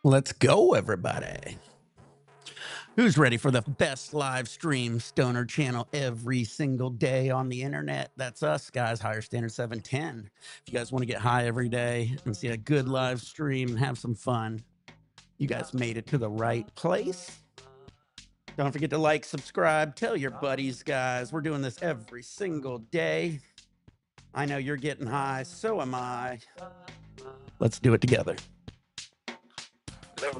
Let's go, everybody. Who's ready for the best live stream stoner channel every single day on the internet? That's us, guys. Higher Standard 710. If you guys want to get high every day and see a good live stream and have some fun, you guys made it to the right place. Don't forget to like, subscribe, tell your buddies, guys. We're doing this every single day. I know you're getting high, so am I. Let's do it together. So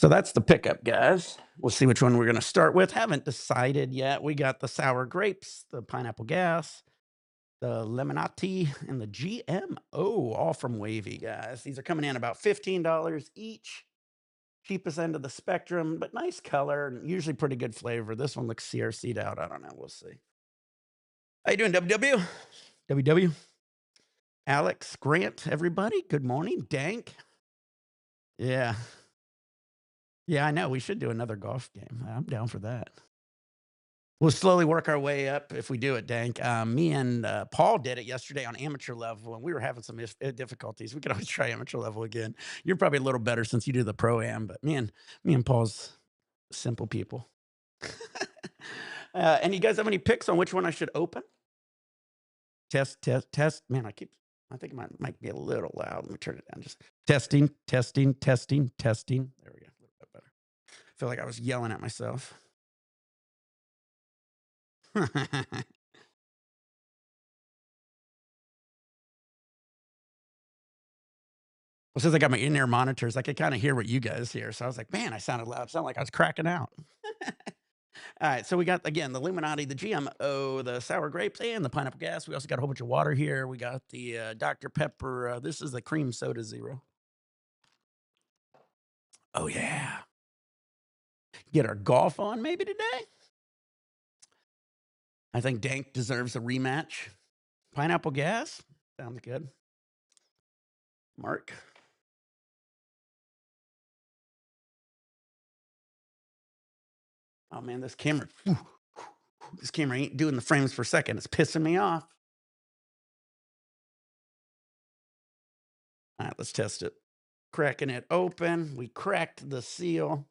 that's the pickup, guys. We'll see which one we're going to start with. Haven't decided yet. We got the sour grapes, the pineapple gas, the lemonati, and the GMO, all from Wavy, guys. These are coming in about $15 each. Cheapest end of the spectrum, but nice color and usually pretty good flavor. This one looks CRC'd out. I don't know. We'll see. How you doing, WW? WW? Alex, Grant, everybody. Good morning. Dank. Yeah. Yeah, I know. We should do another golf game. I'm down for that. We'll slowly work our way up if we do it, Dank. Me and Paul did it yesterday on amateur level, and we were having some difficulties. We could always try amateur level again. You're probably a little better since you do the pro-am, but me and Paul's simple people. And you guys have any picks on which one I should open? Test. Man, I think it might be a little loud. Let me turn it down. Just testing. There we go. A little bit better. I feel like I was yelling at myself. Well, since I got my in-ear monitors, I could kind of hear what you guys hear. So I was like, man, I sounded loud. It sounded like I was cracking out. All right, so we got, again, the Illuminati, the GMO, the sour grapes, and the pineapple gas. We also got a whole bunch of water here. We got the Dr. Pepper. This is the cream soda zero. Oh, yeah. Get our golf on maybe today? I think Dank deserves a rematch. Pineapple gas? Sounds good. Mark? Oh, man, this camera ain't doing the frames per second. It's pissing me off. All right, let's test it. Cracking it open. We cracked the seal.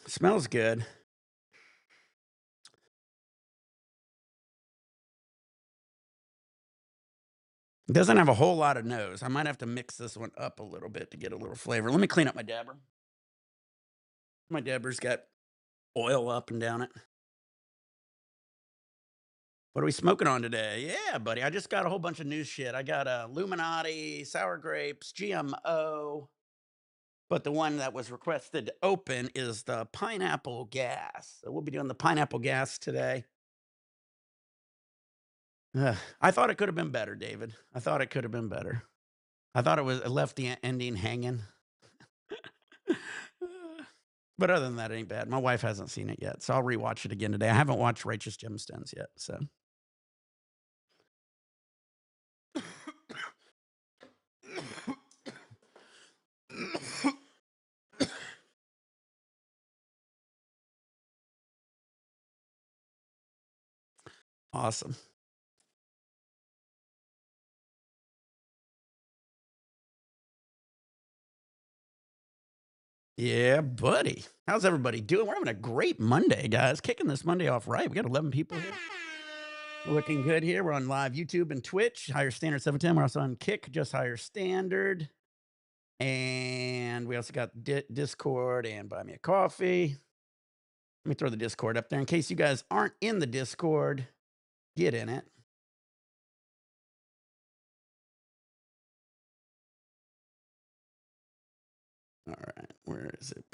Smells good. It doesn't have a whole lot of nose. I might have to mix this one up a little bit to get a little flavor. Let me clean up my dabber. My dabber's got oil up and down it. What are we smoking on today? Yeah, buddy. I just got a whole bunch of new shit. I got Illuminati, sour grapes, GMO. But the one that was requested to open is the pineapple gas. So we'll be doing the pineapple gas today. I thought it could have been better, David. I thought it could have been better. I thought it left the ending hanging. But other than that, it ain't bad. My wife hasn't seen it yet, so I'll rewatch it again today. I haven't watched Righteous Gemstones yet, so. Awesome. Yeah, buddy. How's everybody doing? We're having a great Monday, guys. Kicking this Monday off right. We got 11 people here. Looking good here. We're on live YouTube and Twitch. Higher Standard 710. We're also on Kick, just Higher Standard. And we also got Discord and Buy Me a Coffee. Let me throw the Discord up there in case you guys aren't in the Discord. Get in it. All right, where is it?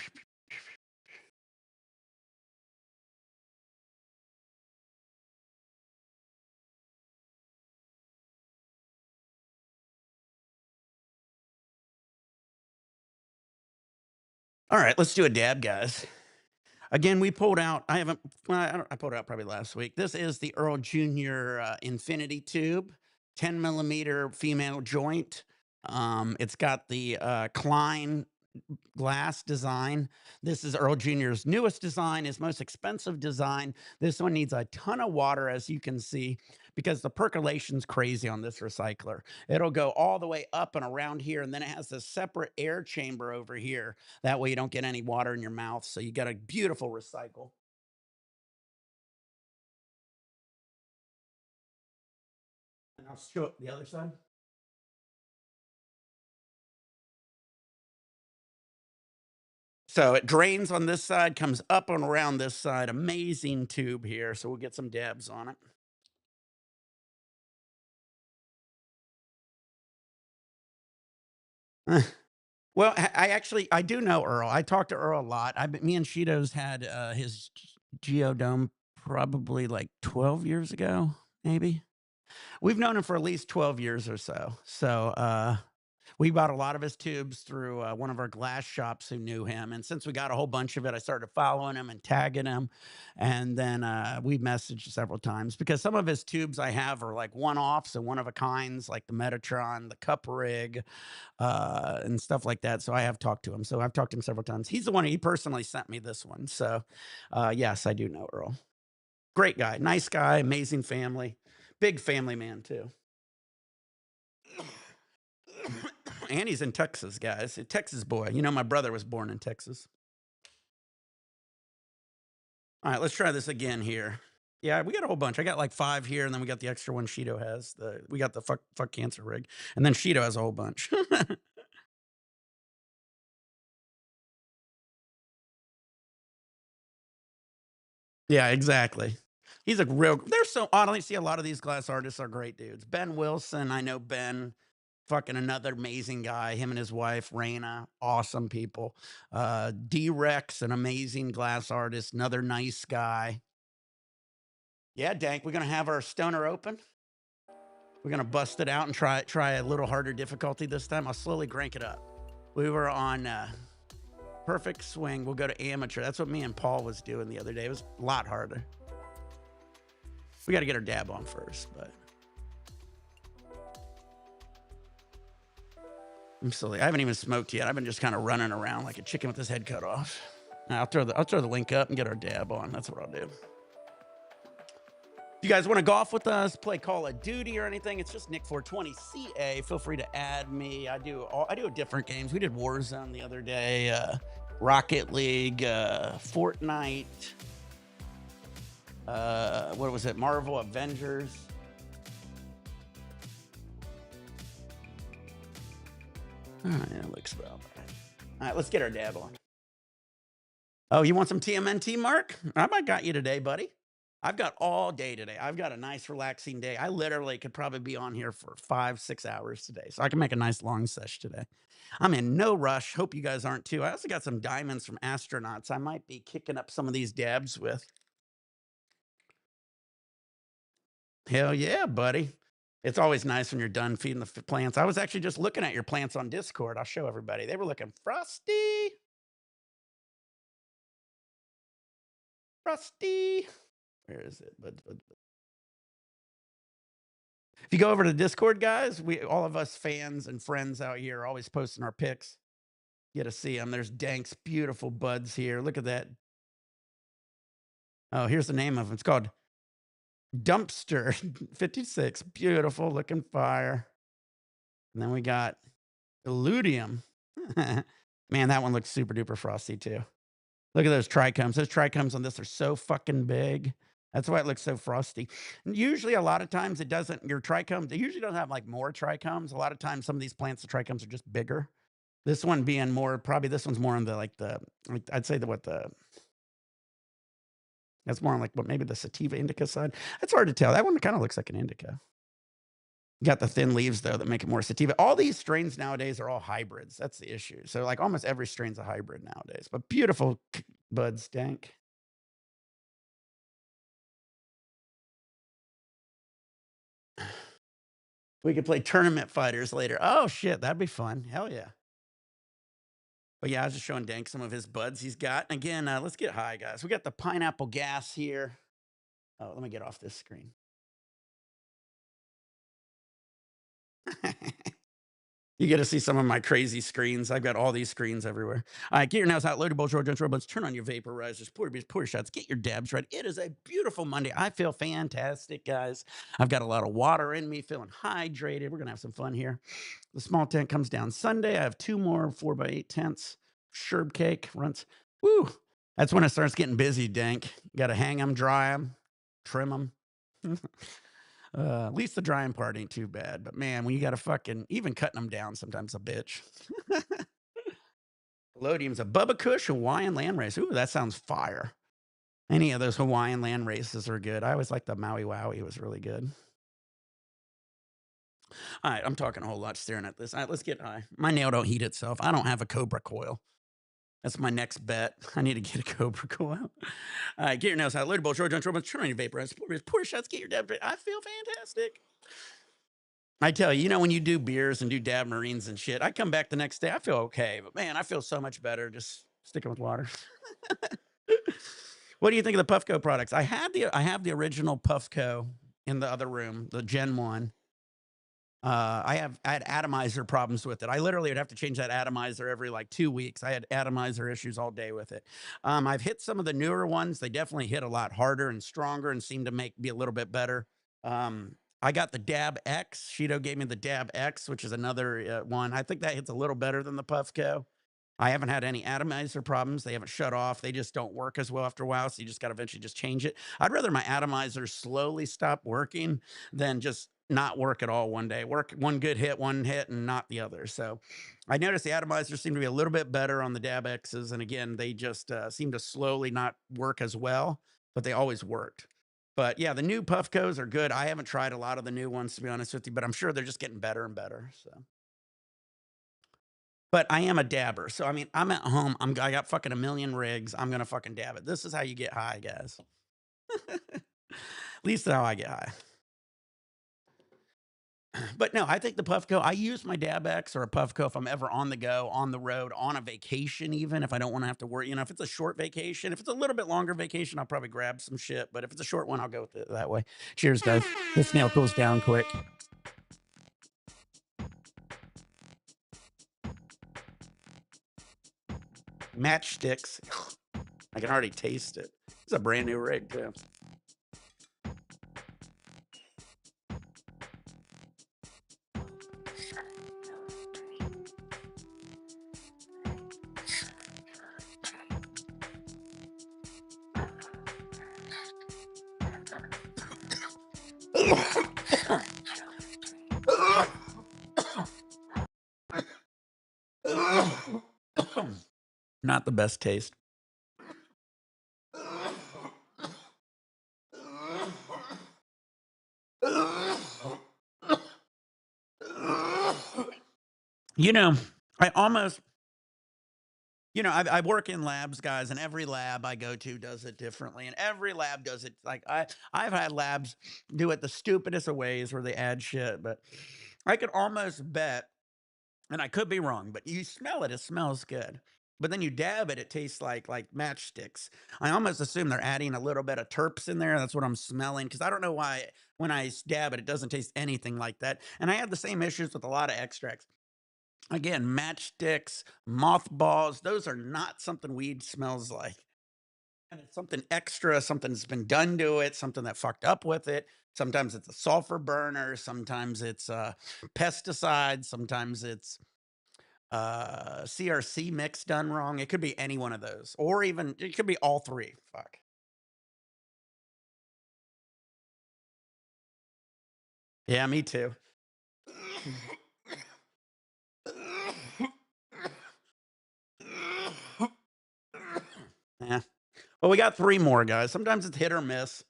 All right, let's do a dab, guys. Again, we pulled out. I haven't. Well, I pulled it out probably last week. This is the Earl Jr. Infinity tube, 10 millimeter female joint. It's got the Klein glass design. This is Earl Jr.'s newest design, his most expensive design. This one needs a ton of water, as you can see, because the percolation's crazy on this recycler. It'll go all the way up and around here, and then it has a separate air chamber over here. That way you don't get any water in your mouth. So you got a beautiful recycle. And I'll show it the other side. So it drains on this side, comes up and around this side. Amazing tube here. So we'll get some dabs on it. Well, I actually I do know Earl. I talked to Earl a lot. Me and Cheetos had his Geodome probably like 12 years ago, maybe. We've known him for at least 12 years or so. So we bought a lot of his tubes through one of our glass shops who knew him. And since we got a whole bunch of it, I started following him and tagging him. And then we messaged several times because some of his tubes I have are like one offs and one of a kinds, like the Metatron, the Cup Rig, and stuff like that. So I have talked to him. So I've talked to him several times. He's the one, he personally sent me this one. So yes, I do know Earl. Great guy, nice guy, amazing family, big family man, too. And he's in Texas, guys. A Texas boy. You know, my brother was born in Texas. All right, let's try this again here. Yeah, we got a whole bunch. I got like 5 here, and then we got the extra one Sheeto has. We got the fuck cancer rig, and then Sheeto has a whole bunch. Yeah, exactly. He's a real they're so honestly, a lot of these glass artists are great dudes. Ben Wilson, I know Ben, fucking another amazing guy. Him and his wife, Raina, awesome people. D-Rex, an amazing glass artist, another nice guy. Yeah, Dank, we're gonna have our stoner open. We're gonna bust it out and try a little harder difficulty this time. I'll slowly crank it up. We were on perfect swing. We'll go to amateur. That's what me and Paul was doing the other day. It was a lot harder. We got to get our dab on first, but I'm silly. I haven't even smoked yet. I've been just kind of running around like a chicken with his head cut off. Now, I'll throw the link up and get our dab on. That's what I'll do. If you guys want to golf with us, play Call of Duty or anything, it's just Nick420CA. Feel free to add me. I do different games. We did Warzone the other day, Rocket League, Fortnite. What was it? Marvel Avengers. All right, that looks about right. All right, let's get our dab on. Oh, you want some TMNT, Mark? I might got you today, buddy. I've got all day today. I've got a nice relaxing day. I literally could probably be on here for 5-6 hours today. So I can make a nice long sesh today. I'm in no rush. Hope you guys aren't too. I also got some diamonds from astronauts I might be kicking up some of these dabs with. Hell yeah, buddy. It's always nice when you're done feeding the plants. I was actually just looking at your plants on Discord. I'll show everybody. They were looking frosty. Frosty. Where is it? If you go over to Discord, guys, all of us fans and friends out here are always posting our pics. You get to see them. There's Dank's beautiful buds here. Look at that. Oh, here's the name of them. It's called Dumpster 56. Beautiful looking fire. And then we got Illudium. Man, that one looks super duper frosty too. Look at those trichomes. Those trichomes on this are so fucking big. That's why it looks so frosty. Usually, a lot of times it doesn't. Your trichomes, they usually don't have like more trichomes. A lot of times, some of these plants, the trichomes are just bigger. This one being more, probably this one's more on the like I'd say that's more on like what maybe the sativa indica side. That's hard to tell. That one kind of looks like an indica. Got the thin leaves though that make it more sativa. All these strains nowadays are all hybrids. That's the issue. So like almost every strain's a hybrid nowadays. But beautiful buds, Dank. We could play tournament fighters later. Oh shit, that'd be fun. Hell yeah. But yeah, I was just showing Dank some of his buds he's got. And again, let's get high, guys. We got the pineapple gas here. Oh, let me get off this screen. You get to see some of my crazy screens. I've got all these screens everywhere. All right, get your nails out, loaded bowl, George robots, turn on your vaporizers, pour shots, get your dabs ready. It is a beautiful Monday. I feel fantastic, guys. I've got a lot of water in me, feeling hydrated. We're going to have some fun here. The small tent comes down Sunday. I have 2 more 4x8 tents. Sherb cake runs. Woo! That's when it starts getting busy, Dank. Got to hang them, dry them, trim them. At least the drying part ain't too bad. But man, when you got to fucking even cutting them down, sometimes a bitch. Palladium's a Bubba Kush Hawaiian land race. Ooh, that sounds fire. Any of those Hawaiian land races are good. I always like the Maui Wowie was really good. All right, I'm talking a whole lot staring at this. All right, let's get high. My nail don't heat itself. I don't have a Cobra coil. That's my next bet. I need to get a Cobra coil. All right, get your nails out. Loaded bowl, George on turn on your vaporize. Pour shots, get your dab. I feel fantastic. I tell you, when you do beers and do dab marines and shit, I come back the next day. I feel okay, but man, I feel so much better just sticking with water. What do you think of the Puffco products? I have the original Puffco in the other room, the Gen 1. I had atomizer problems with it. I literally would have to change that atomizer every like 2 weeks. I had atomizer issues all day with it. I've hit some of the newer ones. They definitely hit a lot harder and stronger and seem to be a little bit better. I got the Dab X. Shido gave me the Dab X, which is another one. I think that hits a little better than the Puffco. I haven't had any atomizer problems. They haven't shut off. They just don't work as well after a while. So you just got to eventually just change it. I'd rather my atomizer slowly stop working than just not work at all one day. Work one good hit, one hit, and not the other. So I noticed the atomizers seem to be a little bit better on the Dab X's. And again, they just seem to slowly not work as well, but they always worked. But yeah, the new Puffcos are good. I haven't tried a lot of the new ones, to be honest with you, but I'm sure they're just getting better and better. So. But I am a dabber. So, I mean, I'm at home. I got fucking a million rigs. I'm going to fucking dab it. This is how you get high, guys. At least how I get high. But no, I think the Puffco, I use my Dab X or a Puffco if I'm ever on the go, on the road, on a vacation, even if I don't want to have to worry. If it's a short vacation, if it's a little bit longer vacation, I'll probably grab some shit. But if it's a short one, I'll go with it that way. Cheers, guys. This nail cools down quick. Matchsticks. I can already taste it. It's a brand new rig, too. Not the best taste. I almost, I work in labs, guys, and every lab I go to does it differently, and every lab does it like I've had labs do it the stupidest of ways where they add shit, but I could almost bet, and I could be wrong, but you smell it smells good. But then you dab it, it tastes like matchsticks. I almost assume they're adding a little bit of terps in there. That's what I'm smelling because I don't know why when I dab it, it doesn't taste anything like that. And I have the same issues with a lot of extracts. Again, matchsticks, mothballs, those are not something weed smells like. And it's something extra, something's been done to it, something that fucked up with it. Sometimes it's a sulfur burner, sometimes it's pesticide, sometimes it's CRC mix done wrong. It could be any one of those, or even it could be all three. Fuck. Yeah, me too. Yeah. Well, we got 3 more, guys. Sometimes it's hit or miss.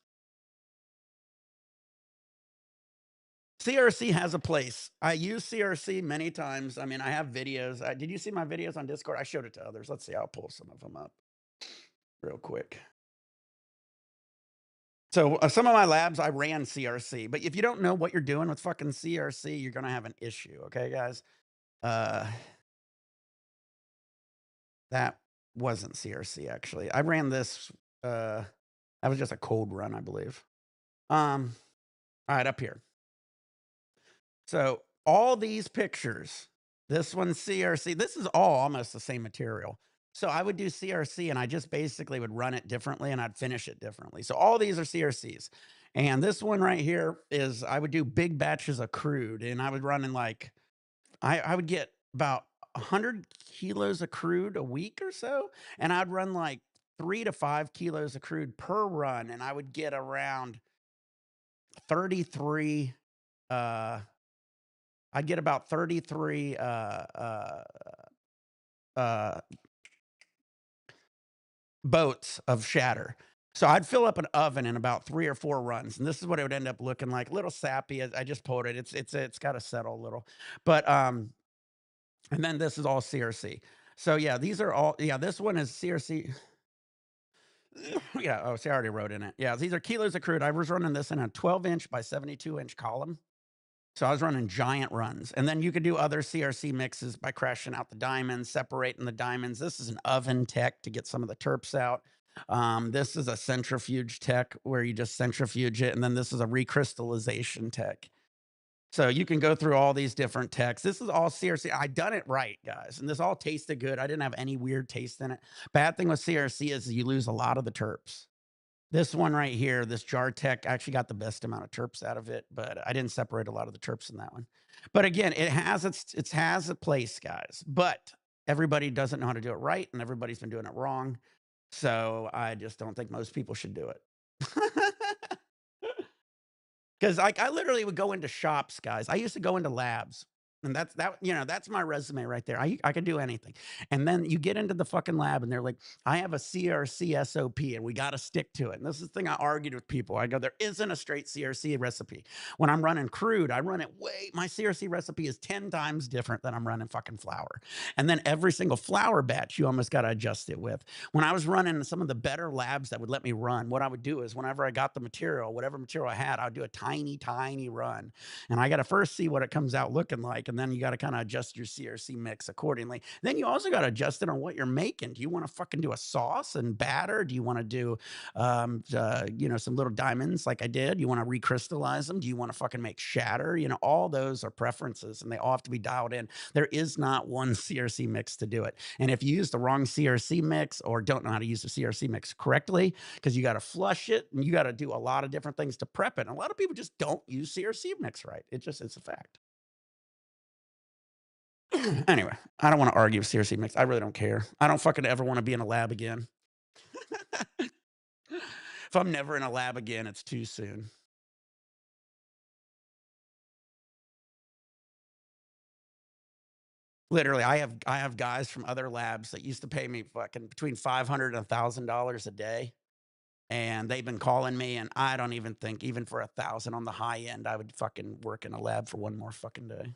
CRC has a place. I use CRC many times. I mean, I have videos. Did you see my videos on Discord? I showed it to others. Let's see. I'll pull some of them up real quick. So some of my labs, I ran CRC, but if you don't know what you're doing with fucking CRC, you're gonna have an issue. Okay, guys. Uh, That wasn't CRC, actually. I ran this, uh, that was just a cold run, I believe. Alright, up here. So, all these pictures, this one's CRC, this is all almost the same material. So, I would do CRC and I just basically would run it differently and I'd finish it differently. So, all these are CRCs. And this one right here is I would do big batches of crude and I would run in like I would get about 100 kilos of crude a week or so, and I'd run like 3 to 5 kilos of crude per run, and I would get around 33, uh, I'd get about 33, uh, boats of shatter. So I'd fill up an oven in about 3 or 4 runs, and this is what it would end up looking like, a little sappy, I just pulled it, it's gotta settle a little, but, and then this is all CRC. So yeah, these are all yeah, this one is CRC. Yeah, oh, see, I already wrote in it. Yeah, these are kilos of crude. I was running this in a 12-inch by 72-inch column. So I was running giant runs. And then you could do other CRC mixes by crashing out the diamonds, separating the diamonds. This is an oven tech to get some of the terps out. This is a centrifuge tech where you just centrifuge it. And then this is a recrystallization tech. So you can go through all these different techs. This is all CRC. I done it right, guys, and this all tasted good. I didn't have any weird taste in it. Bad thing with CRC is you lose a lot of the terps. This one right here, this jar tech, actually got the best amount of terps out of it, but I didn't separate a lot of the terps in that one. But again, it has a place, guys. But everybody doesn't know how to do it right, and everybody's been doing it wrong. So I just don't think most people should do it. 'Cause, like, I literally would go into shops, guys. I used to go into labs, and that's my resume right there. I could do anything. And then you get into the fucking lab, and they're like, "I have a CRC SOP, and we gotta stick to it." And this is the thing I argued with people. I go, "There isn't a straight CRC recipe." When I'm running crude, I run it way my CRC recipe is 10 times different than I'm running fucking flour. And then every single flour batch, you almost gotta adjust it with. When I was running some of the better labs that would let me run, what I would do is whenever I got the material, whatever material I had, I would do a tiny, tiny run. And I got to first see what it comes out looking like. And then you got to kind of adjust your CRC mix accordingly. Then you also got to adjust it on what you're making. Do you want to fucking do a sauce and batter? Do you want to do, some little diamonds like I did? You want to recrystallize them? Do you want to fucking make shatter? All those are preferences and they all have to be dialed in. There is not one CRC mix to do it. And if you use the wrong CRC mix or don't know how to use the CRC mix correctly, because you got to flush it and you got to do a lot of different things to prep it. And a lot of people just don't use CRC mix right. It's a fact. Anyway, I don't want to argue with CRC mix. I really don't care. I don't fucking ever want to be in a lab again. If I'm never in a lab again, it's too soon. Literally, I have guys from other labs that used to pay me fucking between 500 and $1,000 a day. And they've been calling me, and I don't even think even for 1,000 on the high end, I would fucking work in a lab for one more fucking day.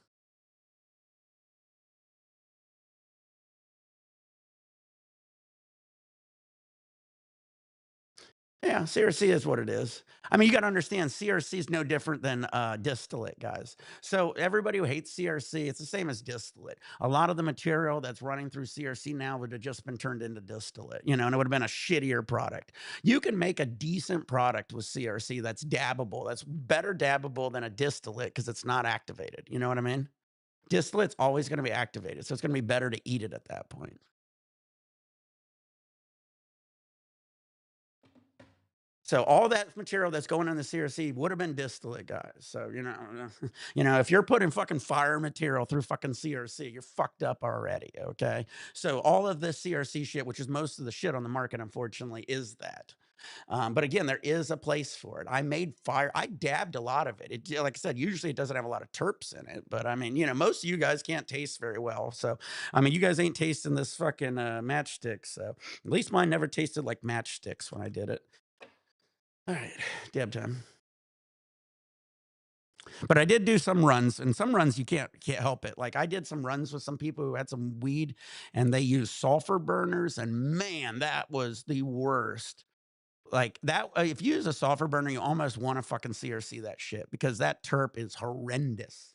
Yeah, CRC is what it is. I mean, you gotta understand CRC is no different than, distillate, guys. So everybody who hates CRC, it's the same as distillate. A lot of the material that's running through CRC now would have just been turned into distillate, and it would have been a shittier product. You can make a decent product with CRC that's dabbable, that's better dabbable than a distillate because it's not activated, you know what I mean? Distillate's always gonna be activated, so it's gonna be better to eat it at that point. So all that material that's going in the CRC would have been distillate, guys. So, if you're putting fucking fire material through fucking CRC, you're fucked up already, okay? So all of this CRC shit, which is most of the shit on the market, unfortunately, is that. But again, there is a place for it. I made fire. I dabbed a lot of it. Like I said, usually it doesn't have a lot of terps in it. But I mean, most of you guys can't taste very well. So I mean, you guys ain't tasting this fucking matchstick. So at least mine never tasted like matchsticks when I did it. All right, dab time. But I did do some runs, and some runs you can't help it. Like I did some runs with some people who had some weed, and they used sulfur burners, and man, that was the worst. Like that, if you use a sulfur burner, you almost want to fucking CRC that shit because that terp is horrendous.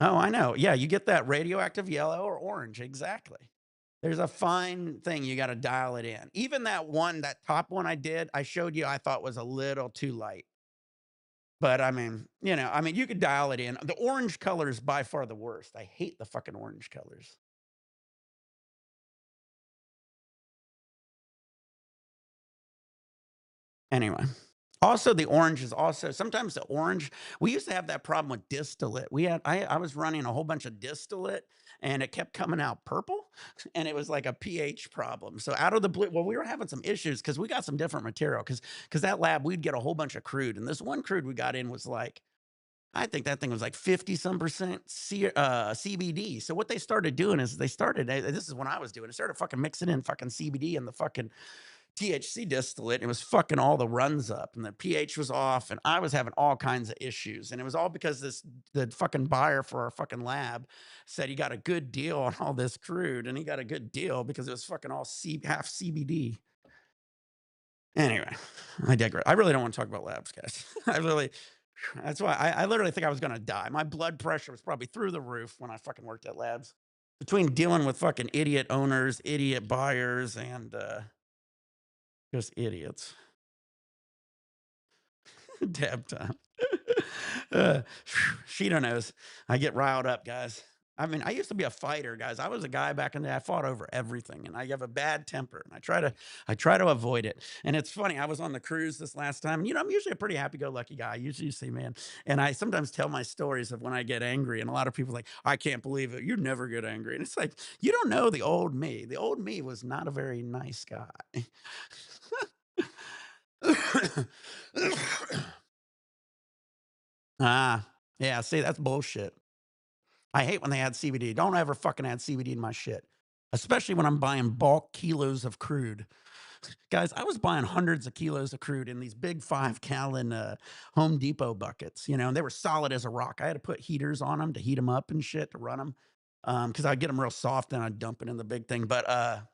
Oh, I know. Yeah, you get that radioactive yellow or orange, exactly. There's a fine thing you gotta dial it in. Even that one, that top one I did, I showed you I thought was a little too light. But I mean, I mean, you could dial it in. The orange color is by far the worst. I hate the fucking orange colors. Anyway, also the orange is also sometimes the orange we used to have that problem with distillate. I was running a whole bunch of distillate and it kept coming out purple and it was like a pH problem. So out of the blue, well, we were having some issues because we got some different material because that lab we'd get a whole bunch of crude and this one crude we got in was like I think that thing was like 50 some percent CBD. So what they started doing is they started, this is when I was doing it, started fucking mixing in fucking CBD and the fucking THC distillate. It was fucking all the runs up and the pH was off and I was having all kinds of issues. And it was all because the fucking buyer for our fucking lab said he got a good deal on all this crude and he got a good deal because it was fucking all half CBD. Anyway, I digress. I really don't want to talk about labs, guys. I really, that's why I literally think I was going to die. My blood pressure was probably through the roof when I fucking worked at labs. Between dealing with fucking idiot owners, idiot buyers, and just idiots. Dab time. Sheeta knows. I get riled up, guys. I mean, I used to be a fighter, guys. I was a guy back in the day. I fought over everything, and I have a bad temper, and I try to avoid it. And it's funny. I was on the cruise this last time, and I'm usually a pretty happy-go-lucky guy. I usually say, man, and I sometimes tell my stories of when I get angry, and a lot of people are like, I can't believe it. You never get angry, and it's like you don't know the old me. The old me was not a very nice guy. Ah, yeah, see, that's bullshit. I hate when they add CBD. Don't ever fucking add CBD in my shit, especially when I'm buying bulk kilos of crude. Guys, I was buying hundreds of kilos of crude in these big 5 gallon Home Depot buckets, and they were solid as a rock. I had to put heaters on them to heat them up and shit to run them because I'd get them real soft and I'd dump it in the big thing. But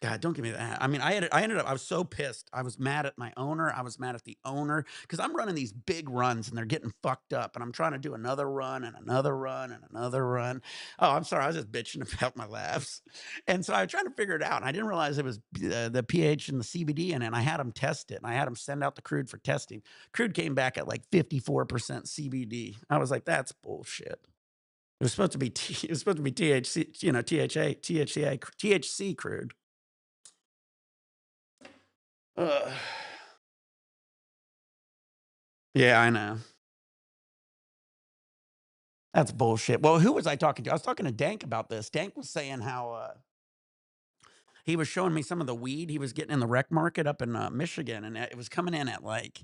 God, don't give me that. I mean, I ended up I was so pissed. I was mad at my owner. I was mad at the owner because I'm running these big runs and they're getting fucked up. And I'm trying to do another run and another run and another run. Oh, I'm sorry. I was just bitching about my labs. And so I was trying to figure it out. And I didn't realize it was the pH and the CBD in it. And I had them test it and I had them send out the crude for testing. Crude came back at like 54% CBD. I was like, that's bullshit. It was supposed to be it was supposed to be THC, THC crude. Ugh. Yeah, I know. That's bullshit. Well, who was I talking to? I was talking to Dank about this. Dank was saying how he was showing me some of the weed he was getting in the rec market up in Michigan, and it was coming in at like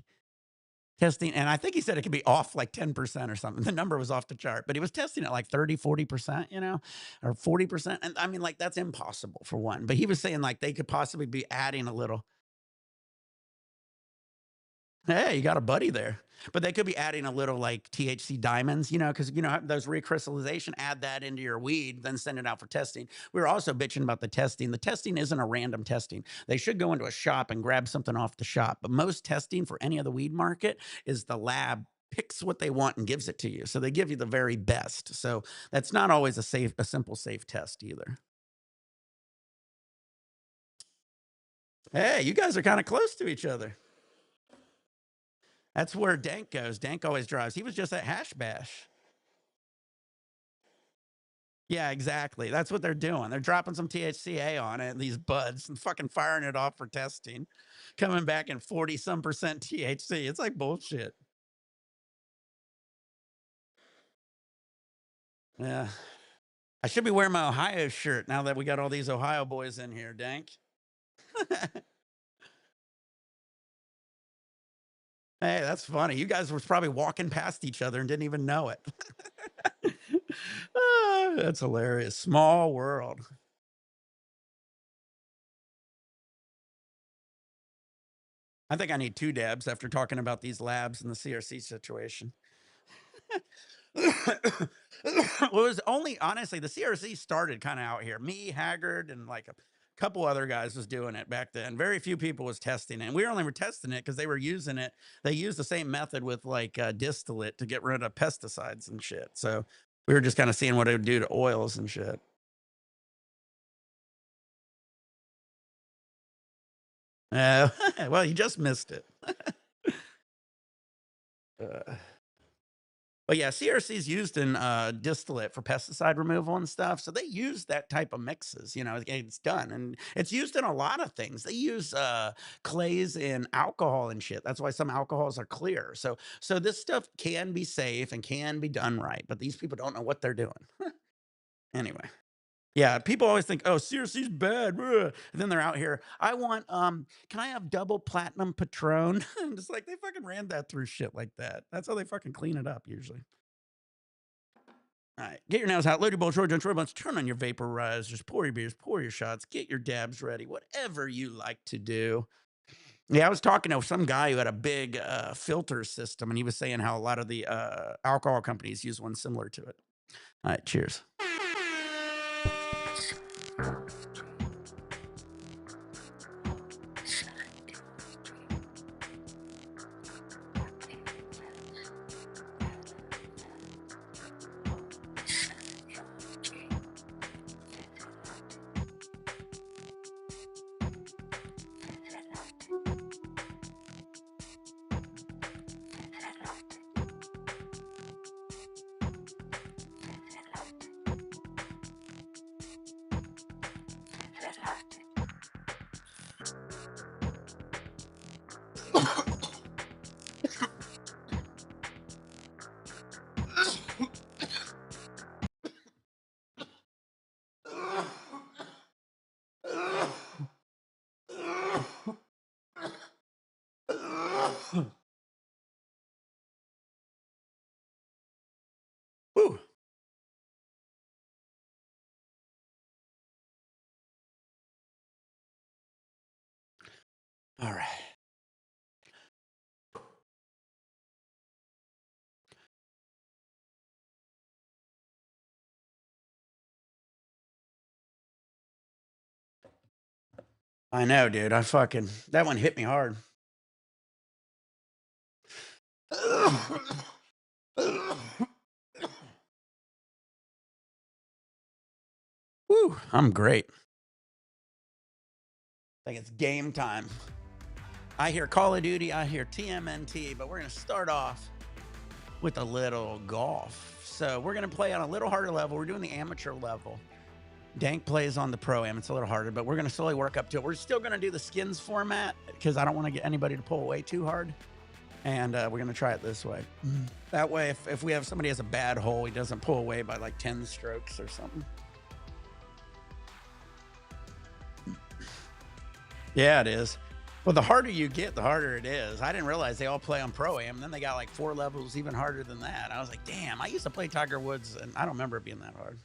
testing. And I think he said it could be off like 10% or something. The number was off the chart, but he was testing at like 30, 40%, or 40%. And I mean, like, that's impossible for one. But he was saying like they could possibly be adding a little. Hey, you got a buddy there. But they could be adding a little like THC diamonds, because those recrystallization, add that into your weed, then send it out for testing. We were also bitching about the testing. The testing isn't a random testing. They should go into a shop and grab something off the shop. But most testing for any of the weed market is the lab picks what they want and gives it to you. So they give you the very best. So that's not always a simple, safe test either. Hey, you guys are kind of close to each other. That's where Dank goes. Dank always drives. He was just at Hash Bash. Yeah, exactly. That's what they're doing. They're dropping some THCA on it, these buds, and fucking firing it off for testing, coming back in 40 some percent THC. It's like bullshit. Yeah. I should be wearing my Ohio shirt now that we got all these Ohio boys in here, Dank. Hey, that's funny. You guys were probably walking past each other and didn't even know it. Ah, that's hilarious. Small world. I think I need 2 dabs after talking about these labs and the CRC situation. Well, it was only honestly the CRC started kind of out here. Me, Haggard, and like Couple other guys was doing it back then. Very few people was testing it. And we only were testing it because they were using it. They used the same method with like distillate to get rid of pesticides and shit. So we were just kind of seeing what it would do to oils and shit. Uh, well, you just missed it. Uh, but yeah, CRC is used in distillate for pesticide removal and stuff. So they use that type of mixes. It's done, and it's used in a lot of things. They use clays in alcohol and shit. That's why some alcohols are clear. So this stuff can be safe and can be done right, but these people don't know what they're doing. Anyway. Yeah, people always think, "Oh, CRC's bad," and then they're out here, "I want, can I have double platinum Patron?" I'm just like, they fucking ran that through shit like that. That's how they fucking clean it up usually. All right, get your nails out, load your bowl, Troy Troy Bunch, turn on your vaporizers, pour your beers, pour your shots, get your dabs ready, whatever you like to do. Yeah, I was talking to some guy who had a big filter system, and he was saying how a lot of the alcohol companies use one similar to it. All right, cheers. Woo. All right. I know, dude. That one hit me hard. Woo, I'm great. Like it's game time. I hear Call of Duty, I hear TMNT, but we're going to start off with a little golf. So we're going to play on a little harder level. We're doing the amateur level. Dank plays on the pro am. It's a little harder, but we're going to slowly work up to it. We're still going to do the skins format because I don't want to get anybody to pull away too hard. And we're going to try it this way. That way, if we have somebody has a bad hole, he doesn't pull away by like 10 strokes or something. Yeah, it is. Well, the harder you get, the harder it is. I didn't realize they all play on Pro-Am. Then they got like 4 levels even harder than that. I was like, damn, I used to play Tiger Woods, and I don't remember it being that hard.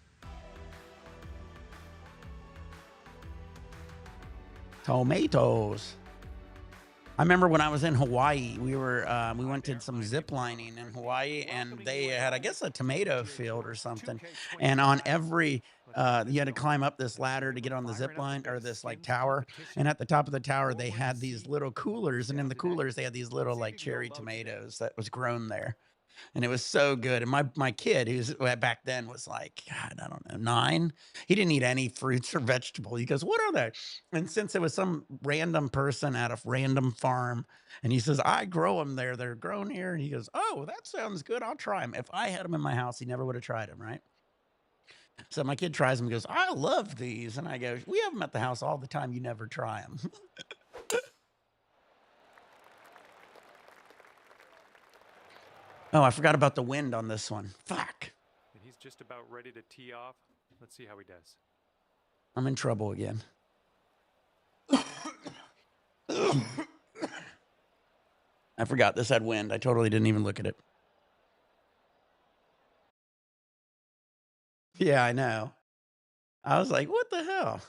Tomatoes. I remember when I was in Hawaii, we went to some zip lining in Hawaii, and they had, I guess, a tomato field or something. And on every, you had to climb up this ladder to get on the zip line or this like tower. And at the top of the tower, they had these little coolers, and in the coolers, they had these little like cherry tomatoes that was grown there, and it was so good. And my kid, who's back then was like, God, I don't know, 9. He didn't eat any fruits or vegetable. He goes, "What are they?" And since it was some random person at a random farm, and he says, "I grow them there. They're grown here." And he goes, "Oh, that sounds good. I'll try them." If I had them in my house, he never would have tried them, right? So my kid tries them. He goes, "I love these," and I go, "We have them at the house all the time. You never try them." Oh, I forgot about the wind on this one. Fuck. And he's just about ready to tee off. Let's see how he does. I'm in trouble again. I forgot this had wind. I totally didn't even look at it. Yeah, I know. I was like, "What the hell?"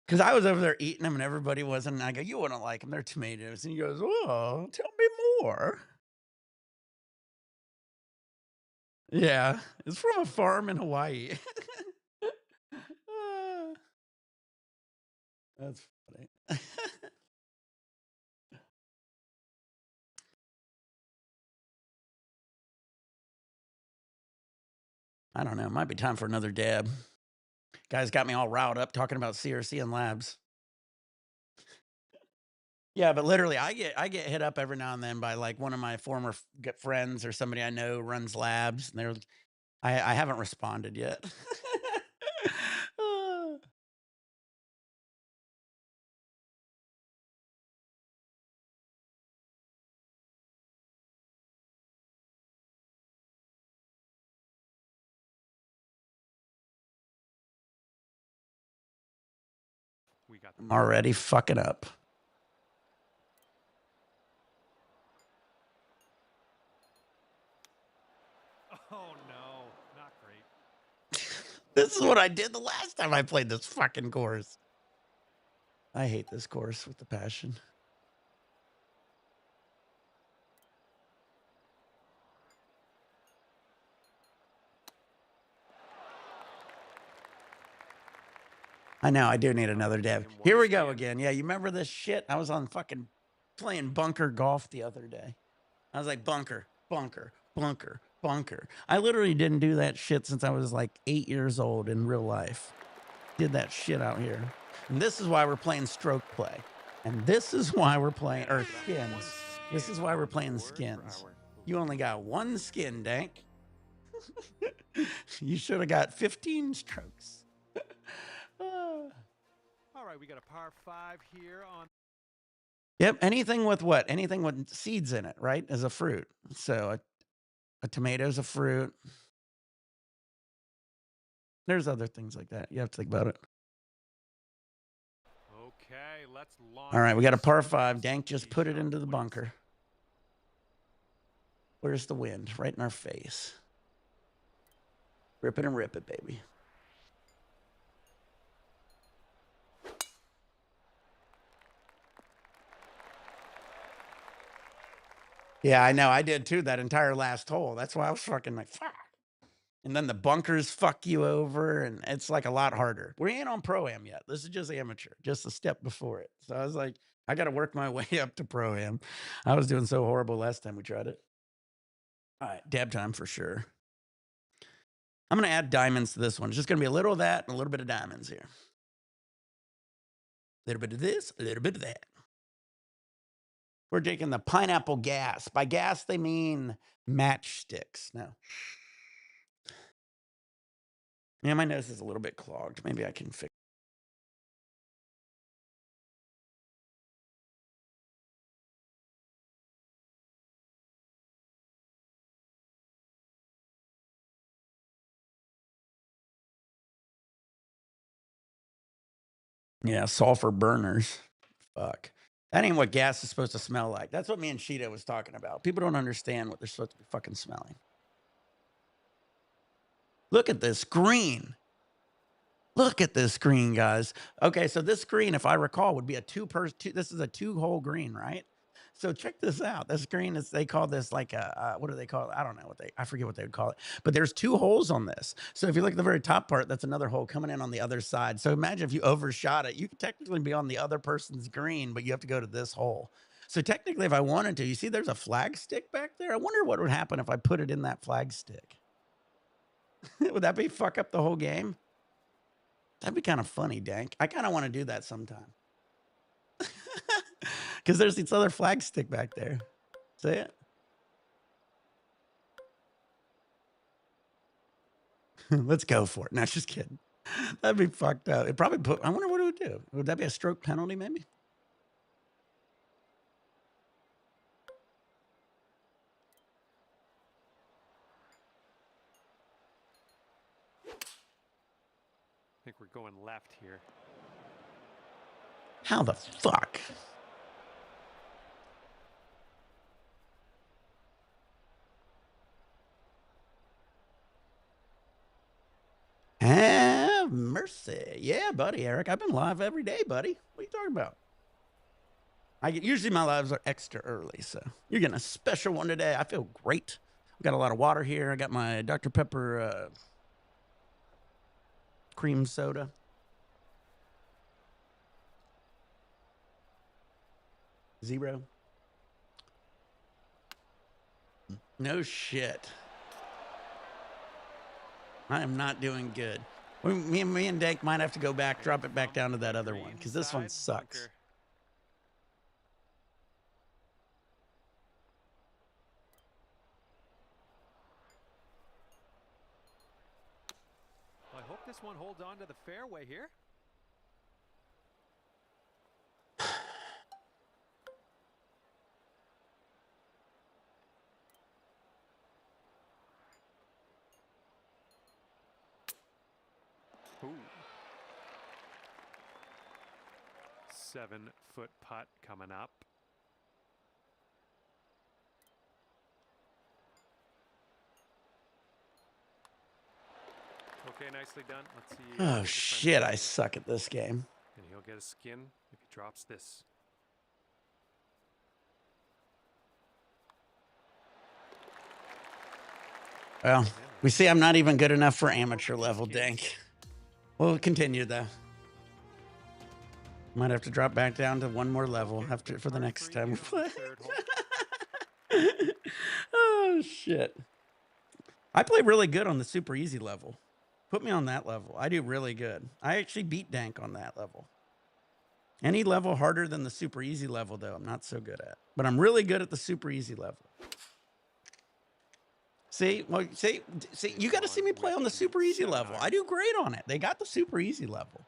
Because I was over there eating them and everybody wasn't. And I go, "You wouldn't like them. They're tomatoes." And he goes, "Oh, tell me more." Yeah, it's from a farm in Hawaii. That's funny. I don't know. It might be time for another dab. Guys got me all riled up talking about CRC and labs. Yeah, but literally, I get hit up every now and then by like one of my former friends or somebody I know runs labs, and I haven't responded yet. We got I'm already fucking up. Oh no, not great. This is what I did the last time I played this fucking course. I hate this course with a passion. I know, I do need another dab. Here we go again. Yeah, you remember this shit? I was on fucking playing bunker golf the other day. I was like, bunker, bunker, bunker, bunker. I literally didn't do that shit since I was like 8 years old in real life. Did that shit out here. And this is why we're playing stroke play. And this is why we're playing, or skins. This is why we're playing skins. You only got one skin, Dank. You should have got 15 strokes. All right, we got a par 5 here on. Yep, anything with what? Anything with seeds in it, right? Is a fruit. So a tomato's a fruit. There's other things like that. You have to think about it. Okay, let's launch. All right, we got a par 5. Dank just put it into the bunker. Where's the wind? Right in our face. Rip it and rip it, baby. Yeah, I know. I did too, that entire last hole. That's why I was fucking like, fuck. And then the bunkers fuck you over, and it's like a lot harder. We ain't on Pro-Am yet. This is just amateur, just a step before it. So I was like, I got to work my way up to Pro-Am. I was doing so horrible last time we tried it. All right, dab time for sure. I'm going to add diamonds to this one. It's just going to be a little of that and a little bit of diamonds here. A little bit of this, a little bit of that. We're taking the pineapple gas. By gas, they mean matchsticks. No. Yeah, my nose is a little bit clogged. Maybe I can fix it. Yeah, sulfur burners. Fuck. That ain't what gas is supposed to smell like. That's what me and Sheeta was talking about. People don't understand what they're supposed to be fucking smelling. Look at this green. Look at this green, guys. Okay, so this green, if I recall, would be a this is a 2-hole green, right? So check this out. This green is, they call this like a, what do they call it? I don't know I forget what they would call it, but there's 2 holes on this. So if you look at the very top part, that's another hole coming in on the other side. So imagine if you overshot it, you could technically be on the other person's green, but you have to go to this hole. So technically, if I wanted to, you see there's a flag stick back there. I wonder what would happen if I put it in that flag stick. Would that be fuck up the whole game? That'd be kind of funny, Dank. I kind of want to do that sometime. Because there's this other flag stick back there. See it? Let's go for it. No, just kidding. That'd be fucked up. It probably put, I wonder what it would do. Would that be a stroke penalty, maybe? I think we're going left here. How the fuck? Have mercy. Yeah, buddy, Eric. I've been live every day, buddy. What are you talking about? Usually my lives are extra early, so you're getting a special one today. I feel great. I've got a lot of water here. I got my Dr. Pepper cream soda. 0. No shit. I am not doing good. Me and Dank might have to go back, drop it back down to that other one, because this one sucks. Bunker. Well, I hope this one holds on to the fairway here. Ooh. 7-foot putt coming up. Okay, nicely done. Let's see. Oh shit, I suck at this game. And he'll get a skin if he drops this. Well, we see I'm not even good enough for amateur level, Dank. We'll continue though. Might have to drop back down to one more level after for the next time we play. Oh shit. I play really good on the super easy level. Put me on that level. I do really good. I actually beat Dank on that level. Any level harder than the super easy level, though, I'm not so good at. But I'm really good at the super easy level. See, well, see, you got to see me play on the super easy level. I do great on it. They got the super easy level.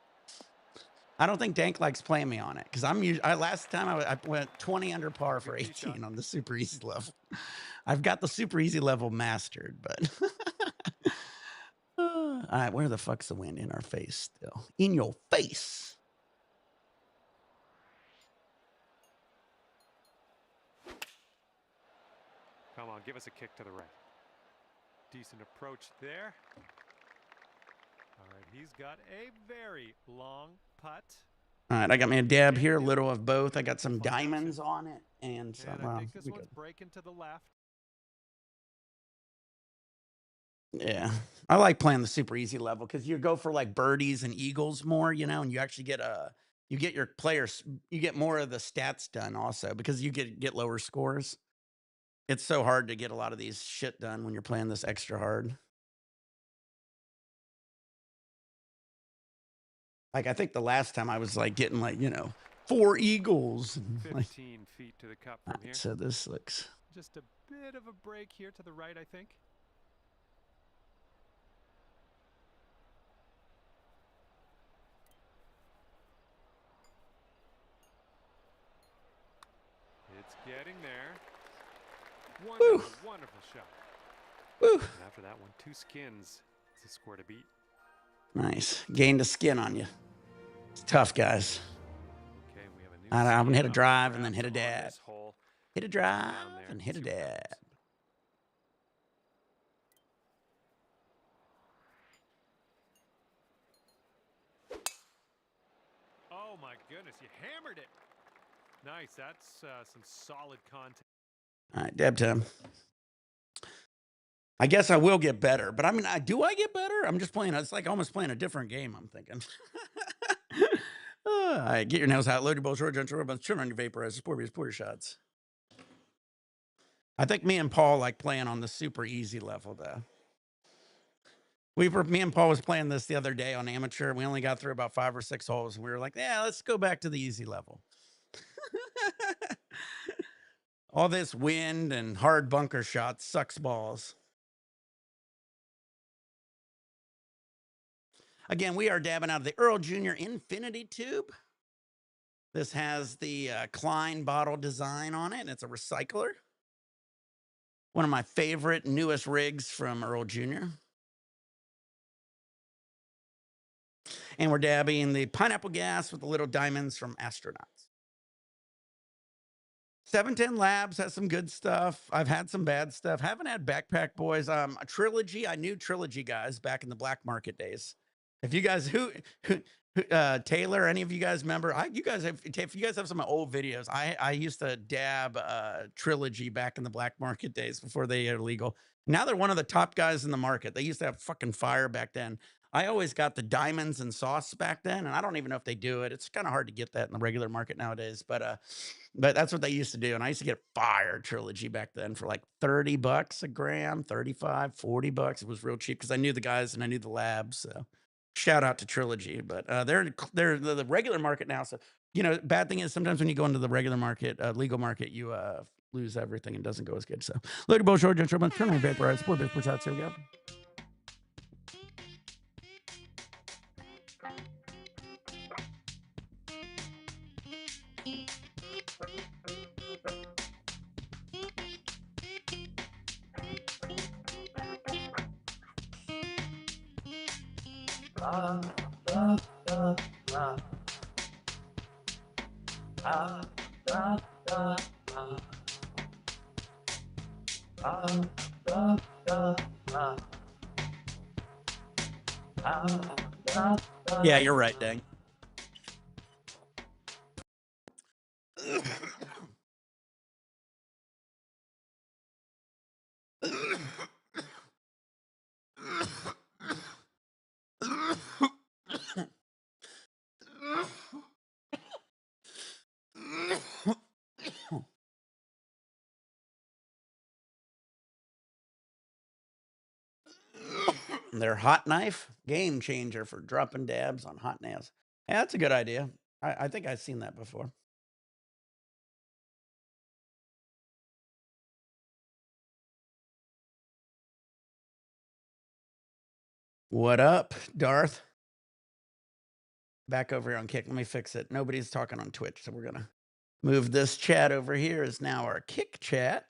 I don't think Dank likes playing me on it because last time I went 20 under par for 18 on the super easy level. I've got the super easy level mastered, but all right, where the fuck's the wind? In our face still. In your face. Come on, give us a kick to the right. Decent approach there. All right, he's got a very long putt. All right, I got me a dab here, a little of both. I got some diamonds on it and some. And I think this one's breaking to the left. Yeah, I like playing the super easy level because you go for like birdies and eagles more, you know, and you actually get you get your players, you get more of the stats done also because you get lower scores. It's so hard to get a lot of these shit done when you're playing this extra hard. Like, I think the last time I was like getting like, you know, 4 eagles. 15 feet to the cup from here. So this looks just a bit of a break here to the right, I think. It's getting there. Wonderful, wonderful shot. Woo. And after that one, 2 skins. It's a score to beat. Nice. Gained a skin on you. It's tough, guys. Okay, we have a new I'm going to hit a drive and then hit a dab. Hole. Hit a drive and hit a dab. Oh my goodness, you hammered it. Nice, that's some solid content. All right, dab time. I guess I will get better, but I mean, do I get better? I'm just playing. It's like almost playing a different game. I'm thinking. All right, get your nails out, load your bowl, short, gentle, rub, trim on your vaporizer, pour your shots. I think me and Paul like playing on the super easy level, though. Me and Paul was playing this the other day on amateur. We only got through about 5 or 6 holes. And we were like, yeah, let's go back to the easy level. All this wind and hard bunker shots sucks balls. Again, we are dabbing out of the Earl Jr. Infinity Tube. This has the Klein bottle design on it, and it's a recycler. One of my favorite, newest rigs from Earl Jr. And we're dabbing the pineapple gas with the little diamonds from Astronauts. 710 Labs has some good stuff. I've had some bad stuff. Haven't had Backpack Boys. A Trilogy. I knew Trilogy guys back in the black market days. If you guys Taylor, any of you guys remember? If you guys have some old videos, I used to dab Trilogy back in the black market days before they are legal. Now they're one of the top guys in the market. They used to have fucking fire back then. I always got the diamonds and sauce back then, and I don't even know if they do it. It's kind of hard to get that in the regular market nowadays, but that's what they used to do. And I used to get fire trilogy back then for like 30 bucks a gram, 35, 40 bucks. It was real cheap because I knew the guys and I knew the labs. So shout out to Trilogy, but they're the regular market now. So, bad thing is sometimes when you go into the regular market, legal market, you lose everything and doesn't go as good. So, Lady Bull Short, gentlemen, turn on vaporize, support this, push out. Here we go. Yeah, you're right, dang. Their hot knife, game changer for dropping dabs on hot nails. Yeah, that's a good idea. I think I've seen that before. What up, Darth? Back over here on Kick. Let me fix it. Nobody's talking on Twitch, so we're gonna move this chat over here. Is now our Kick chat.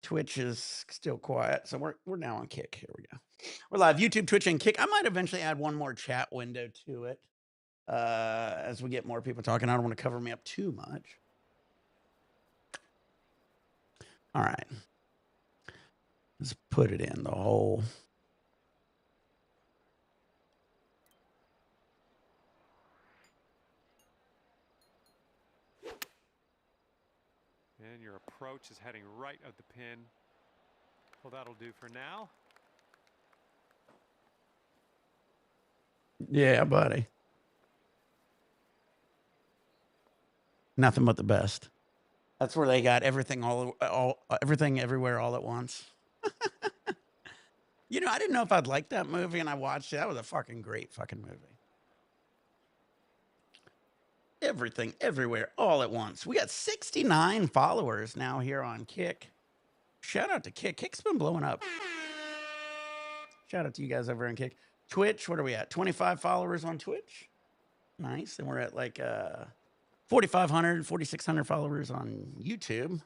Twitch is still quiet, so we're now on Kick. Here we go. We're live. YouTube, Twitch, and Kick. I might eventually add one more chat window to it as we get more people talking. I don't want to cover me up too much. All right. Let's put it in the hole. And your approach is heading right of the pin. Well, that'll do for now. Yeah, buddy. Nothing but the best. That's where they got everything everything everywhere all at once. I didn't know if I'd like that movie, and I watched it. That was a fucking great fucking movie. Everything everywhere all at once. We got 69 followers now here on Kick. Shout out to Kick. Kick's been blowing up. Shout out to you guys over on Kick. Twitch, what are we at? 25 followers on Twitch. Nice. And we're at like 4,500, 4,600 followers on YouTube.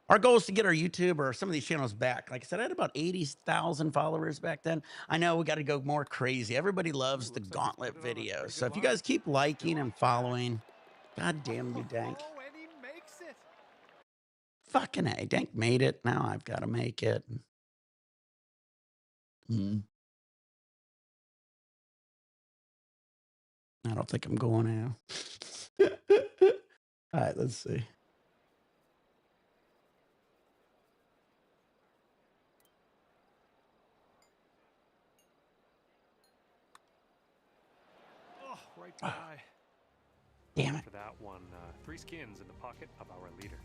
Our goal is to get our YouTube or some of these channels back. Like I said, I had about 80,000 followers back then. I know we got to go more crazy. Everybody loves the gauntlet videos. So if you guys keep liking and following, God damn you, Dank. Oh, and he makes it. Fucking A. Dank made it. Now I've got to make it. I don't think I'm going now. All right, let's see. Oh, right by. Damn it. For that one, 3 skins in the pocket of our leader.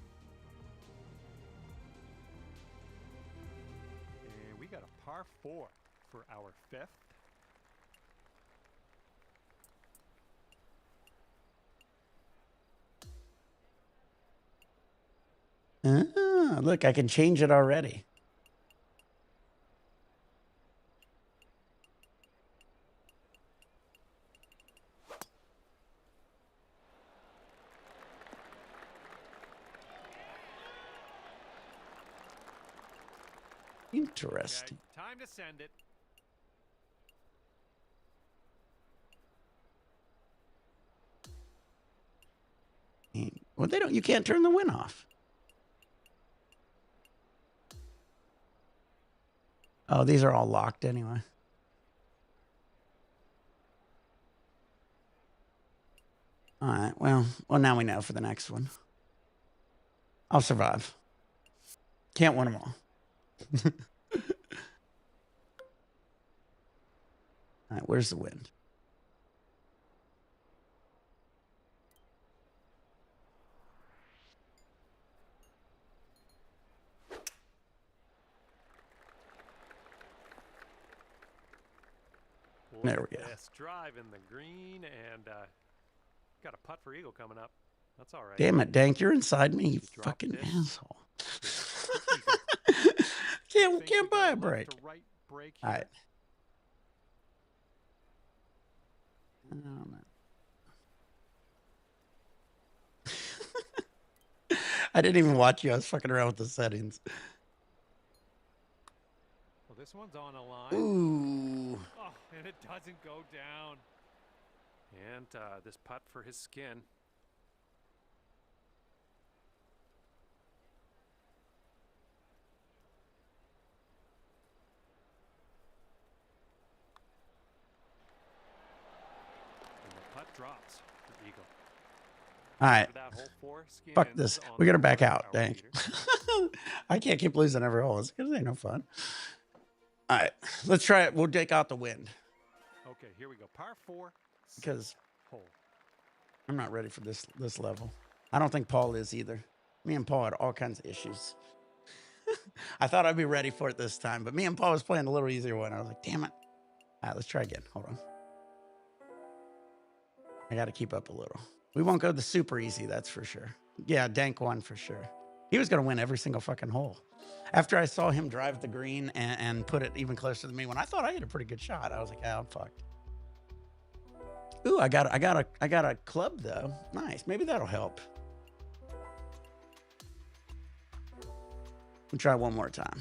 And we got a par 4 for our 5th. Look, I can change it already. Interesting. Okay, time to send it. Well, you can't turn the wind off. Oh, these are all locked anyway. All right. Well, now we know for the next one. I'll survive. Can't win them all. All right, where's the wind? Look There we at go. this drive in the green, and got a putt for eagle coming up. That's all right. Damn it, Dank, you're inside me, you Drop fucking this. asshole. Think we can't got buy a left break. to right break All here. right. I didn't even watch you. I was fucking around with the settings. Well, this one's on a line. Ooh. Oh, and it doesn't go down. And this putt for his skin. And the putt drops for eagle. All right. That hole four, Fuck this. We got to back out, Dank. I can't keep losing every hole. It's because it ain't no fun. All right. Let's try it. We'll take out the wind. Okay, here we go. Par 4. Because hole. I'm not ready for this level. I don't think Paul is either. Me and Paul had all kinds of issues. I thought I'd be ready for it this time, but me and Paul was playing a little easier one. I was like, damn it. All right, let's try again. Hold on. I got to keep up a little. We won't go the super easy, that's for sure. Yeah, Dank won for sure. He was going to win every single fucking hole. After I saw him drive the green and put it even closer than me, when I thought I had a pretty good shot, I was like, yeah, I'm fucked. Ooh, I got a club though. Nice. Maybe that'll help. We'll try one more time.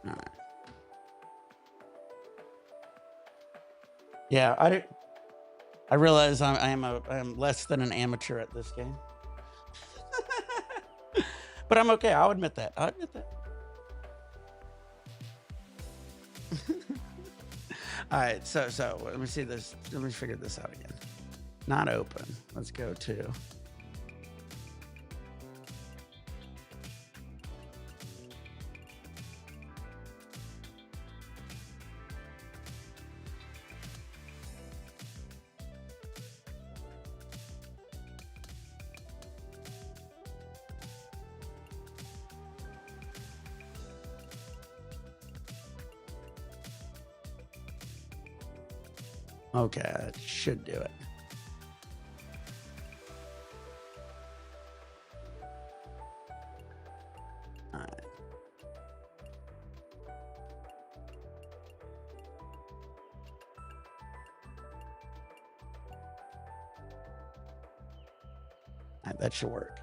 All right. Yeah, I realize I am less than an amateur at this game. But I'm okay. I'll admit that. I'll admit that. All right, so let me see this. Let me figure this out again. Not open. Let's go to. Okay, that should do it. All right. All right, that should work.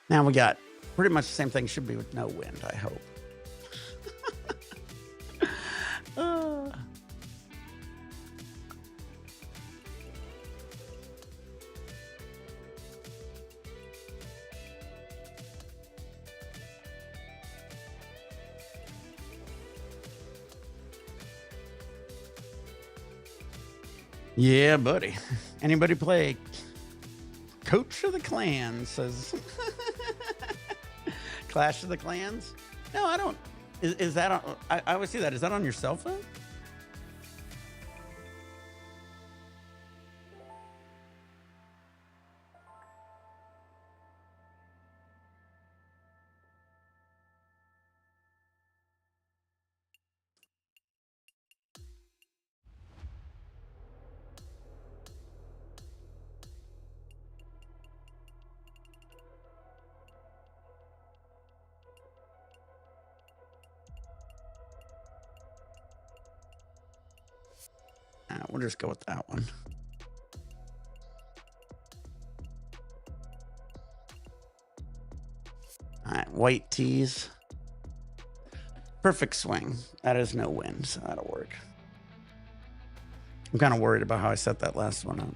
Now we got pretty much the same thing should be with no wind, I hope. Yeah, buddy. Anybody play Coach of the Clans? Says Clash of the Clans? No, I don't. Is that on? I always see that. Is that on your cell phone? We'll just go with that one. All right, white tees. Perfect swing. That is no wind, so that'll work. I'm kind of worried about how I set that last one up.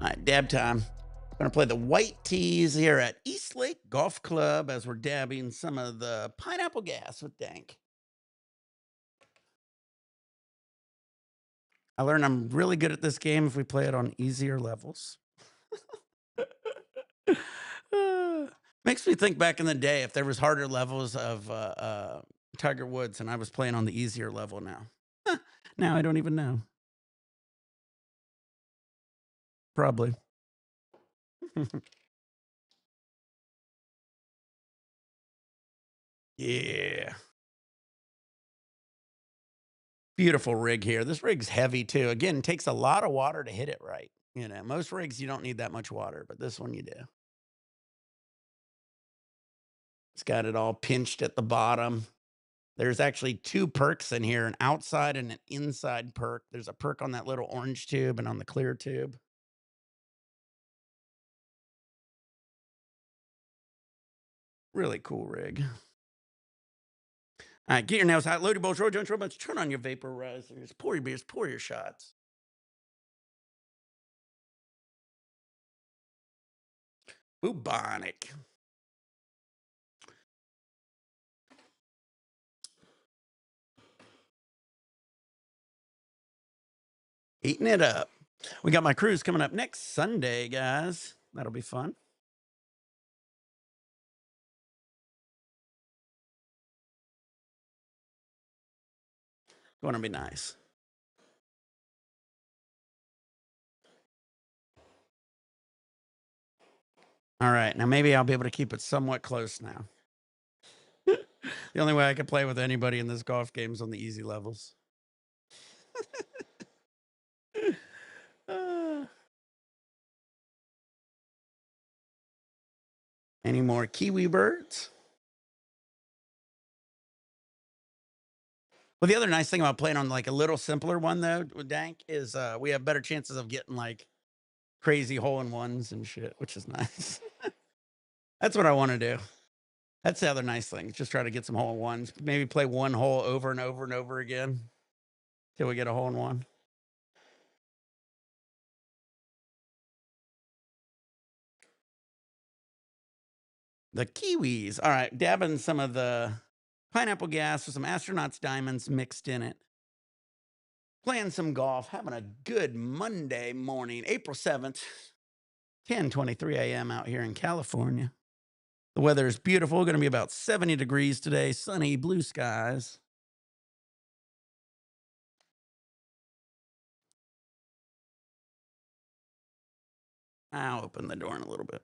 All right, dab time. I'm going to play the white tees here at East Lake Golf Club as we're dabbing some of the pineapple gas with Dank. I learned I'm really good at this game if we play it on easier levels. Makes me think back in the day if there was harder levels of Tiger Woods and I was playing on the easier level now. Now I don't even know. Probably. Yeah. Beautiful rig here. This rig's heavy too. Again, takes a lot of water to hit it right. You know, most rigs you don't need that much water, but this one you do. It's got it all pinched at the bottom. There's actually 2 perks in here, an outside and an inside perk. There's a perk on that little orange tube and on the clear tube. Really cool rig. All right, get your nails hot, load your bowls, roll joints, robots, turn on your vaporizers, pour your beers, pour your shots. Bubonic. Eating it up. We got my cruise coming up next Sunday, guys. That'll be fun. Going to be nice. All right, now maybe I'll be able to keep it somewhat close now. The only way I can play with anybody in this golf game is on the easy levels. Any more kiwi birds? Well, the other nice thing about playing on like a little simpler one though with Dank is we have better chances of getting like crazy hole-in-ones and shit, which is nice. That's what I want to do. That's the other nice thing. Just try to get some hole-in-ones. Maybe play one hole over and over and over again till we get a hole-in-one. The kiwis. All right, dabbing some of the pineapple gas with some astronauts diamonds mixed in it. Playing some golf, having a good Monday morning, April 7th, 10:23 a.m. out here in California. The weather is beautiful, going to be about 70 degrees today, sunny, blue skies. I'll open the door in a little bit.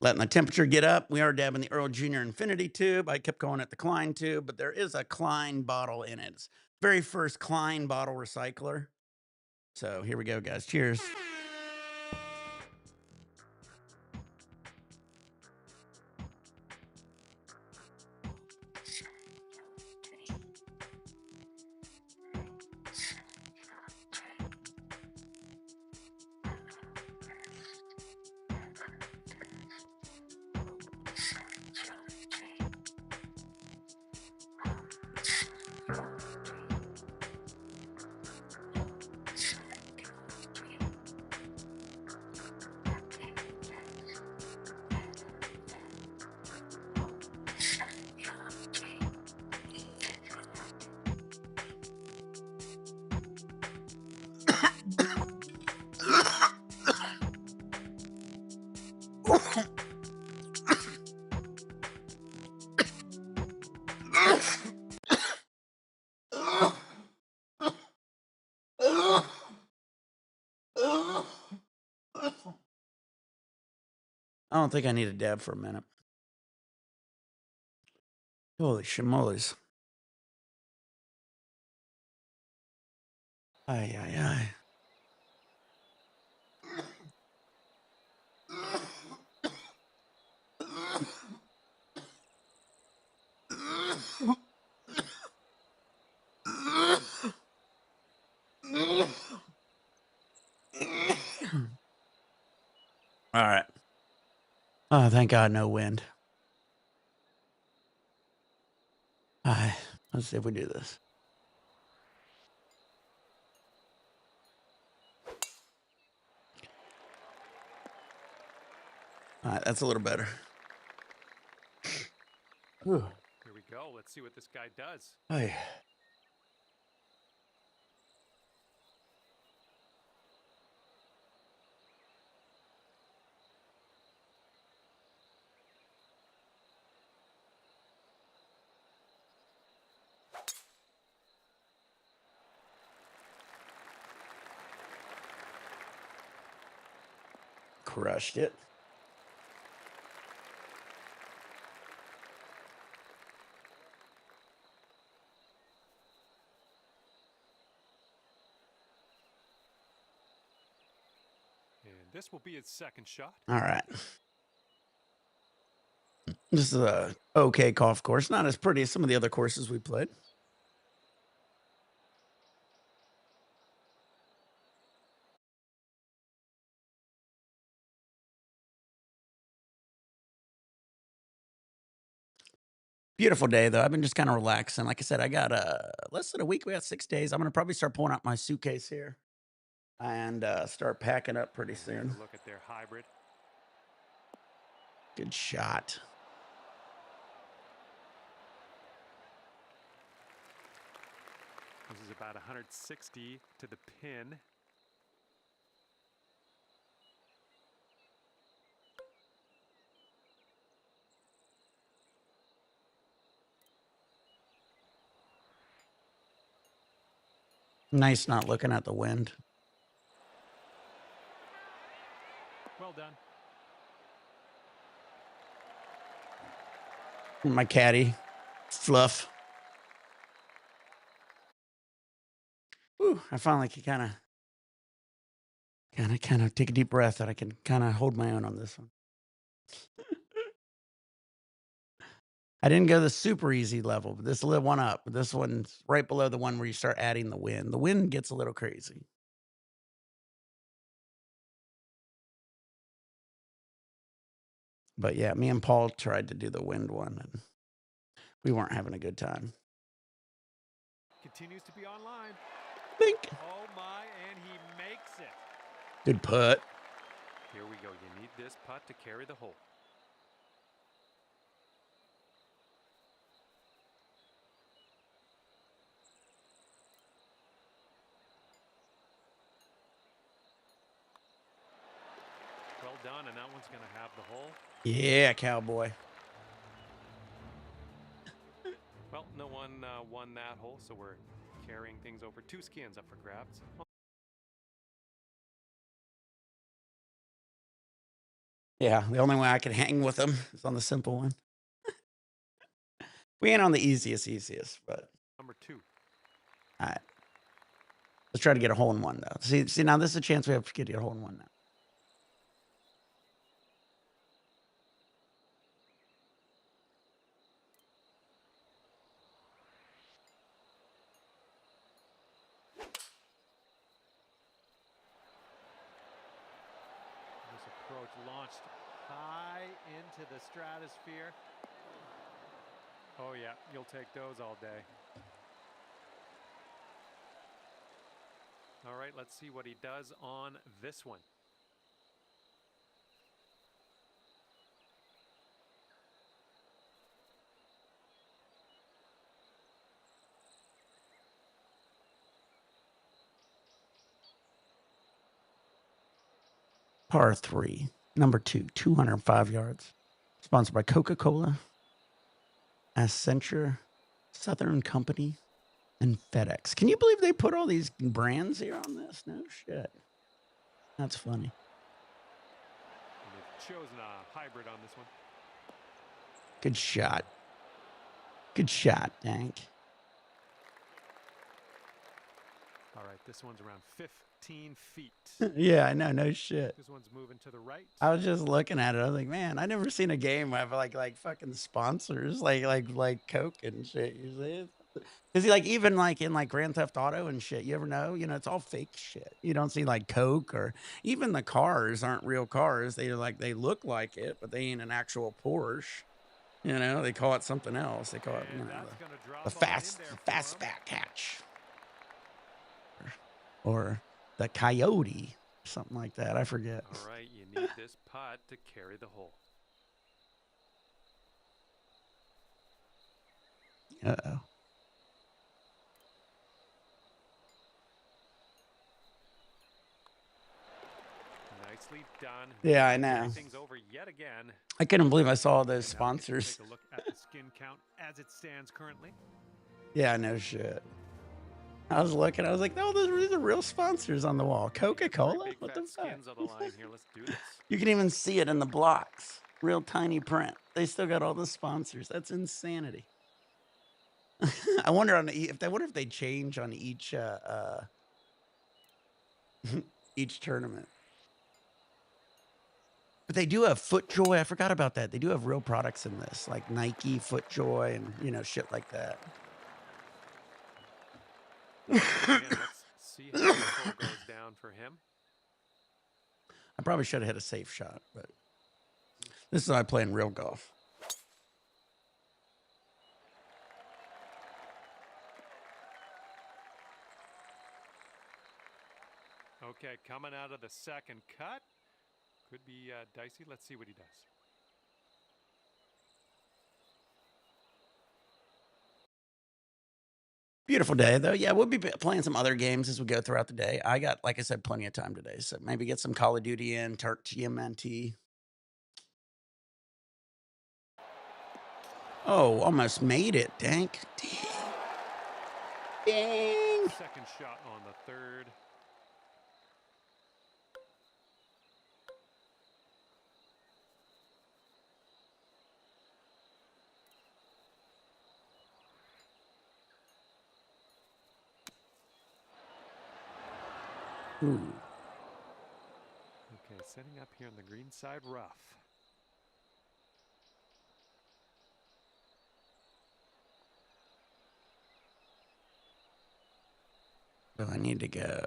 Letting the temperature get up. We are dabbing the Earl Jr. Infinity tube. I kept calling it the Klein tube, but there is a Klein bottle in it. It's very first Klein bottle recycler. So here we go, guys. Cheers. I don't think I need a dab for a minute. Holy shimoles. Ay, ay, ay. All right. Oh, thank God, no wind. All right, let's see if we do this. All right, that's a little better. Whew. Here we go. Let's see what this guy does. Hey. Crushed it. And this will be his second shot. All right. This is a okay golf course. Not as pretty as some of the other courses we played. Beautiful day, though. I've been just kind of relaxing. Like I said, I got less than a week. We got 6 days. I'm going to probably start pulling out my suitcase here and start packing up pretty soon. Look at their hybrid. Good shot. This is about 160 to the pin. Nice not looking at the wind. Well done. My caddy, Fluff. Ooh, I finally can kind of take a deep breath that I can kind of hold my own on this one. I didn't go the super easy level, but this little one up. This one's right below the one where you start adding the wind. The wind gets a little crazy. But yeah, me and Paul tried to do the wind one, and we weren't having a good time. Continues to be online. Think. Oh my, and he makes it. Good putt. Here we go. You need this putt to carry the hole. Well done, and that one's going to have the hole. Yeah, cowboy. Well, no one won that hole, so we're carrying things over. 2 skins up for grabs. Yeah, the only way I could hang with them is on the simple one. We ain't on the easiest, but Number 2. all right. Let's try to get a hole in one, though. See, now this is a chance we have to get a hole in one now. This approach launched high into the stratosphere. Oh yeah, you'll take those all day. All right, let's see what he does on this one. Par 3, number 2, 205 yards. Sponsored by Coca-Cola, Accenture, Southern Company, and FedEx. Can you believe they put all these brands here on this? No shit. That's funny. And they've chosen a hybrid on this one. Good shot. Good shot, Dank. All right, this one's around 15 feet. Yeah, I know. No shit. This one's moving to the right. I was just looking at it. I was like, man, I never seen a game where I have like fucking sponsors like Coke and shit. Usually, is he like even like in like Grand Theft Auto and shit? You ever know? You know, it's all fake shit. You don't see like Coke or even the cars aren't real cars. They look like it, but they ain't an actual Porsche. You know, they call it something else. They call it the fastback hatch or the Coyote. Something like that. I forget. All right, you need this putt to carry the hole. Uh-oh. Nicely done. Yeah, I Trying to carry know. things over yet again. I couldn't believe I saw those And now we get to sponsors. take a look at the skin count as it stands currently. Yeah, no shit. I was looking, I was like, oh, these are real sponsors on the wall. Coca-Cola? Big What fat the fuck? skins on the line here. Let's do this. You can even see it in the blocks. Real tiny print. They still got all the sponsors. That's insanity. I wonder if they change on each each tournament. But they do have FootJoy. I forgot about that. They do have real products in this, like Nike, FootJoy, and shit like that. Again, let's see how this hole goes down for him. I probably should have hit a safe shot, but this is how I play in real golf. Okay, coming out of the second cut. Could be dicey. Let's see what he does. Beautiful day, though. Yeah, we'll be playing some other games as we go throughout the day. I got, like I said, plenty of time today, so maybe get some Call of Duty in, TMNT. Oh, almost made it. Dang. Dang. Second shot on the third. Ooh. Okay, setting up here on the green side rough. Well, I need to go.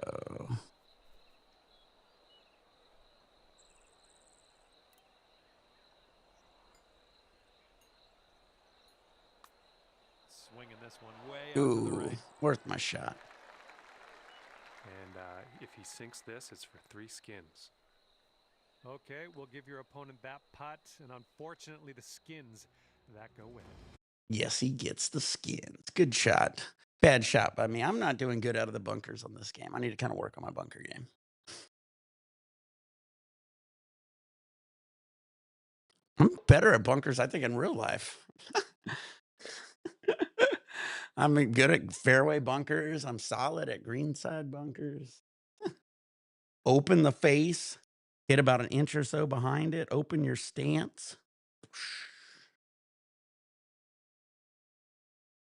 Swinging this one way out to the Ooh, right. worth my shot. And if he sinks this, it's for 3 skins. Okay, we'll give your opponent that putt, and unfortunately the skins that go with it. Yes, he gets the skins. Good shot. Bad shot by me. I'm not doing good out of the bunkers on this game. I need to kind of work on my bunker game. I'm better at bunkers, I think, in real life. I'm good at fairway bunkers. I'm solid at greenside bunkers. Open the face, hit about an inch or so behind it. Open your stance.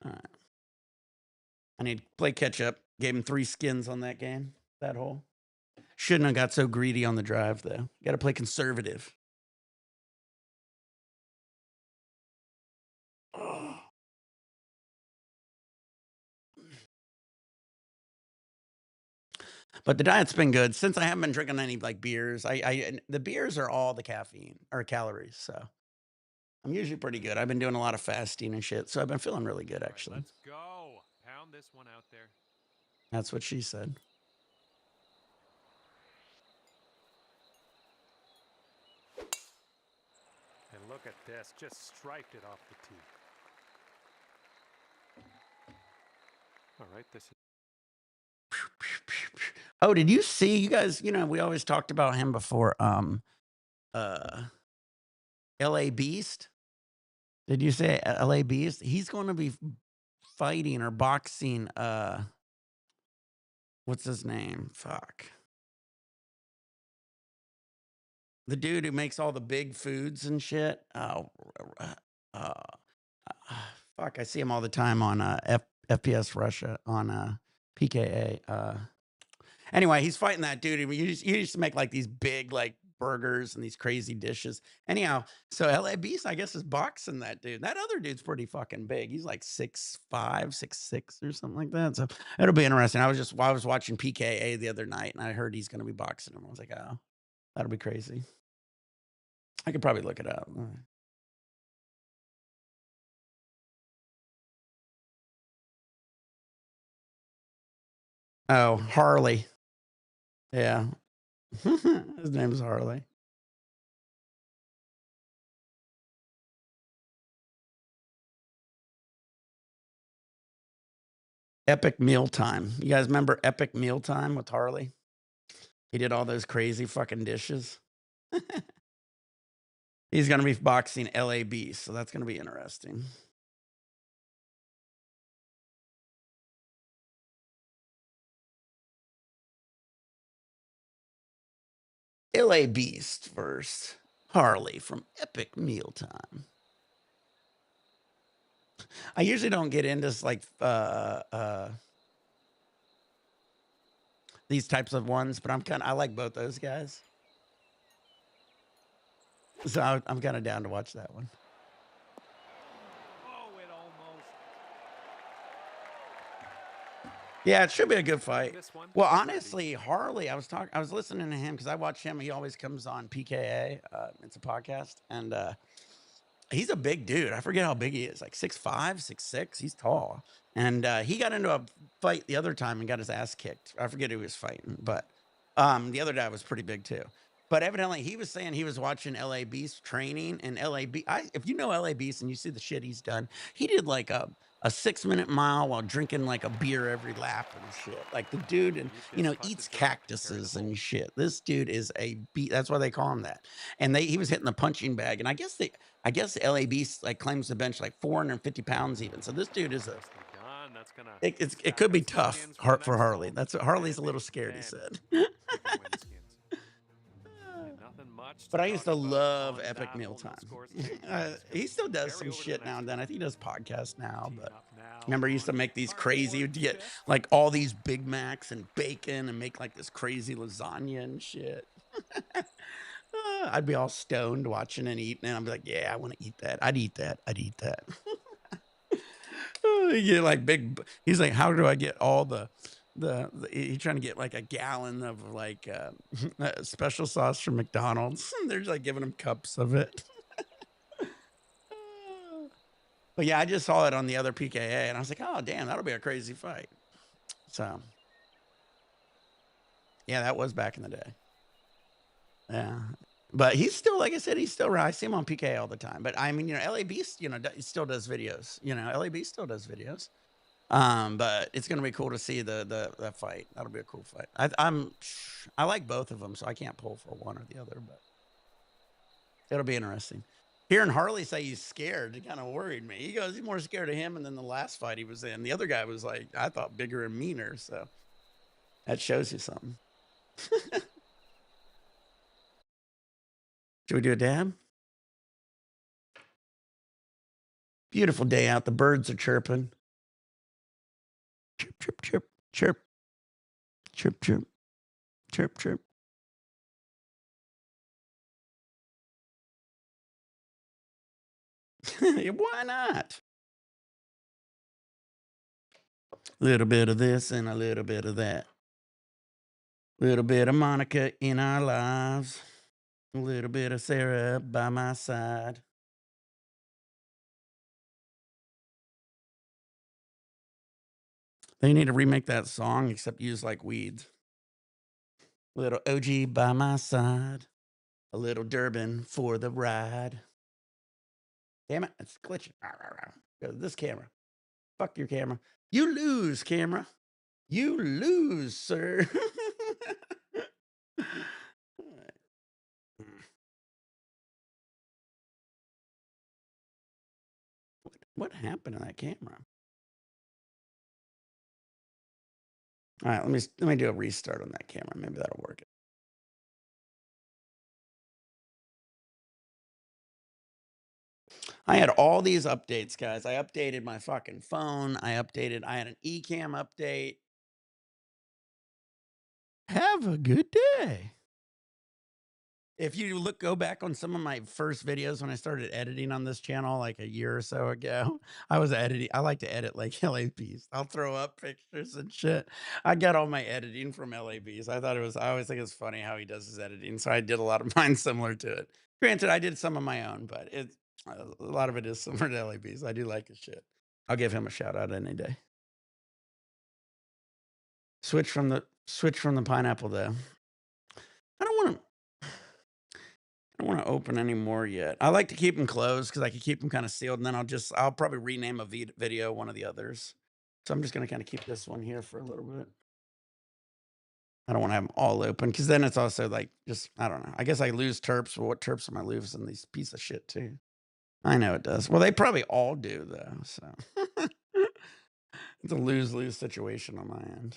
All right. I need to play catch up. Gave him 3 skins on that game, that hole. Shouldn't have got so greedy on the drive, though. Got to play conservative. Oh. But the diet's been good since I haven't been drinking any like beers. The beers are all the caffeine or calories, so I'm usually pretty good. I've been doing a lot of fasting and shit, so I've been feeling really good actually. Let's go. Pound this one out there. That's what she said. And look at this, just striped it off the tee. All right, this is. Oh, did you see you guys, we always talked about him before. LA Beast. Did you say LA Beast? He's going to be fighting or boxing what's his name? Fuck. The dude who makes all the big foods and shit. Oh, fuck! I see him all the time on FPS Russia on PKA. Anyway, he's fighting that dude. He used to make like these big like burgers and these crazy dishes. Anyhow, so LA Beast, I guess, is boxing that dude. That other dude's pretty fucking big. He's like 6'5", 6'6", or something like that. So it'll be interesting. I was watching PKA the other night and I heard he's going to be boxing him. I was like, oh, that'll be crazy. I could probably look it up. Oh, Harley. Yeah. His name is Harley. Epic Mealtime. You guys remember Epic Mealtime with Harley? He did all those crazy fucking dishes. He's gonna be boxing LA Beast, so that's gonna be interesting. LA Beast first. Harley from Epic Mealtime. I usually don't get into like these types of ones, but I like both those guys. So I'm kind of down to watch that one. Oh, it almost. Yeah, it should be a good fight. This one Well, ready. honestly, Harley, I was listening to him because I watch him. He always comes on PKA. It's a podcast, and he's a big dude. I forget how big he is, like 6'5", 6'6". He's tall. And he got into a fight the other time and got his ass kicked. I forget who he was fighting, but the other guy was pretty big too. But evidently he was saying he was watching LA Beast training, and if you know LA Beast and you see the shit he's done, he did like a 6-minute mile while drinking like a beer every lap and shit. Like the dude, and eats cactuses and shit. This dude is a beat. That's why they call him that. And he was hitting the punching bag, and I guess the LA Beast like claims to bench like 450 pounds even. So this dude is That's gonna it could stack be up some tough skins for the for next Harley. hole, That's what Harley's a and little a scared, he 10. said. He can win the skins. And nothing much to But I used talk to about love on Epic that hole. No Mealtime. scores change. It's He gonna still does carry some over to the shit now next and one. then. I think he does podcasts now, Teeing but up now remember he used to on make these par crazy, four, you'd get fifth. like all these Big Macs and bacon and make like this crazy lasagna and shit. I'd be all stoned watching and eating, and I'd be like, yeah, I want to eat that. I'd eat that. I'd eat that. You get like he's like, how do I get all he's trying to get like a gallon of like special sauce from McDonald's. They're just like giving him cups of it. But yeah, I just saw it on the other PKA and I was like, oh damn, that'll be a crazy fight. So yeah, that was back in the day. Yeah. But he's still, like I said, he's still around. I see him on PK all the time. But I mean, LA Beast, he still does videos. LA Beast still does videos. But it's gonna be cool to see the fight. That'll be a cool fight. I like both of them, so I can't pull for one or the other, but it'll be interesting. Hearing Harley say he's scared, it kind of worried me. He goes, he's more scared of him, and then the last fight he was in, the other guy was like, I thought bigger and meaner. So that shows you something. Should we do a dab? Beautiful day out. The birds are chirping. Chirp, chirp, chirp, chirp, chirp, chirp, chirp, chirp. Why not? A little bit of this and a little bit of that. Little bit of Monica in our lives. A little bit of Sarah by my side. They need to remake that song, except use like weeds. Little OG by my side. A little Durban for the ride. Damn it, it's glitching. Go to this camera. Fuck your camera. You lose, camera. You lose, sir. What happened to that camera? All right, let me do a restart on that camera. Maybe that'll work. I had all these updates, guys. I updated my fucking phone. I had an eCam update. Have a good day. If you go back on some of my first videos when I started editing on this channel like a year or so ago, I was editing. I like to edit like LAPs. I'll throw up pictures and shit. I got all my editing from LABs. I always think it's funny how he does his editing. So I did a lot of mine similar to it. Granted, I did some of my own, but a lot of it is similar to LABs. I do like his shit. I'll give him a shout out any day. Switch from the pineapple though. I don't want to. I don't want to open any more yet. I like to keep them closed because I can keep them kind of sealed, and then I'll probably rename a video one of the others. So I'm just going to kind of keep this one here for a little bit. I don't want to have them all open because then it's also like just, I don't know. I guess I lose terps, but what terps am I losing these piece of shit too? I know it does. Well, they probably all do though. So it's a lose-lose situation on my end.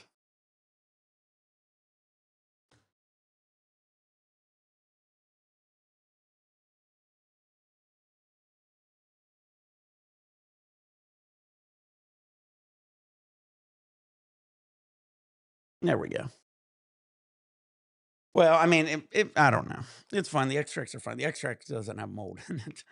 There we go. Well, I mean, I don't know. It's fine. The extracts are fine. The extract doesn't have mold in it.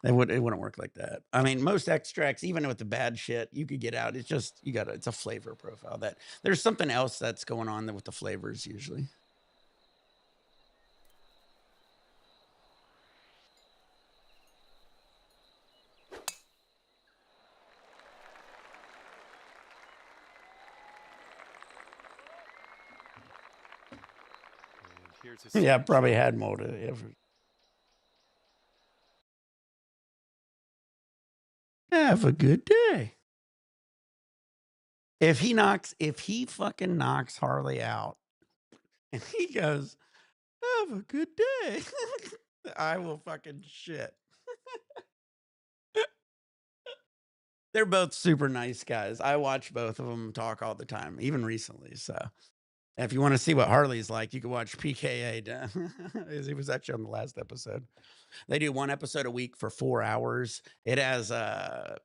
It wouldn't work like that. I mean, most extracts, even with the bad shit, you could get out. It's just it's a flavor profile that there's something else that's going on with the flavors usually. And here's his Yeah, second probably shot. had mold in it. Have a good day. If he fucking knocks Harley out and he goes, have a good day, I will fucking shit. They're both super nice guys. I watch both of them talk all the time, even recently. So if you want to see what Harley's like, you can watch PKA. He was actually on the last episode. They do one episode a week for 4 hours. It has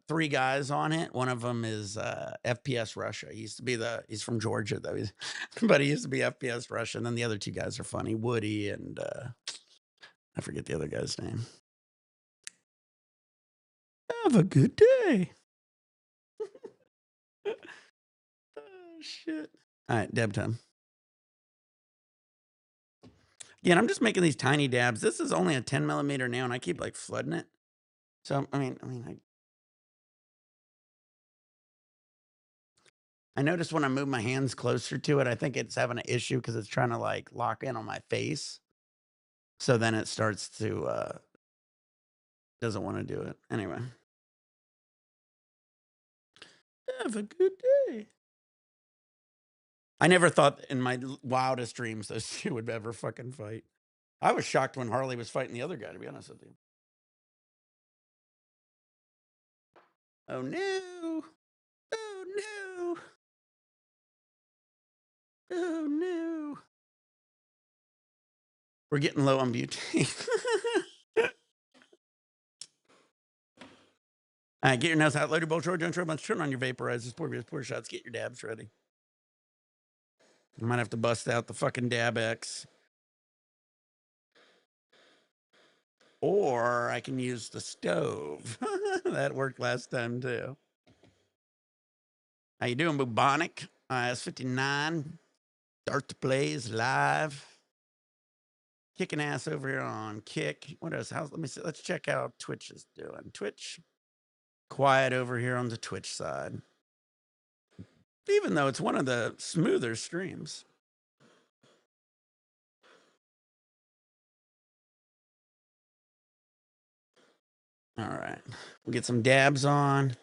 3 guys on it. One of them is FPS Russia. He's from Georgia though. But he used to be FPS Russia. And then the other 2 guys are funny, Woody and I forget the other guy's name. Have a good day. Oh shit. All right, dab time. Again, I'm just making these tiny dabs. This is only a 10 millimeter nail, and I keep like flooding it. So I notice when I move my hands closer to it, I think it's having an issue because it's trying to like lock in on my face. So then it starts to doesn't want to do it. Anyway. Have a good day. I never thought in my wildest dreams those 2 would ever fucking fight. I was shocked when Harley was fighting the other guy, to be honest with you. Oh no. Oh no. Oh no. We're getting low on butane. All right, get your nails out. Load your bowl, Troy. Don't throw a bunch. Turn on your vaporizers. Pour shots. Get your dabs ready. I might have to bust out the fucking Dab X. Or I can use the stove. That worked last time too. How you doing, Bubonic? S59. Start the plays live. Kicking ass over here on Kick. What else? Let me see. Let's check out Twitch is doing. Twitch. Quiet over here on the Twitch side. Even though it's one of the smoother streams. All right. We'll get some dabs on.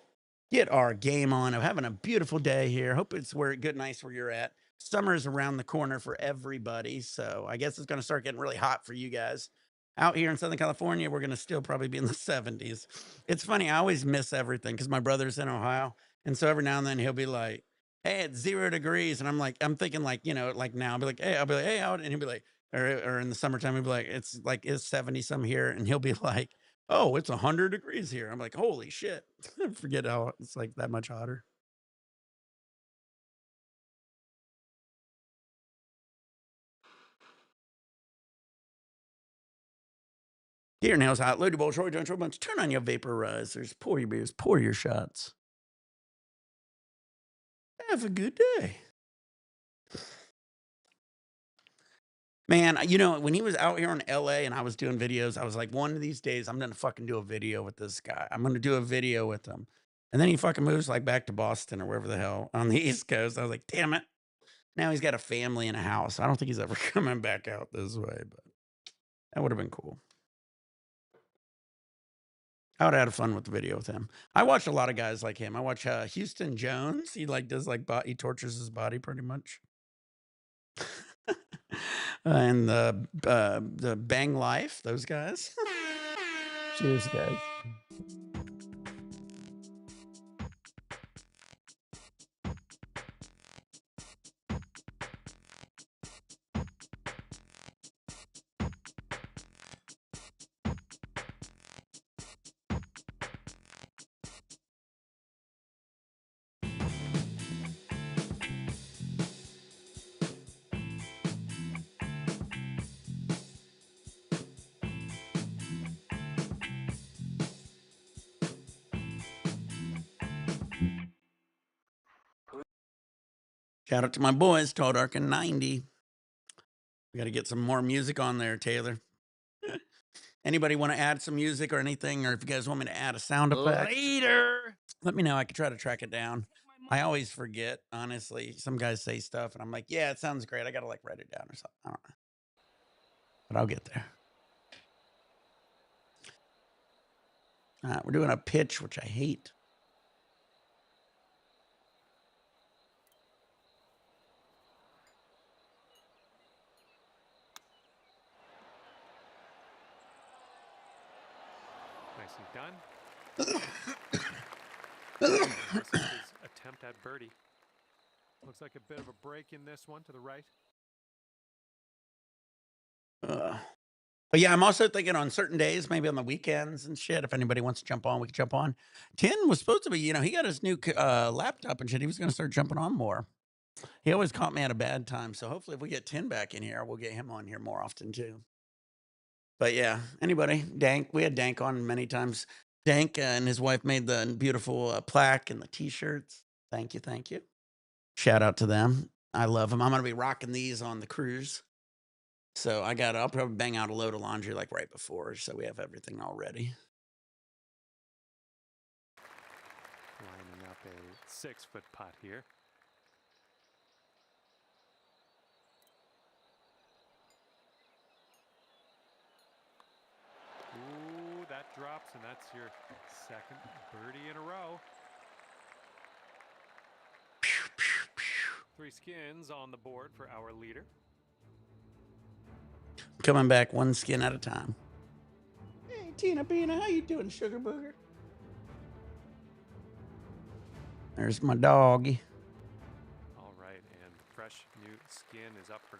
Get our game on. I'm having a beautiful day here. Hope it's good, nice where you're at. Summer's around the corner for everybody. So I guess it's going to start getting really hot for you guys. Out here in Southern California, we're going to still probably be in the 70s. It's funny. I always miss everything because my brother's in Ohio. And so every now and then he'll be like, hey, it's 0 degrees. And I'm thinking like, like now I'll be like, hey, out. And he'll be like, or in the summertime, he'll be like, it's 70 some here. And he'll be like, oh, it's 100 degrees here. I'm like, holy shit. Forget how it's like that much hotter. Get your nails hot. Load your bowl, Troy, don't throw a bunch. Turn on your vaporizers. Pour your beers. Pour your shots. Have a good day. Man, when he was out here in LA and I was doing videos, I was like, one of these days, I'm going to fucking do a video with this guy. I'm going to do a video with him. And then he fucking moves like back to Boston or wherever the hell on the East Coast. I was like, damn it. Now he's got a family and a house. I don't think he's ever coming back out this way, but that would have been cool. I would have had fun with the video with him. I watch a lot of guys like him. I watch Houston Jones. He like does like he tortures his body pretty much. And the Bang Life, those guys. Cheers, guys. Shout out to my boys, Tall Dark and 90. We got to get some more music on there, Taylor. Anybody want to add some music or anything? Or if you guys want me to add a sound effect, Later. let me know. I could try to track it down. I always forget, honestly. Some guys say stuff and I'm like, yeah, it sounds great. I got to like write it down or something. I don't know. But I'll get there. All right, we're doing a pitch, which I hate. Nicely done. Versus his attempt at birdie. Looks like a bit of a break in this one to the right. But yeah, I'm also thinking on certain days, maybe on the weekends and shit, if anybody wants to jump on, we can jump on. Tin was supposed to be, he got his new laptop and shit. He was going to start jumping on more. He always caught me at a bad time. So hopefully if we get Tin back in here, we'll get him on here more often too. But yeah, anybody, Dank, we had Dank on many times. Dank and his wife made the beautiful plaque and the t-shirts. Thank you. Thank you. Shout out to them. I love them. I'm going to be rocking these on the cruise. So I'll probably bang out a load of laundry like right before. So we have everything all ready. Lining up a 6-foot putt here. Ooh, that drops, and that's your second birdie in a row. 3 skins on the board for our leader. Coming back one skin at a time. Hey, Tina Bina, how you doing, Sugar Booger? There's my doggy. All right, and fresh new skin is up for...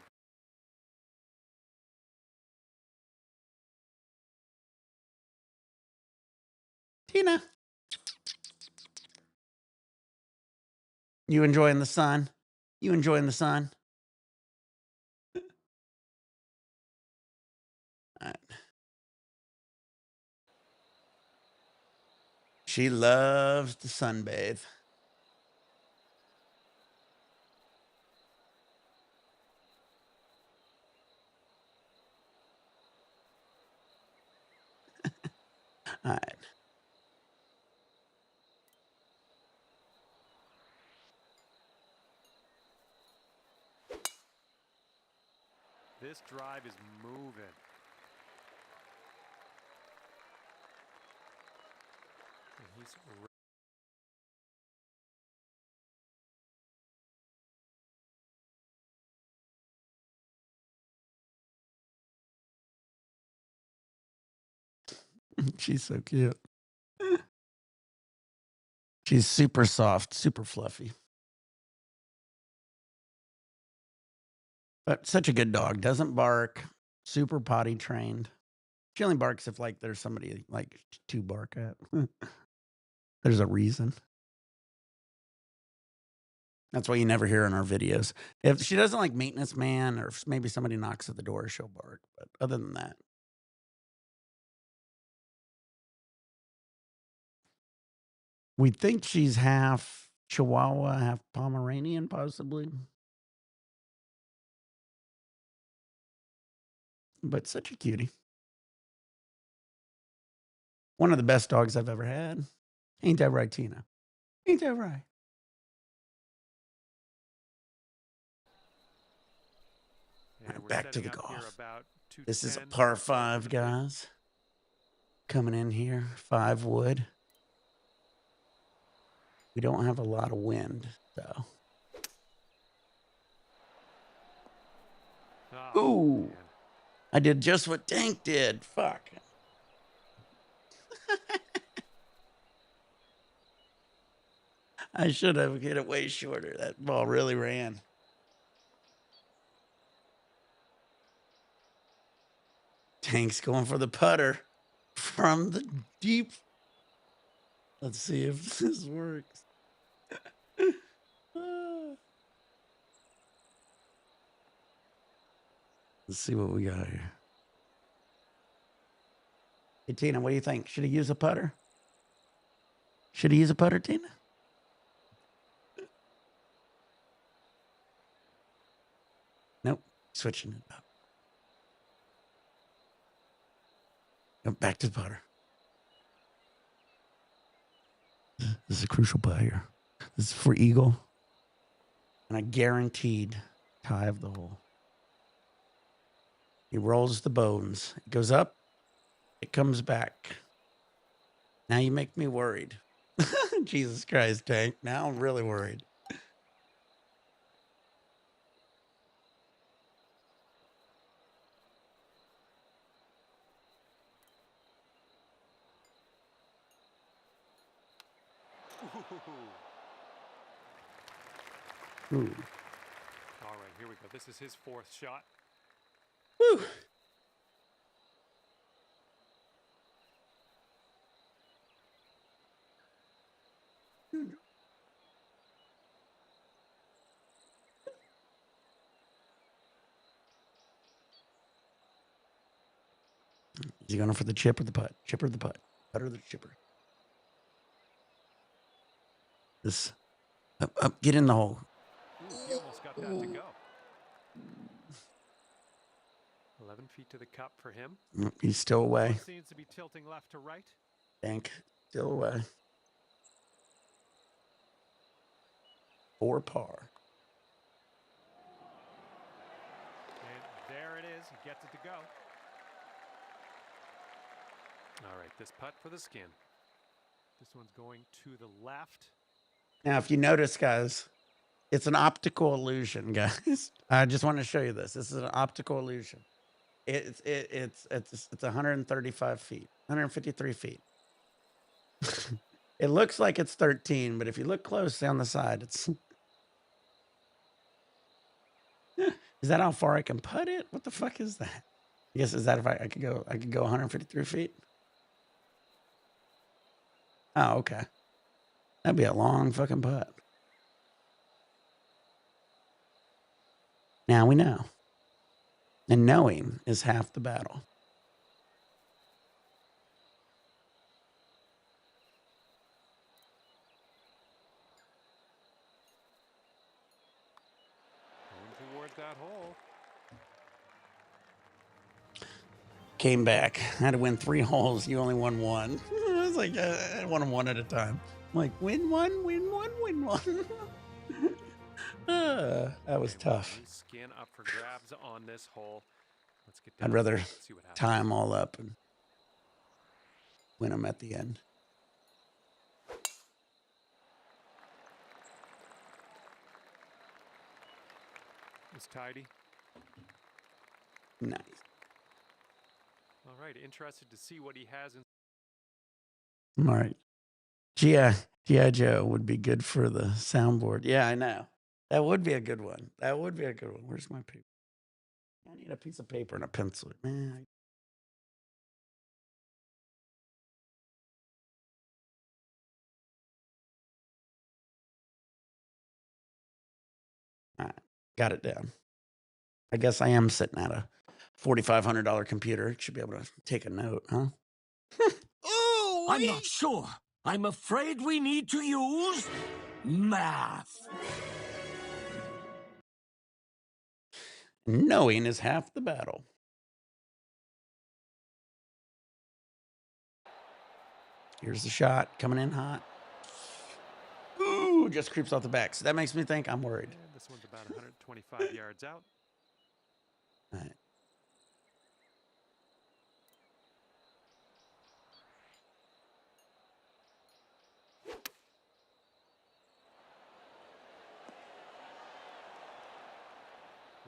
Tina. You enjoying the sun? You enjoying the sun? All right. She loves to sunbathe. All right. This drive is moving. And he's... She's so cute. She's super soft, super fluffy. But such a good dog. Doesn't bark. Super potty trained. She only barks if like there's somebody like to bark at. There's a reason. That's why you never hear in our videos. If she doesn't like maintenance man or if maybe somebody knocks at the door, she'll bark. But other than that. We think she's half Chihuahua, half Pomeranian, possibly. But such a cutie. One of the best dogs I've ever had. Ain't that right, Tina? Ain't that right? And we're Back to the setting up here golf. about This is a 210 par to start 5, number 3. guys. coming in here. 5 wood. We don't have a lot of wind, so. Oh, Ooh. man. I did just what Tank did. Fuck. I should have hit it way shorter. That ball really ran. Tank's going for the putter from the deep. Let's see if this works. Let's see what we got here. Hey, Tina, what do you think? Should he use a putter? Should he use a putter, Tina? Nope. Switching it up. Nope, back to the putter. This is a crucial putt here. This is for Eagle. And a guaranteed tie of the hole. He rolls the bones. It goes up. It comes back. Now you make me worried. Jesus Christ, Tank. Now I'm really worried. Ooh. All right, here we go. This is his 4th shot. Woo. Is he going for the chip or the putt? Chip or the putt? Putt or the chipper? This. Up, get in the hole. Ooh, he almost got that to go. 11 feet to the cup for him. He's still away. Seems to be tilting left to right. Tank, still away. 4 par. And there it is. He gets it to go. All right, this putt for the skin. This one's going to the left. Now, if you notice, guys, it's an optical illusion, guys. I just want to show you this. This is an optical illusion. It's 135 feet, 153 feet. It looks like it's 13, but if you look closely on the side, it's. Is that how far I can putt it? What the fuck is that? I guess is that if I could go 153 feet? Oh, okay. That'd be a long fucking putt. Now we know. And knowing is half the battle. Going toward that hole. Came back. I had to win 3 holes. You only won 1. I was like, I won them 1 at a time. I'm like, win 1, win 1, win 1. That was tough. Skin up for grabs on this hole. Let's get I'd rather tie them all up and win them at the end. It's tidy. Nice. All right, interested to see what he has in. All right. G.I. Joe would be good for the soundboard. Yeah, I know. That would be a good one. That would be a good one. Where's my paper? I need a piece of paper and a pencil. Man. All right. Got it down. I guess I am sitting at a $4,500 computer. Should be able to take a note, huh? Oh, I'm not sure. I'm afraid we need to use math. Knowing is half the battle. Here's the shot coming in hot. Ooh, just creeps off the back. So that makes me think I'm worried. And this one's about 125 yards out. All right.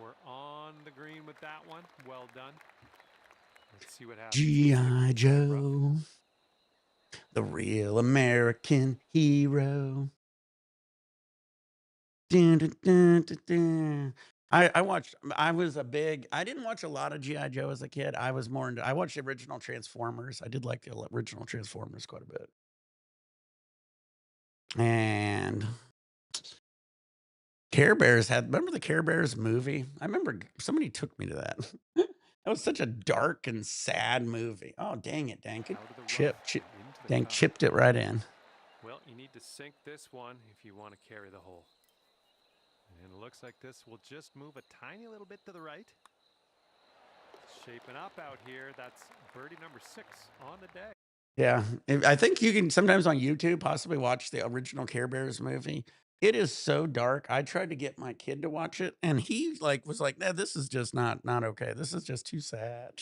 We're on the green with that one. Well done. Let's see what happens. G.I. Joe, the real American hero. Dun, dun, dun, dun, dun. I watched. I didn't watch a lot of G.I. Joe as a kid. I was more into. I watched the original Transformers. I did like the original Transformers quite a bit. And Care Bears remember the Care Bears movie? I remember somebody took me to that. That was such a dark and sad movie. Oh, dang it, dang it. Out of the Chip, rough chip, and into the dang, cup. chipped it right in. Well, you need to sink this one if you want to carry the hole. And it looks like this will just move a tiny little bit to the right. Shaping up out here. That's birdie number 6 on the day. Yeah, I think you can sometimes on YouTube possibly watch the original Care Bears movie. It is so dark. I tried to get my kid to watch it, and he was like, "Nah, this is just not okay. This is just too sad."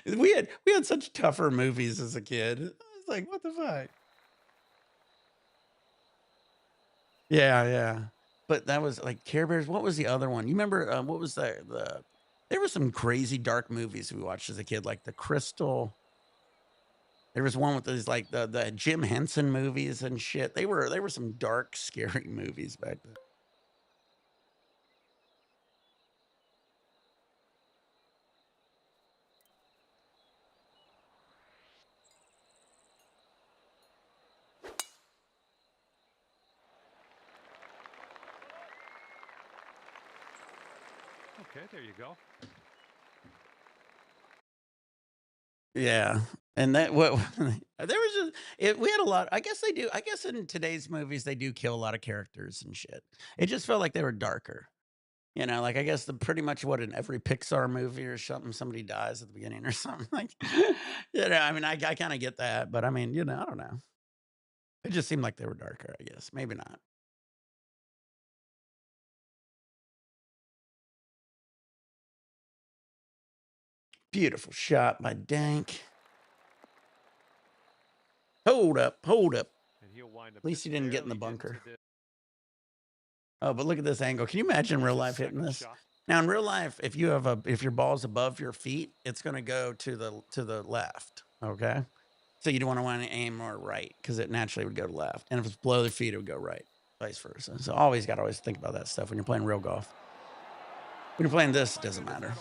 We had such tougher movies as a kid. I was like, "What the fuck?" Yeah, yeah. But that was like Care Bears. What was the other one? You remember what was there were some crazy dark movies we watched as a kid, like The Crystal. There was one with these like the Jim Henson movies and shit. They were some dark, scary movies back then. Okay, there you go. Yeah. And that what there was we had a lot. I guess they do. I guess in today's movies they do kill a lot of characters and shit. It just felt like they were darker. You know, like I guess pretty much what in every Pixar movie or something, somebody dies at the beginning or something like. I mean, I kind of get that, but I mean, I don't know. It just seemed like they were darker. I guess maybe not. Beautiful shot by Dank. Hold up, hold up. And he'll wind up. At least he didn't get in the bunker. The... Oh, but look at this angle. Can you imagine real life hitting this? Shot. Now in real life, if your ball's above your feet, it's going to go to the left. Okay, so you don't want to aim more right because it naturally would go to left, and if it's below the feet, it would go right, vice versa. So always think about that stuff when you're playing real golf. When you're playing this, it doesn't matter.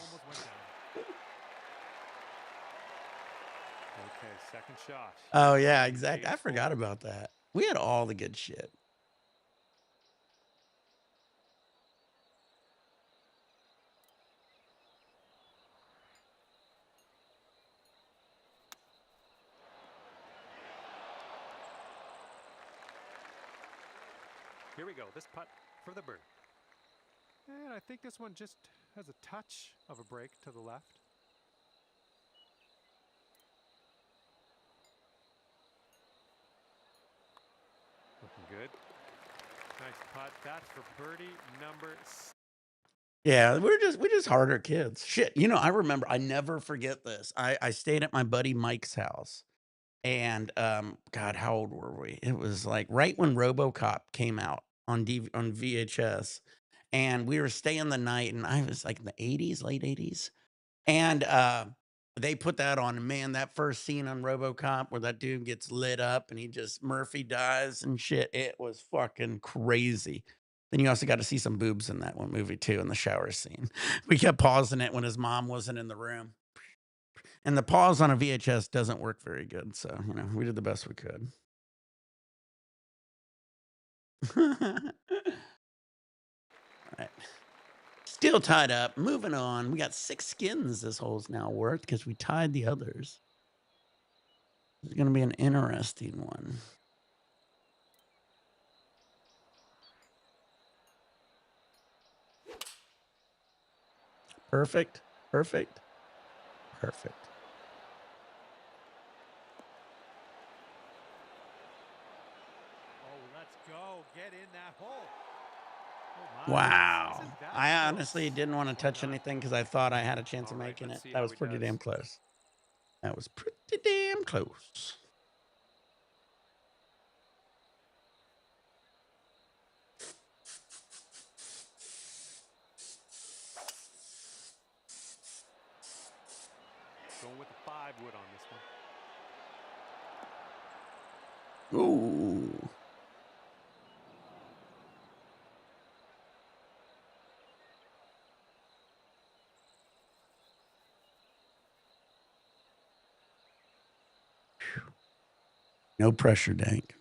Okay, second shot. Oh yeah, exactly. I forgot about that. We had all the good shit. Here we go. This putt for the bird. And I think this one just has a touch of a break to the left. Looking good. Nice putt. That's for birdie number 6. Yeah, we're just harder kids. Shit, I remember. I never forget this. I stayed at my buddy Mike's house, and God, how old were we? It was like right when RoboCop came out on VHS, and we were staying the night, and I was like in the '80s, late '80s, and they put that on. And man, that first scene on RoboCop where that dude gets lit up and Murphy dies and shit, it was fucking crazy. Then you also got to see some boobs in that one movie too, in the shower scene. We kept pausing it when his mom wasn't in the room. And the pause on a VHS doesn't work very good. So, we did the best we could. All right. Still tied up. Moving on. We got 6 skins this hole's now worth because we tied the others. It's going to be an interesting one. Perfect. Perfect. Perfect. Oh, let's go. Get in that hole. Oh my. Wow. I honestly didn't want to touch anything because I thought I had a chance of making it. That was pretty damn close. That was pretty damn close. Going with the 5 wood on this one. Ooh. No pressure, Dank.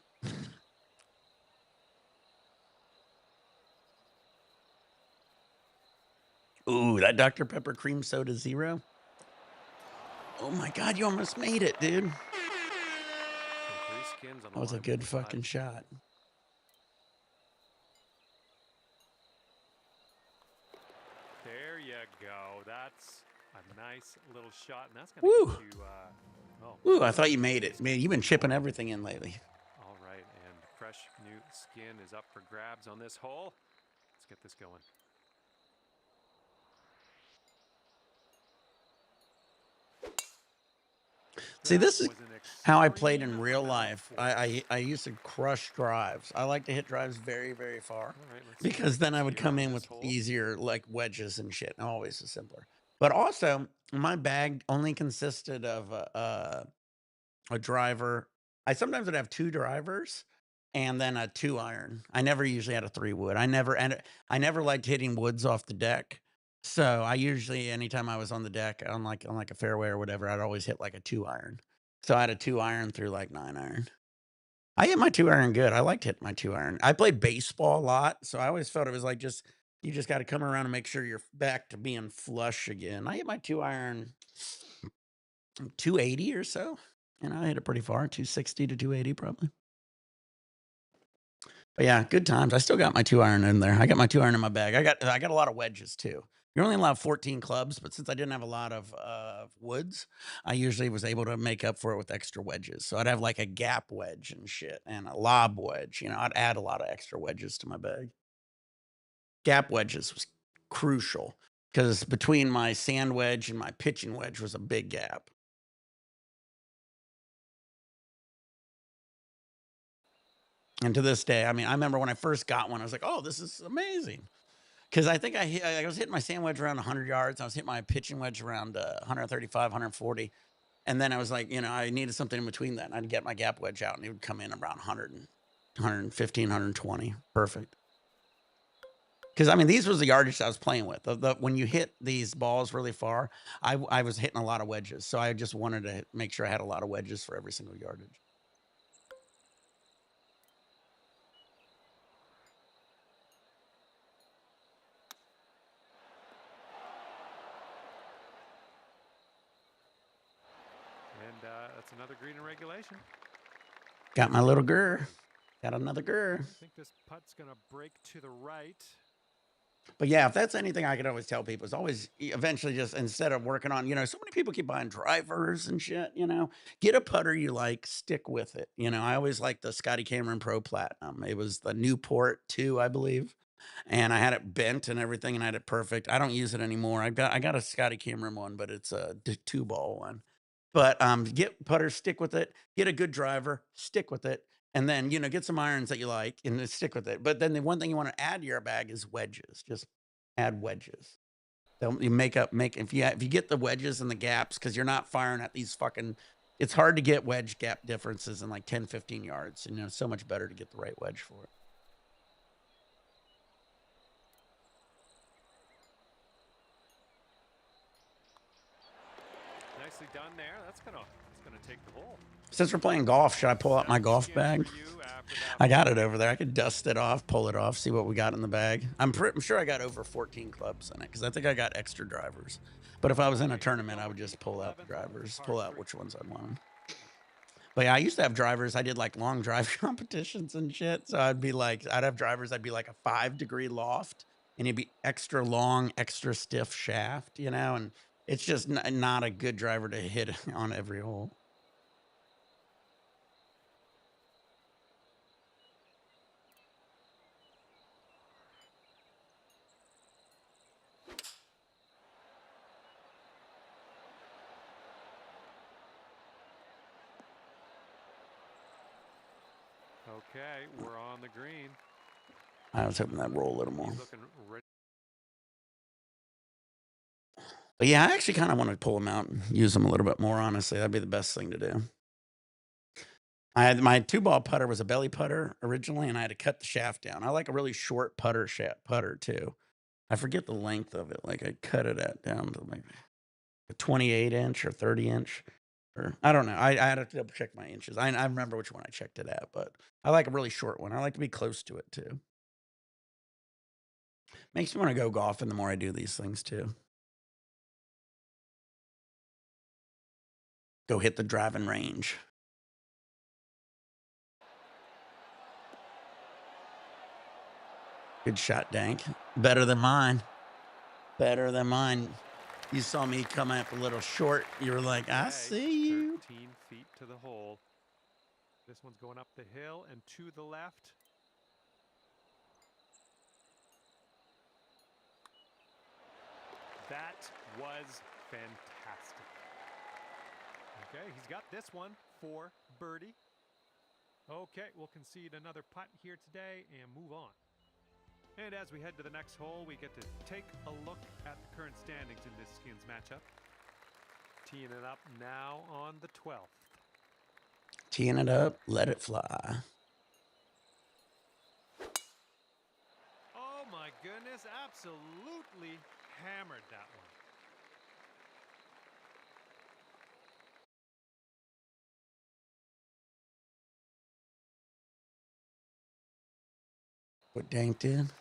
Ooh, that Dr. Pepper cream soda 0. Oh my God, you almost made it, dude. So 3 skins on the That was a line good with the putt. fucking shot. There you go. That's a nice little shot, and that's going to get you. Ooh, I thought you made it. Man, you've been chipping everything in lately. All right, and fresh new skin is up for grabs on this hole. Let's get this going. See, this is how I played in real life. I used to crush drives. I like to hit drives very, very far because then I would come in with easier like wedges and shit. And always is simpler. But also, my bag only consisted of a driver. I sometimes would have 2 drivers and then a 2-iron. I never usually had a 3 wood. I never liked hitting woods off the deck. So I usually, anytime I was on the deck on like a fairway or whatever, I'd always hit like a 2-iron. So I had a 2-iron through like 9-iron. I hit my 2-iron good. I liked hitting my 2-iron. I played baseball a lot, so I always felt it was like you just got to come around and make sure you're back to being flush again. I hit my 2-iron 280 or so. And I hit it pretty far, 260 to 280 probably. But yeah, good times. I still got my 2-iron in there. I got my 2-iron in my bag. I got a lot of wedges too. You're only allowed 14 clubs, but since I didn't have a lot of woods, I usually was able to make up for it with extra wedges. So I'd have like a gap wedge and shit and a lob wedge. You know, I'd add a lot of extra wedges to my bag. Gap wedges was crucial because between my sand wedge and my pitching wedge was a big gap. And to this day, I mean, I remember when I first got one, I was like, oh, this is amazing. Because I think I was hitting my sand wedge around 100 yards. I was hitting my pitching wedge around 135, 140. And then I was like, I needed something in between that. And I'd get my gap wedge out and it would come in around 100, 115, 120. Perfect. Because, I mean, these was the yardage I was playing with. When you hit these balls really far, I was hitting a lot of wedges. So I just wanted to make sure I had a lot of wedges for every single yardage. And that's another green in regulation. Got my little grr. Got another grr. I think this putt's going to break to the right. But yeah, if that's anything I could always tell people, is always eventually just instead of working on, so many people keep buying drivers and shit, get a putter you like, stick with it. I always liked the Scotty Cameron Pro Platinum. It was the Newport 2, I believe. And I had it bent and everything and I had it perfect. I don't use it anymore. I got a Scotty Cameron one, but it's a 2-ball one. But get putters, stick with it. Get a good driver, stick with it. And then, get some irons that you like and then stick with it. But then the one thing you want to add to your bag is wedges. Just add wedges. You if you get the wedges and the gaps, because you're not firing at these it's hard to get wedge gap differences in like 10, 15 yards. And it's so much better to get the right wedge for it. Nicely done there. That's gonna take the hole. Since we're playing golf, should I pull out my golf bag? I got it over there. I could dust it off, pull it off, see what we got in the bag. I'm sure I got over 14 clubs in it because I think I got extra drivers. But if I was in a tournament, I would just pull out the drivers, pull out which ones I wanted. But yeah, I used to have drivers. I did like long drive competitions and shit. So I'd have drivers. I'd be like a 5-degree loft and it'd be extra long, extra stiff shaft, and it's just not a good driver to hit on every hole. Okay, we're on the green. I was hoping that'd roll a little more. But yeah, I actually kind of want to pull them out and use them a little bit more, honestly. That'd be the best thing to do. I had my 2-ball putter was a belly putter originally, and I had to cut the shaft down. I like a really short putter too. I forget the length of it. Like I cut it down to like a 28-inch or 30-inch, or I don't know. I had to double check my inches. I remember which one I checked it at, but I like a really short one. I like to be close to it too. Makes me want to go golfing the more I do these things too. Go hit the driving range. Good shot, Dank. Better than mine. Better than mine. You saw me come up a little short. You were like, I see you. 13 feet to the hole. This one's going up the hill and to the left. That was fantastic. Okay, he's got this one for birdie. Okay, we'll concede another putt here today and move on. And as we head to the next hole, we get to take a look at the current standings in this skins matchup. Teeing it up now on the 12th. Teeing it up, let it fly. Oh my goodness, absolutely hammered that one. What Dank did.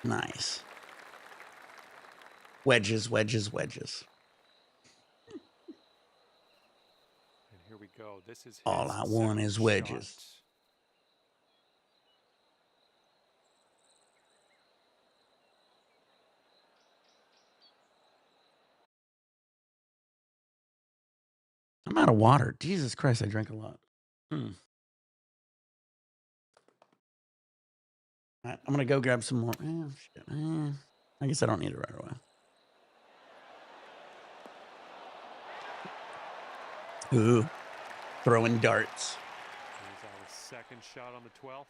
Nice. Wedges, wedges, wedges. And here we go. This is his All I want is wedges. shot. I'm out of water. Jesus Christ, I drank a lot. I'm going to go grab some more. I guess I don't need it right away. Ooh, throwing darts. Here's our second shot on the 12th.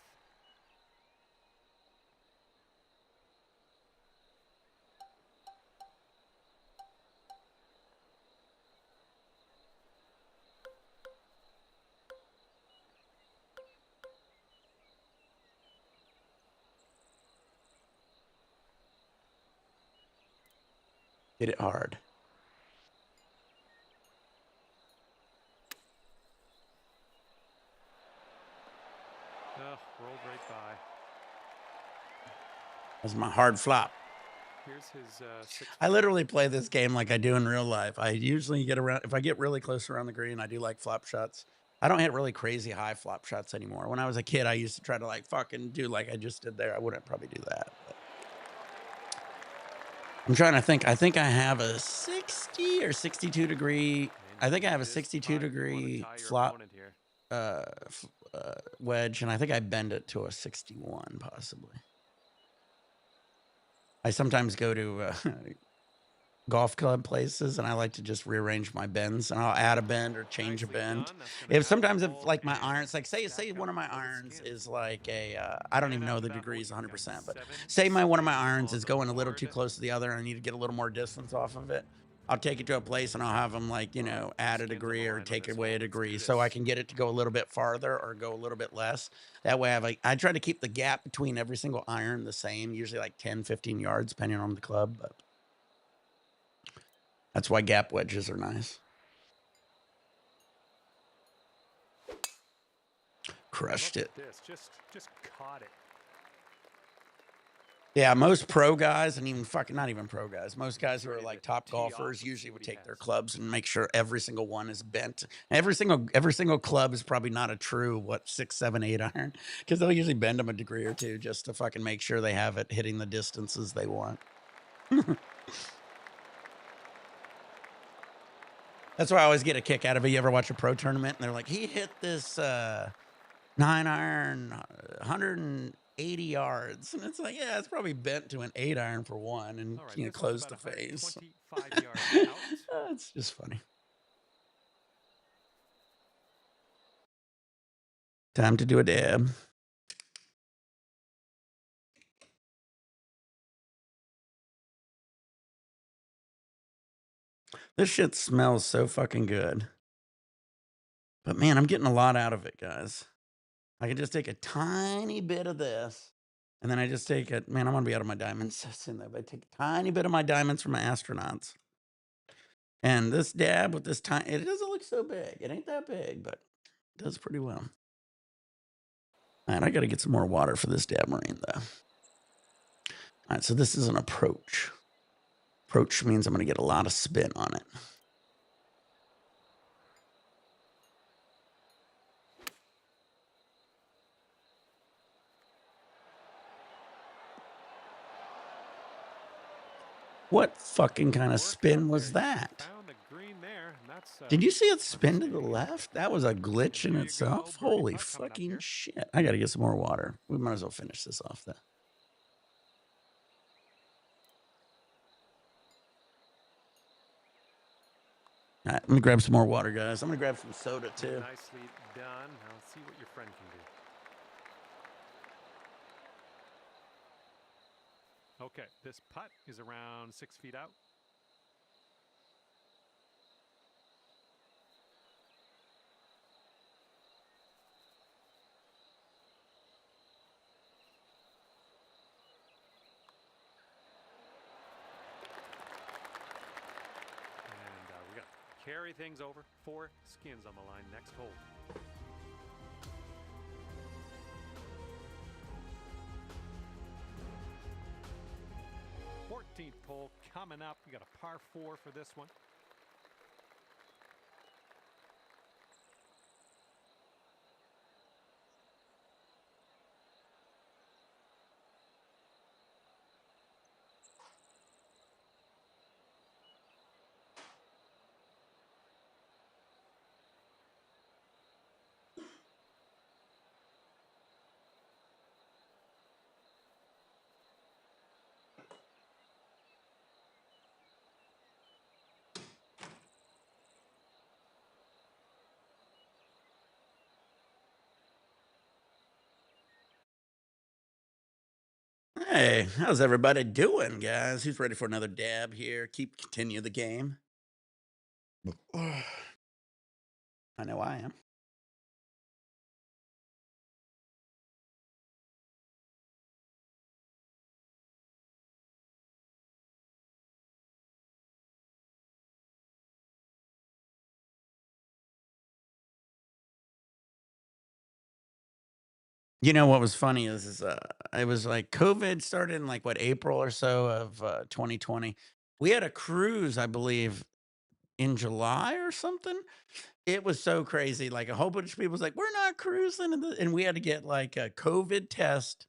Hit it hard. Rolled right by. That's my hard flop. Here's his I literally play this game like I do in real life. I usually get around, if I get really close around the green, I do like flop shots. I don't hit really crazy high flop shots anymore. When I was a kid, I used to try to like fucking do like I just did there. I wouldn't probably do that. But I'm trying to think. I think I have a 60 or 62 degree. I think I have a 62 degree flop wedge, and I think I bend it to a 61 possibly. I sometimes go to golf club places, and I like to just rearrange my bends, and I'll add a bend or change a bend. If like my irons, like say one of my irons is like a I don't even know the degrees 100%, but say one of my irons is going a little too close to the other, and I need to get a little more distance off of it. I'll take it to a place and I'll have them like, add a degree or take away a degree so I can get it to go a little bit farther or go a little bit less. That way I try to keep the gap between every single iron the same, usually like 10, 15 yards, depending on the club. But that's why gap wedges are nice. Crushed it. Just caught it. Yeah, most pro guys, and even not even pro guys, most guys who are like top golfers usually would take their clubs and make sure every single one is bent. Every single club is probably not a true 6, 7, 8 iron, because they'll usually bend them a degree or two just to fucking make sure they have it hitting the distances they want. That's why I always get a kick out of it. You ever watch a pro tournament and they're like, he hit this 9-iron 180 yards, and it's like, yeah, it's probably bent to an 8-iron for one, and close the face. It's just funny. Time to do a dab. This shit smells so fucking good. But man, I'm getting a lot out of it, guys. I can just take a tiny bit of this, and then I just take it. Man, I'm gonna be out of my diamonds soon though. But I take a tiny bit of my diamonds from my astronauts. And this dab with this tiny, it doesn't look so big. It ain't that big, but it does pretty well. All right, I gotta get some more water for this dab marine though. All right, so this is an approach. Approach means I'm gonna get a lot of spin on it. What fucking kind of spin was that? Did you see it spin to the left? That was a glitch in itself. Holy fucking shit. I gotta get some more water. We might as well finish this off though. All right, let me grab some more water, guys. I'm gonna grab some soda too. Nicely done. Now let's see what your friend can do. Okay, this putt is around 6 feet out. And we got to carry things over. 4 skins on the line next hole. Hole coming up. We got a par 4 for this one. Hey, how's everybody doing, guys? Who's ready for another dab here? Continue the game. I know I am. You know what was funny is it was like COVID started in like what April or so of 2020. We had a cruise, I believe, in July or something. It was so crazy. Like a whole bunch of people was like, "We're not cruising," and we had to get like a COVID test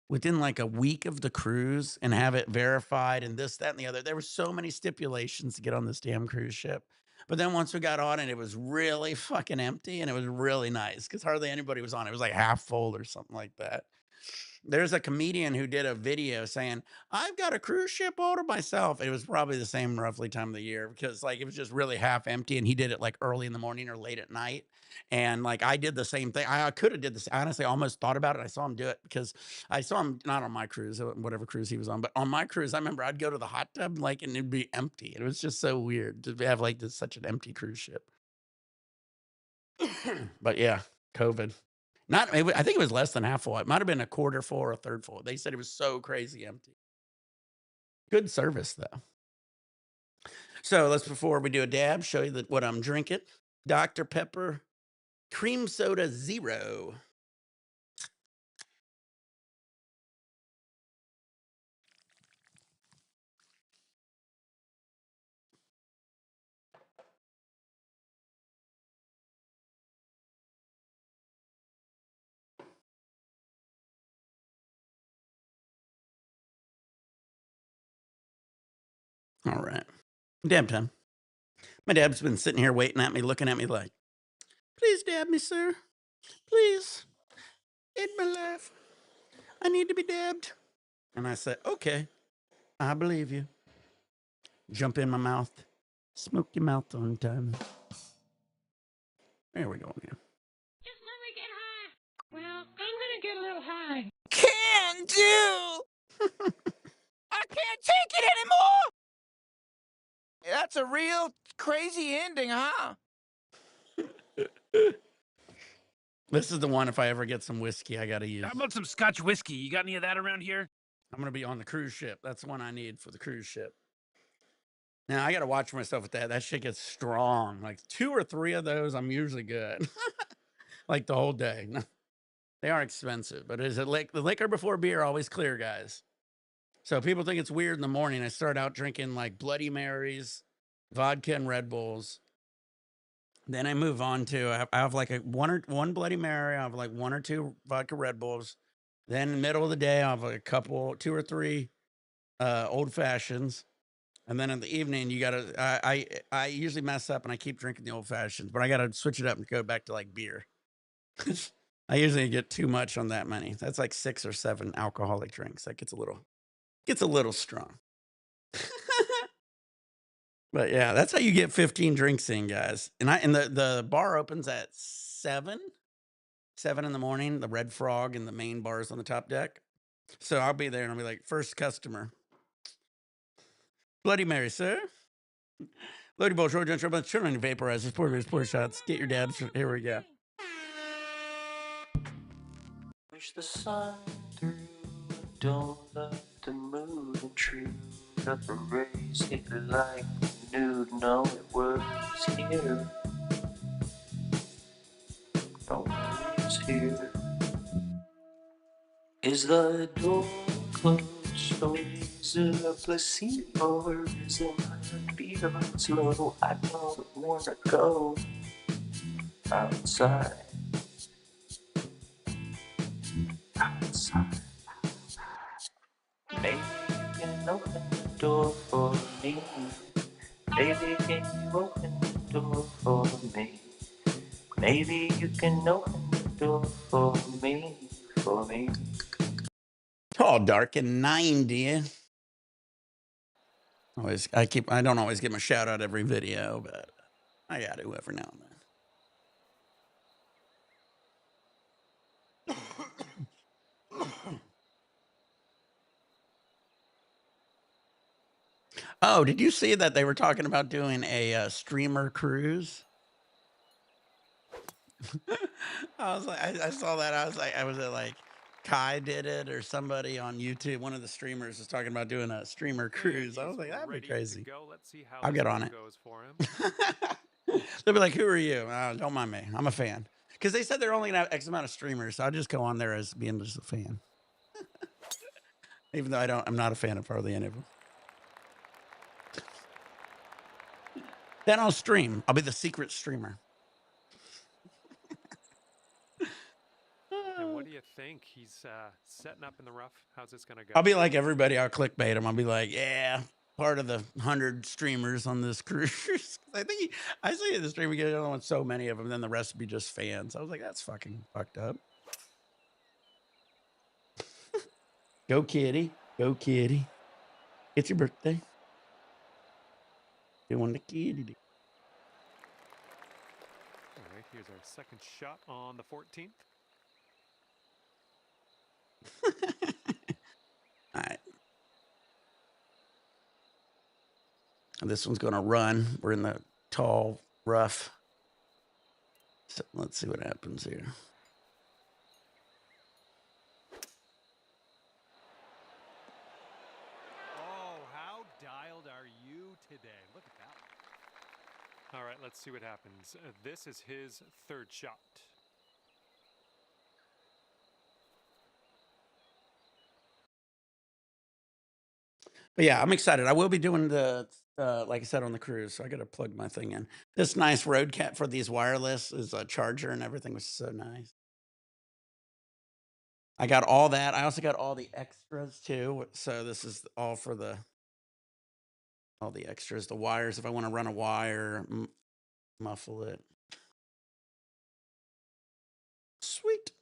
within like a week of the cruise and have it verified and this, that, and the other. There were so many stipulations to get on this damn cruise ship. But then once we got on it, it was really fucking empty and it was really nice because hardly anybody was on it. It was like half full or something like that. There's a comedian who did a video saying, "I've got a cruise ship all to myself." It was probably the same roughly time of the year because like it was just really half empty and he did it like early in the morning or late at night. And like I did the same thing. I could have did this. I honestly almost thought about it. I saw him do it because I saw him not on my cruise, whatever cruise he was on, but on my cruise, I remember I'd go to the hot tub like and it'd be empty. It was just so weird to have like this such an empty cruise ship. But yeah, COVID. Not, I think it was less than half full. It might have been a quarter full or a third full. They said it was so crazy empty. Good service though. So let's, before we do a dab, show you what I'm drinking. Dr. Pepper Cream Soda Zero. All right. Dab time. My dab's been sitting here waiting at me, looking at me like, "Please dab me, sir. Please. In my life. I need to be dabbed." And I said, "Okay, I believe you." Jump in my mouth. Smoke your mouth on time. There we go again. Just let me get high. Well, I'm gonna get a little high. Can do! I can't take it anymore! That's a real crazy ending, huh? This is the one, if I ever get some whiskey, I gotta use. How about some Scotch whiskey? You got any of that around here? I'm gonna be on the cruise ship. That's the one I need for the cruise ship. Now, I gotta watch myself with that. That shit gets strong. Like 2 or 3 of those, I'm usually good. Like the whole day. They are expensive, but is it like the liquor before beer always clear, guys? So people think it's weird in the morning. I start out drinking like Bloody Marys, vodka, and Red Bulls. Then I move on to I have like one Bloody Mary. I have like 1 or 2 vodka Red Bulls. Then in the middle of the day, I have like a couple, 2 or 3 old fashions. And then in the evening, you gotta. I usually mess up and I keep drinking the old fashions, but I gotta switch it up and go back to like beer. I usually get too much on that many. That's like 6 or 7 alcoholic drinks. That gets a little strong. But yeah, that's how you get 15 drinks in, guys. And the bar opens at 7 in the morning. The Red Frog and the main bars on the top deck. So I'll be there and I'll be like, first customer, Bloody Mary, sir. Loading bowl, short jump, children, vaporizers, pour shots. Get your dad. Here we go. Push the sun through, don't let the moon intrude. Let the rays hit you like nude. No, it was here. Don't worry, it's here. Is the door closed or is it a placebo or is it my beat on slow? I don't wanna go outside. Outside. Maybe you can open the door for me. Baby, can you open the door for me? Maybe you can open the door for me, for me. Oh, dark and 90. I don't always give him a shout out every video, but I got to every now and then. Oh, did you see that they were talking about doing a streamer cruise? I was like, I saw that. I was like, was it like Kai did it or somebody on YouTube? One of the streamers was talking about doing a streamer cruise. I was like, that'd be crazy. Let's see how I'll get on it. goes for him. They'll be like, who are you? Don't mind me. I'm a fan. Because they said they're only going to have X amount of streamers. So I'll just go on there as being just a fan. Even though I'm not a fan of hardly any of them. Then I'll stream. I'll be the secret streamer. And what do you think? He's setting up in the rough. How's this going to go? I'll be like everybody. I'll clickbait him. I'll be like, yeah, part of the 100 streamers on this cruise. I see the stream, we get on with so many of them, then the rest would be just fans. I was like, that's fucking fucked up. Go kitty. Go kitty. It's your birthday. Doing the kitty. All right, here's our second shot on the 14th. All right. This one's going to run. We're in the tall, rough. So let's see what happens here. Oh, how dialed are you today? Look at that. All right, let's see what happens. This is his third shot. But yeah, I'm excited. I will be doing the, like I said, on the cruise. So I got to plug my thing in. This nice road cat for these wireless is a charger and everything was so nice. I got all that. I also got all the extras too. So this is all for all the extras, the wires. If I want to run a wire, muffle it. Sweet.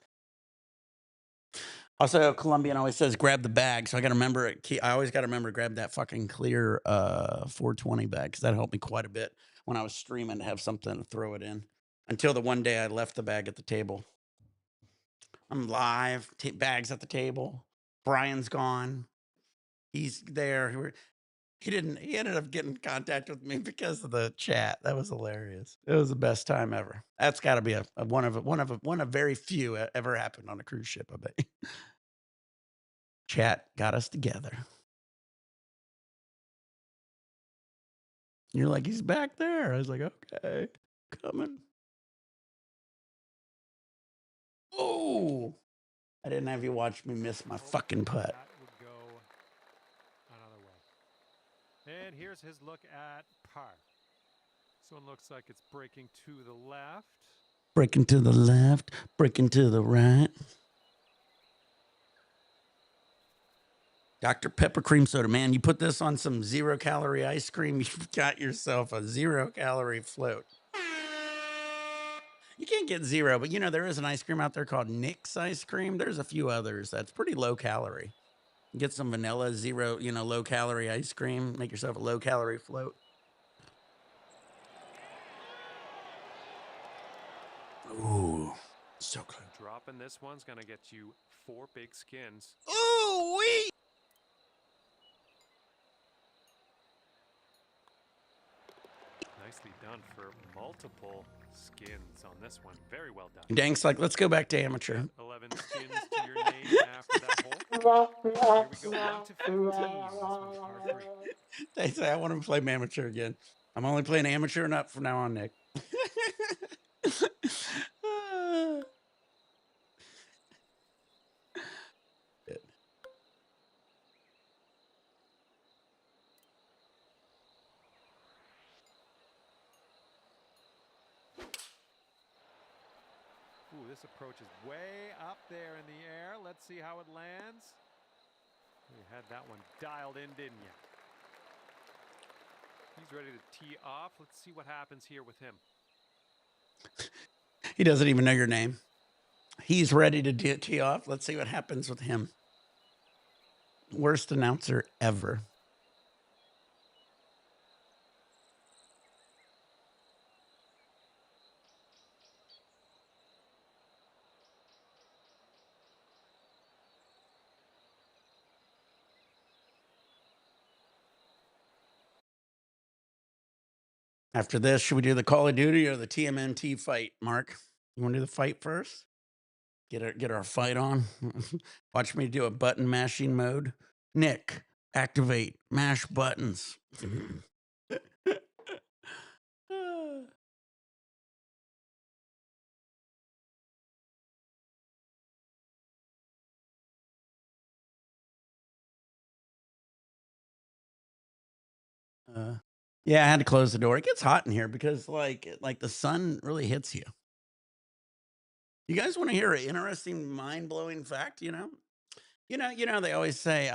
Also, Colombian always says grab the bag, so I got to remember it. I always got to remember to grab that fucking clear 420 bag because that helped me quite a bit when I was streaming to have something to throw it in. Until the one day I left the bag at the table. I'm live, bags at the table. Brian's gone. He's there. He didn't. He ended up getting in contact with me because of the chat. That was hilarious. It was the best time ever. That's got to be a one of very few ever happened on a cruise ship. I bet. Chat got us together. You're like, he's back there. I was like, okay, coming. Oh, I didn't have you watch me miss my fucking putt. That would go another way. And here's his look at par. This one looks like it's breaking to the left. Breaking to the left, breaking to the right. Dr. Pepper cream soda, man, you put this on some 0-calorie ice cream, you've got yourself a 0-calorie float. You can't get 0, but there is an ice cream out there called Nick's ice cream. There's a few others that's pretty low calorie. Get some vanilla 0, low calorie ice cream. Make yourself a low calorie float. Ooh, so good. Dropping this one's gonna get you 4 big skins. Ooh wee! Nicely done for multiple skins on this one. Very well done. Dank's like, let's go back to amateur. 11 skins to your name after that hole. Here we go, 1 to 15. This one's par 3. They say I want to play amateur again. I'm only playing amateur and up from now on, Nick. Ooh, this approach is way up there in the air. Let's see how it lands. You had that one dialed in, didn't you? He's ready to tee off. Let's see what happens here with him. He doesn't even know your name. He's ready to tee off. Let's see what happens with him. Worst announcer ever. After this, should we do the Call of Duty or the TMNT fight, Mark? You want to do the fight first? Get our fight on. Watch me do a button mashing mode. Nick, activate, mash buttons. Yeah, I had to close the door. It gets hot in here because like the sun really hits you. You guys want to hear an interesting, mind-blowing fact? They always say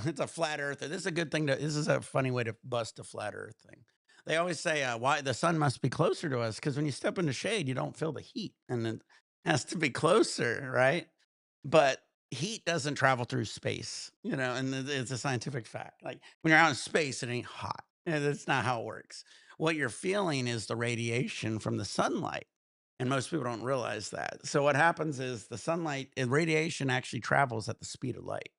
it's a flat earther. This is a good thing this is a funny way to bust a flat earth thing. They always say why the sun must be closer to us because when you step in the shade, you don't feel the heat, and it has to be closer, right? But heat doesn't travel through space, and it's a scientific fact. Like when you're out in space, it ain't hot. That's not how it works. What you're feeling is the radiation from the sunlight. And most people don't realize that. So what happens is the sunlight and radiation actually travels at the speed of light.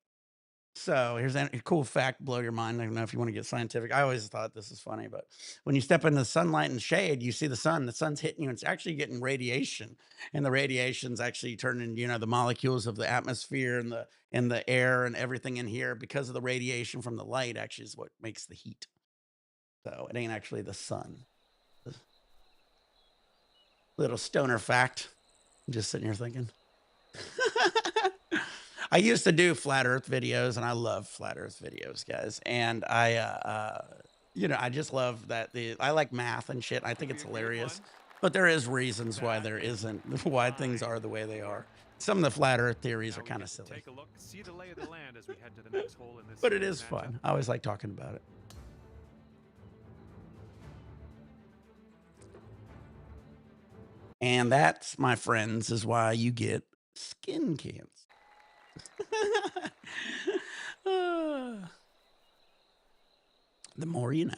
So here's a cool fact, blow your mind. I don't know if you want to get scientific. I always thought this is funny, but when you step into the sunlight and shade, you see the sun's hitting you, and it's actually getting radiation. And the radiation's actually turning, the molecules of the atmosphere and the air and everything in here because of the radiation from the light actually is what makes the heat. So it ain't actually the sun. Little stoner fact. I'm just sitting here thinking. I used to do flat earth videos, and I love flat earth videos, guys. And I just love that I like math and shit. I think it's hilarious, but there is reasons why there isn't, why things are the way they are. Some of the flat earth theories are kind of silly. Take a look, see the lay of the land as we head to the next hole in this. But it is fun. I always like talking about it. And that, my friends, is why you get skin cans. The more you know.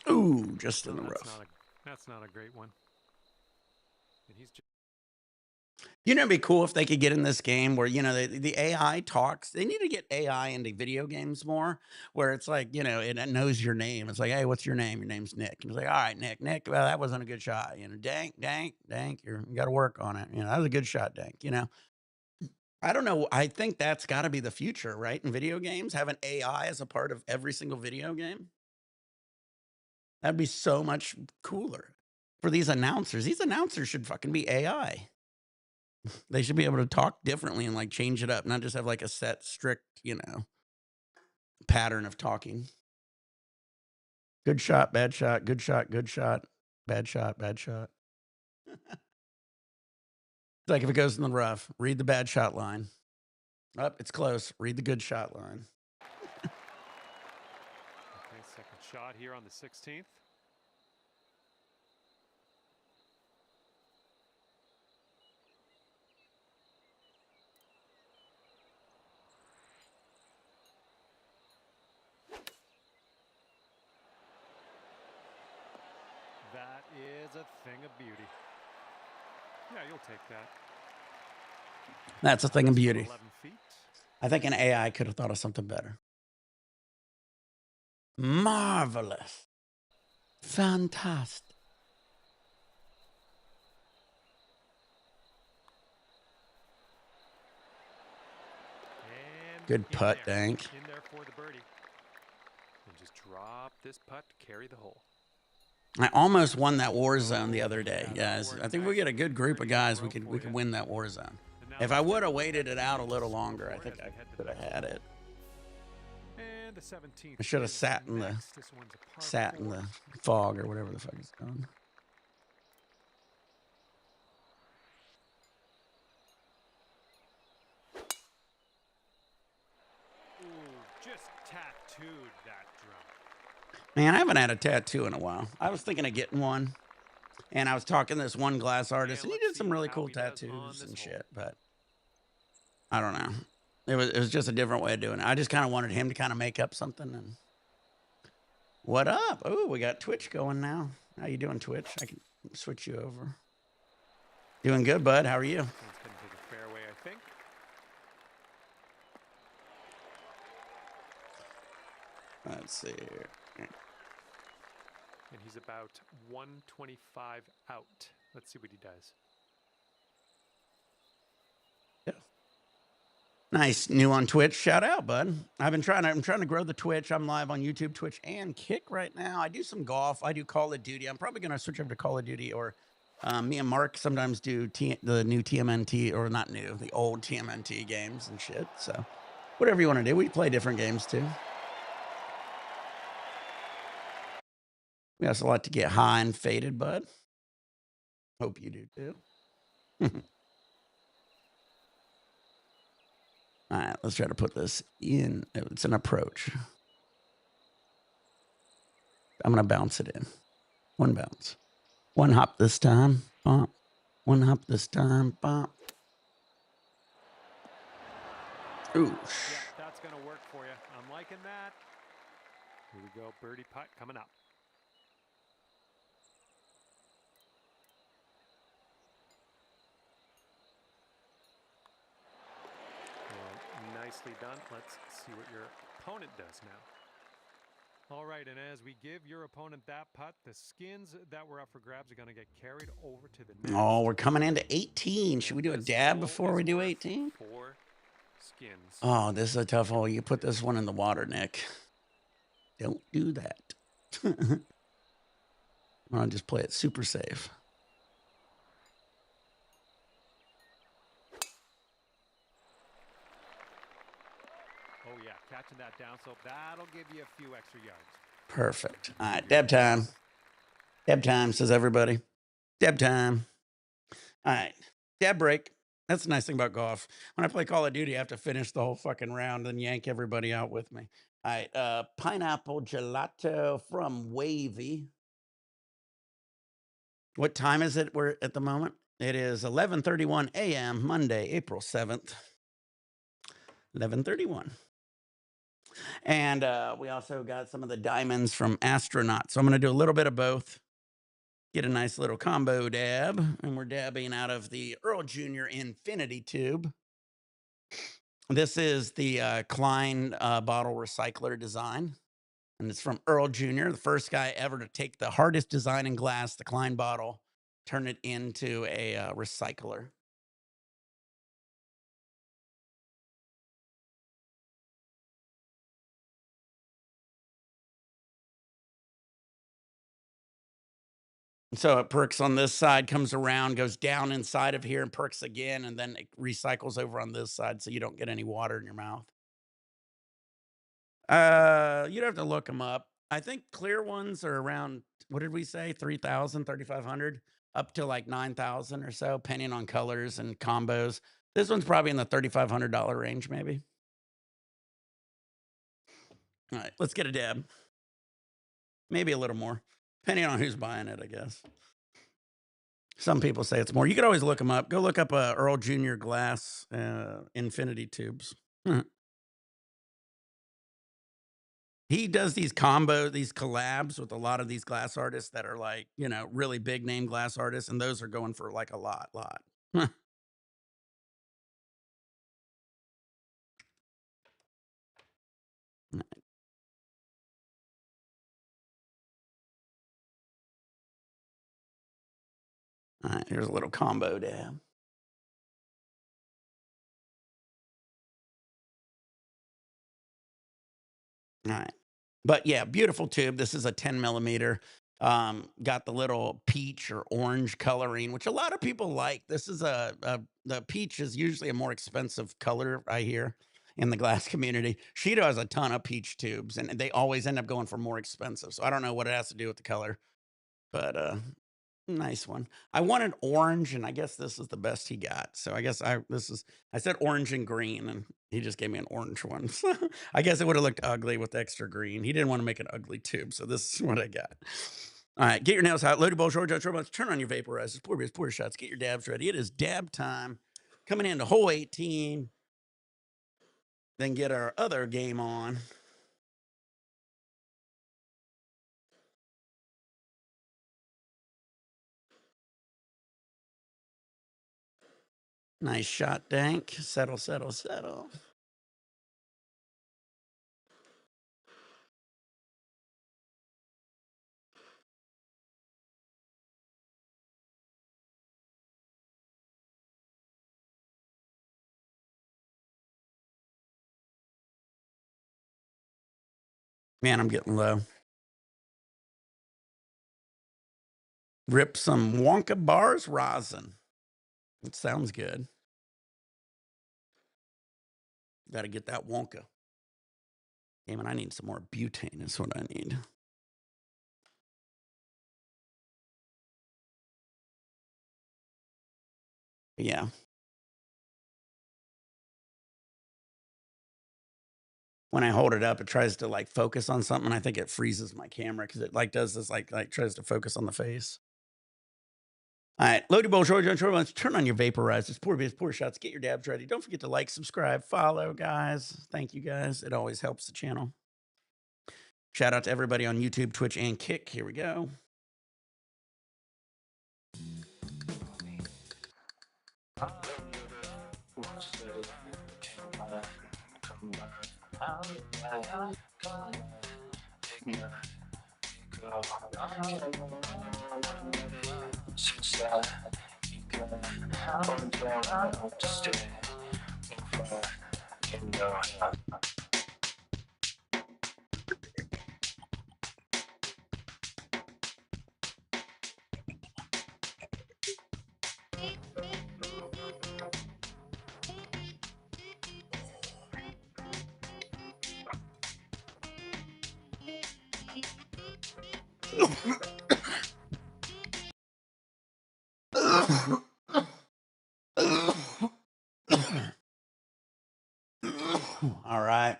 Ooh, just in the rough. That's not a great one. And he's just You know, it'd be cool if they could get in this game where, you know, the AI talks. They need to get AI into video games more, where it's like, you know, it knows your name. It's like, hey, what's your name? Your name's Nick. And it's like, all right, Nick. Well, that wasn't a good shot. You know, Dank. You got to work on it. You know, that was a good shot, Dank. You know, I don't know. I think that's got to be the future, right? In video games, having AI as a part of every single video game. That'd be so much cooler for these announcers. These announcers should fucking be AI. They should be able to talk differently and like change it up, not just have like a set, strict, you know, pattern of talking. Good shot, bad shot, good shot, good shot, bad shot, bad shot. It's like if it goes in the rough, read the bad shot line. Up, it's close. Read the good shot line. okay. Second shot here on the 16th. That is a thing of beauty. Yeah, you'll take that. That's a thing of beauty. 11 feet. I think an AI could have thought of something better. Marvelous. Fantastic. And Good putt, Dank. In there for the birdie. And just drop this putt to carry the hole. I almost won that war zone the other day, guys. I think if we get a good group of guys, we could win that war zone. If I would have waited it out a little longer, I think I could have had it. And the 17th. I should have sat in the fog or whatever the fuck it's called. Ooh, just tattooed that drum. Man, I haven't had a tattoo in a while. I was thinking of getting one. And I was talking to this one glass artist, and he did some really cool tattoos and shit, but I don't know. It was just a different way of doing it. I just kind of wanted him to kind of make up something. And what up? Oh, we got Twitch going now. How you doing, Twitch? I can switch you over. Doing good, bud. How are you? He's going to take a fairway, I think. Let's see here. And he's about 125 out. Let's see what he does. Yeah. Nice. New on Twitch. Shout out, bud. I'm trying to grow the Twitch. I'm live on YouTube, Twitch, and Kick right now. I do some golf. I do Call of Duty. I'm probably going to switch over to Call of Duty, or me and Mark sometimes do the new TMNT, or not new, the old TMNT games and shit. So whatever you want to do. We play different games too. We also like to get high and faded, bud. Hope you do too. All right, let's try to put this in. It's an approach. I'm going to bounce it in. One bounce. One hop this time. Bump. One hop this time. Bump. Ooh. Yeah, that's going to work for you. I'm liking that. Here we go. Birdie putt coming up. Nicely done. Let's see what your opponent does now. All right, and as we give your opponent that putt, the skins that were up for grabs are going to get carried over to the next. Oh, we're coming into 18. Should we do a dab before we do 18? 4 skins. Oh, this is a tough hole. You put this one in the water, Nick. Don't do that. I'll just play it super safe. Oh, yeah, catching that down slope. That'll give you a few extra yards. Perfect. All right, dab time. Dab time, says everybody. Dab time. All right, dab break. That's the nice thing about golf. When I play Call of Duty, I have to finish the whole fucking round and yank everybody out with me. All right, pineapple gelato from Wavy. What time is it? We're at the moment. It is 11:31 a.m. Monday, April 7th. 11:31. And we also got some of the diamonds from Astronaut. So I'm going to do a little bit of both. Get a nice little combo dab, and we're dabbing out of the Earl Jr. Infinity Tube. This is the Klein bottle recycler design, and it's from Earl Jr., the first guy ever to take the hardest design in glass, the Klein bottle, turn it into a recycler. So it perks on this side, comes around, goes down inside of here and perks again, and then it recycles over on this side so you don't get any water in your mouth. You'd have to look them up. I think clear ones are around, what did we say? 3,000, 3,500, up to like 9,000 or so, depending on colors and combos. This one's probably in the $3,500 range, maybe. All right, let's get a dab. Maybe a little more, depending on who's buying it, I guess. Some people say it's more. You could always look them up. Go look up Earl Jr. glass infinity tubes. He does these collabs with a lot of these glass artists that are like, you know, really big name glass artists, and those are going for like a lot. All right, here's a little combo dab. All right. But yeah, beautiful tube. This is a 10 millimeter. Got the little peach or orange coloring, which a lot of people like. This is the peach is usually a more expensive color, I hear, in the glass community. Shido has a ton of peach tubes, and they always end up going for more expensive. So I don't know what it has to do with the color, but nice one. I wanted orange, and I guess this is the best he got. So I guess I said orange and green, and he just gave me an orange one. So I guess it would have looked ugly with extra green. He didn't want to make an ugly tube, so this is what I got. All right, get your nails out. Loaded bowl, short judge, robots. Turn on your vaporizers. Pour beers, pour shots. Get your dabs ready. It is dab time. Coming into hole 18. Then get our other game on. Nice shot, Dank. Settle, settle, settle. Man, I'm getting low. Rip some Wonka bars rosin. It sounds good. Got to get that Wonka. Damn it, I need some more butane is what I need. Yeah. When I hold it up, it tries to like focus on something. I think it freezes my camera because it like does this like tries to focus on the face. All right, loaded bowl, short ones. Turn on your vaporizers, pour beers, pour shots, get your dabs ready. Don't forget to like, subscribe, follow, guys. Thank you, guys. It always helps the channel. Shout out to everybody on YouTube, Twitch, and Kick. Here we go. All right.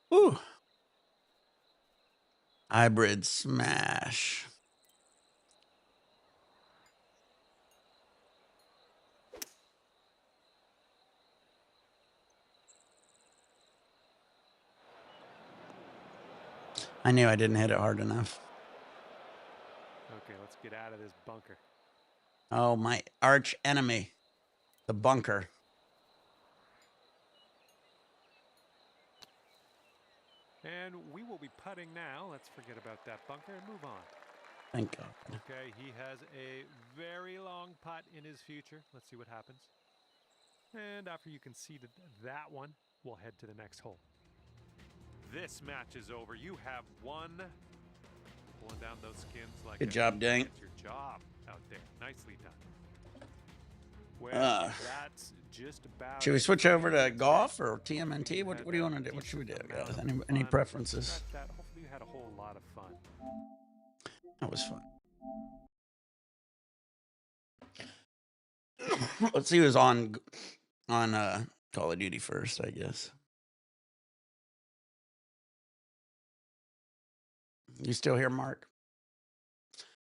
Whew. Hybrid smash. I knew I didn't hit it hard enough. Okay, let's get out of this bunker. Oh, my arch enemy, the bunker. And we will be putting now. Let's forget about that bunker and move on. Thank God. Okay, he has a very long putt in his future. Let's see what happens. And after you conceded that one, we'll head to the next hole. This match is over. You have won. Pulling down those skins like Good job, Dank. That's your job out there. Nicely done. Well, that's just about. Should we switch over to golf or TMNT? What do you want to do? What should we do, guys? Any preferences? Hopefully you had a whole lot of fun. That was fun. Let's see who's on Call of Duty first, I guess. You still here, Mark?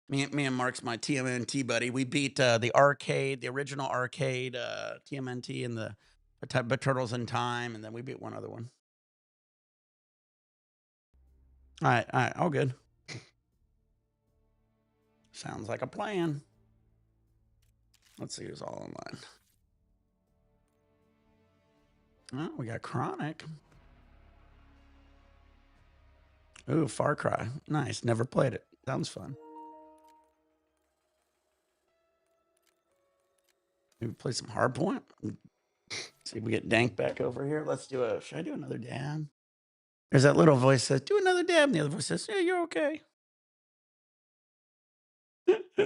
Me and Mark's my TMNT buddy. We beat the original arcade TMNT and the Turtles in Time, and then we beat one other one. All right, all good. Sounds like a plan. Let's see who's all online. Oh, we got Chronic. Ooh, Far Cry. Nice. Never played it. Sounds fun. Maybe play some Hardpoint. See if we get Dank back over here. Let's do a. Should I do another dab? There's that little voice that says, do another dab. And the other voice says, yeah, you're okay. Wait. Do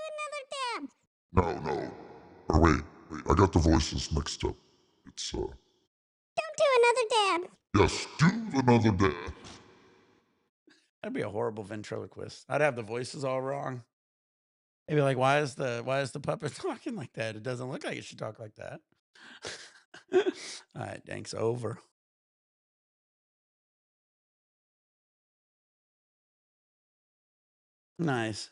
another dab. No. Or wait. I got the voices mixed up. It's, Don't do another dab. Yes, do another dab. That'd be a horrible ventriloquist. I'd have the voices all wrong. They'd be like, why is the puppet talking like that? It doesn't look like it should talk like that. All right, Dank's over. Nice.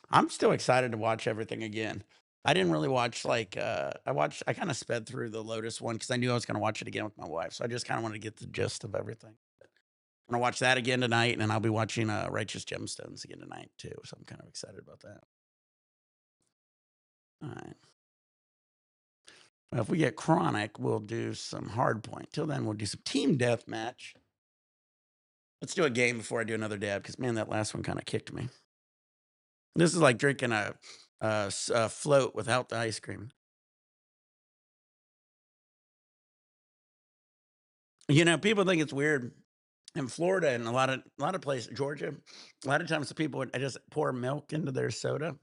I'm still excited to watch everything again. I didn't really watch I kind of sped through the Lotus one because I knew I was going to watch it again with my wife. So I just kind of wanted to get the gist of everything. I'm going to watch that again tonight, and then I'll be watching Righteous Gemstones again tonight too. So I'm kind of excited about that. All right. Well, if we get Chronic, we'll do some Hardpoint. Till then, we'll do some team deathmatch. Let's do a game before I do another dab because, man, that last one kind of kicked me. This is like drinking a float without the ice cream. You know, people think it's weird in Florida and a lot of places, Georgia. A lot of times, the people would just pour milk into their soda,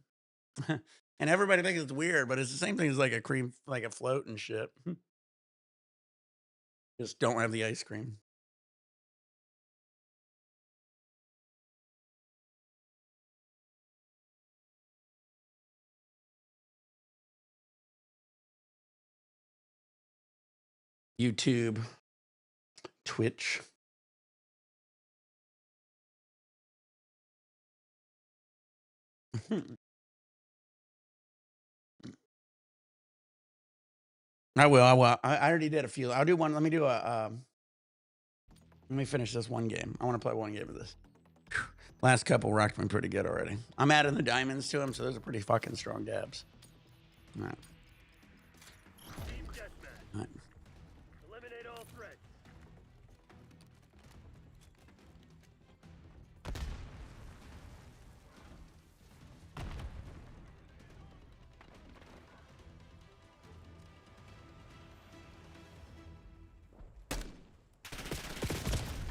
and everybody thinks it's weird, but it's the same thing as like a cream, like a float and shit. Just don't have the ice cream. YouTube, Twitch. I will. I already did a few. I'll do one. Let me do a. Let me finish this one game. I want to play one game of this. Last couple rocked me pretty good already. I'm adding the diamonds to them, so those are pretty fucking strong dabs. All right. All right. Eliminate all threats.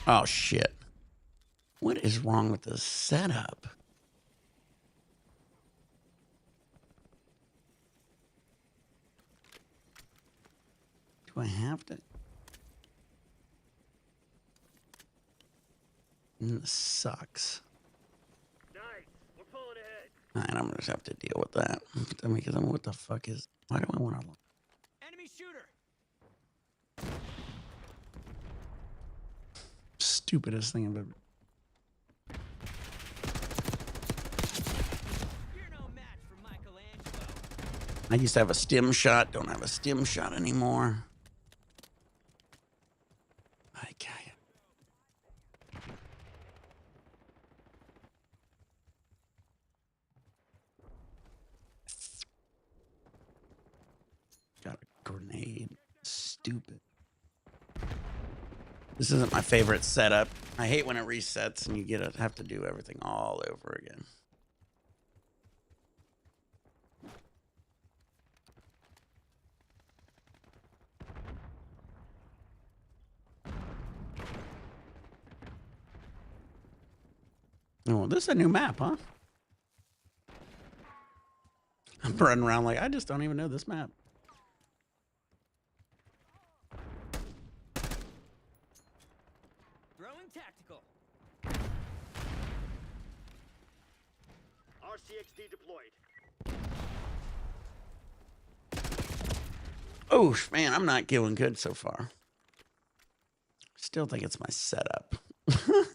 Oh shit. What is wrong with this setup? Do I have to? This sucks. Nice. We're pulling ahead. All right, I'm gonna just have to deal with that. I mean, because what the fuck is? Why do I want to? Enemy shooter. Stupidest thing I've ever. You're no match for Michelangelo. I used to have a stim shot. Don't have a stim shot anymore. I can't. stupid. This isn't my favorite setup. I hate when it resets and you have to do everything all over again. Oh, this is a new map, huh? I'm running around like I just don't even know this map. Throwing tactical. RCXD deployed. Oh, man, I'm not doing good so far. Still think it's my setup. Moving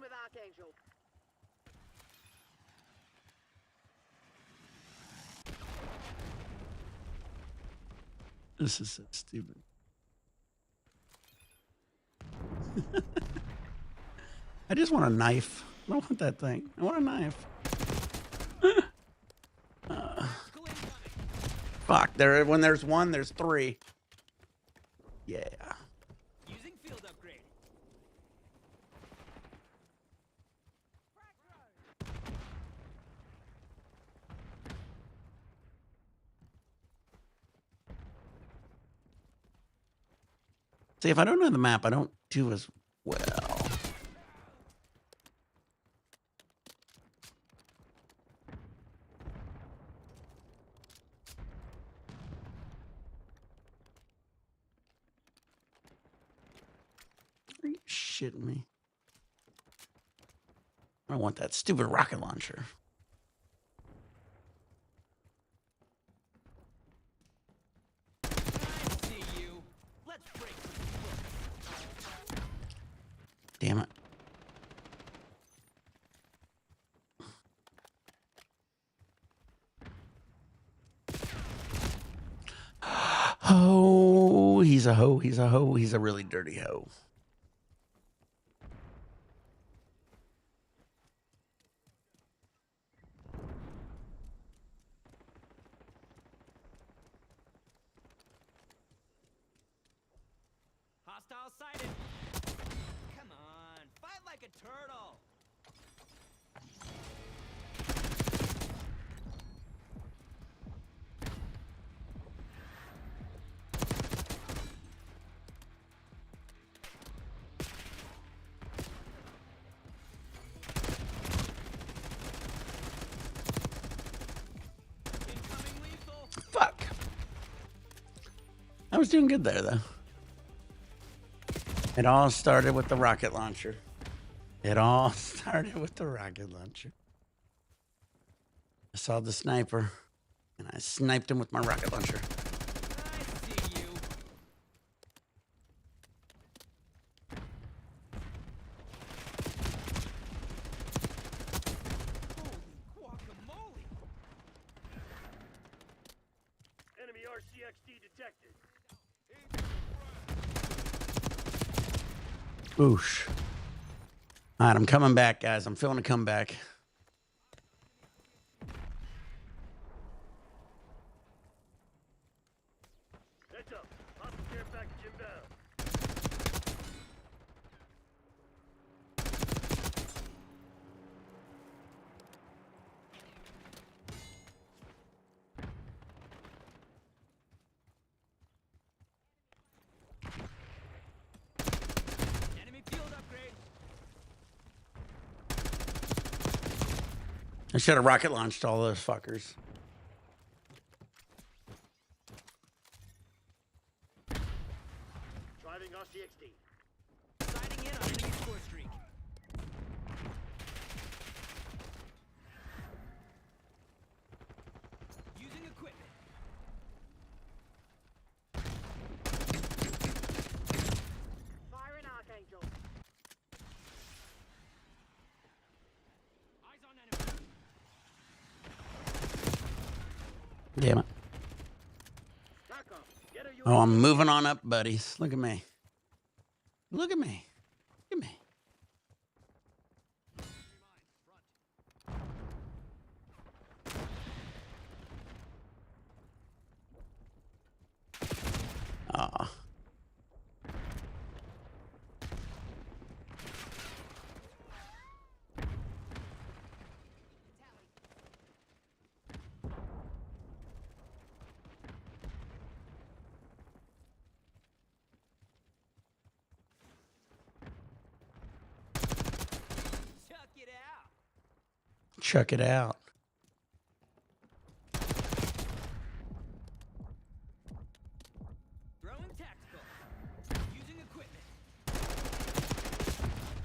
with Archangel. This is so stupid. I just want a knife. I don't want that thing. I want a knife. Fuck, when there's one, there's three. Yeah. Using field upgrade. See, if I don't know the map, I don't do as well. Are you shitting me? I don't want that stupid rocket launcher. I see you. Let's break some. Damn it. Oh, he's a hoe. He's a hoe. He's a really dirty hoe. Hostile sighted. Come on, fight like a turtle. Incoming lethal. Fuck. I was doing good there, though. It all started with the rocket launcher. It all started with the rocket launcher. I saw the sniper, and I sniped him with my rocket launcher. I see you. Holy guacamole. Enemy RCXD detected. Boosh. All right, I'm coming back, guys. I'm feeling a comeback. Heads up. Hostile care package inbound. Enemy field upgrade. I should have rocket launched all those fuckers. Driving RCXD. Sighting in on enemy score streak. Using equipment. Firing Archangel. Eyes on enemy. Damn it. Back up. Get her Oh, I'm moving on up, buddies. Look at me. Look at me. Look at me. chuck it out.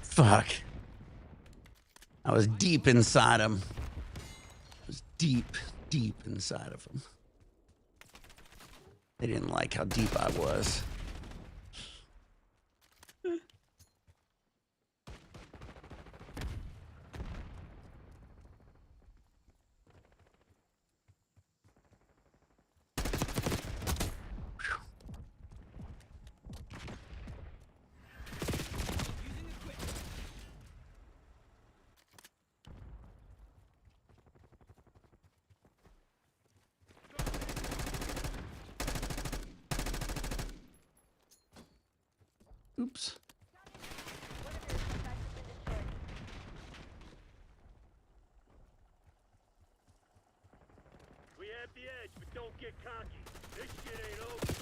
Fuck. I was deep inside him. I was deep, deep inside of him. They didn't like how deep I was. Oops. We have the edge, but don't get cocky. This shit ain't over.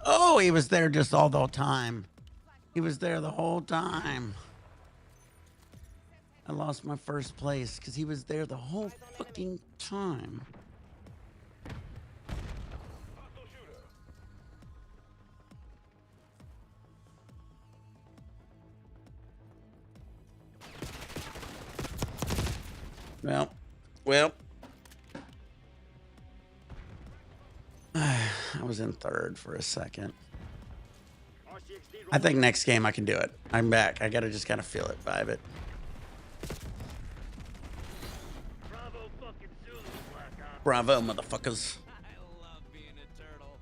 Oh, he was there just all the time. He was there the whole time. I lost my first place because he was there the whole fucking time. Well, I was in third for a second. I think next game I can do it. I'm back. I gotta just kind of feel it, vibe it. Bravo fucking Zulu, Black Ops. Bravo, motherfuckers. I love being a turtle.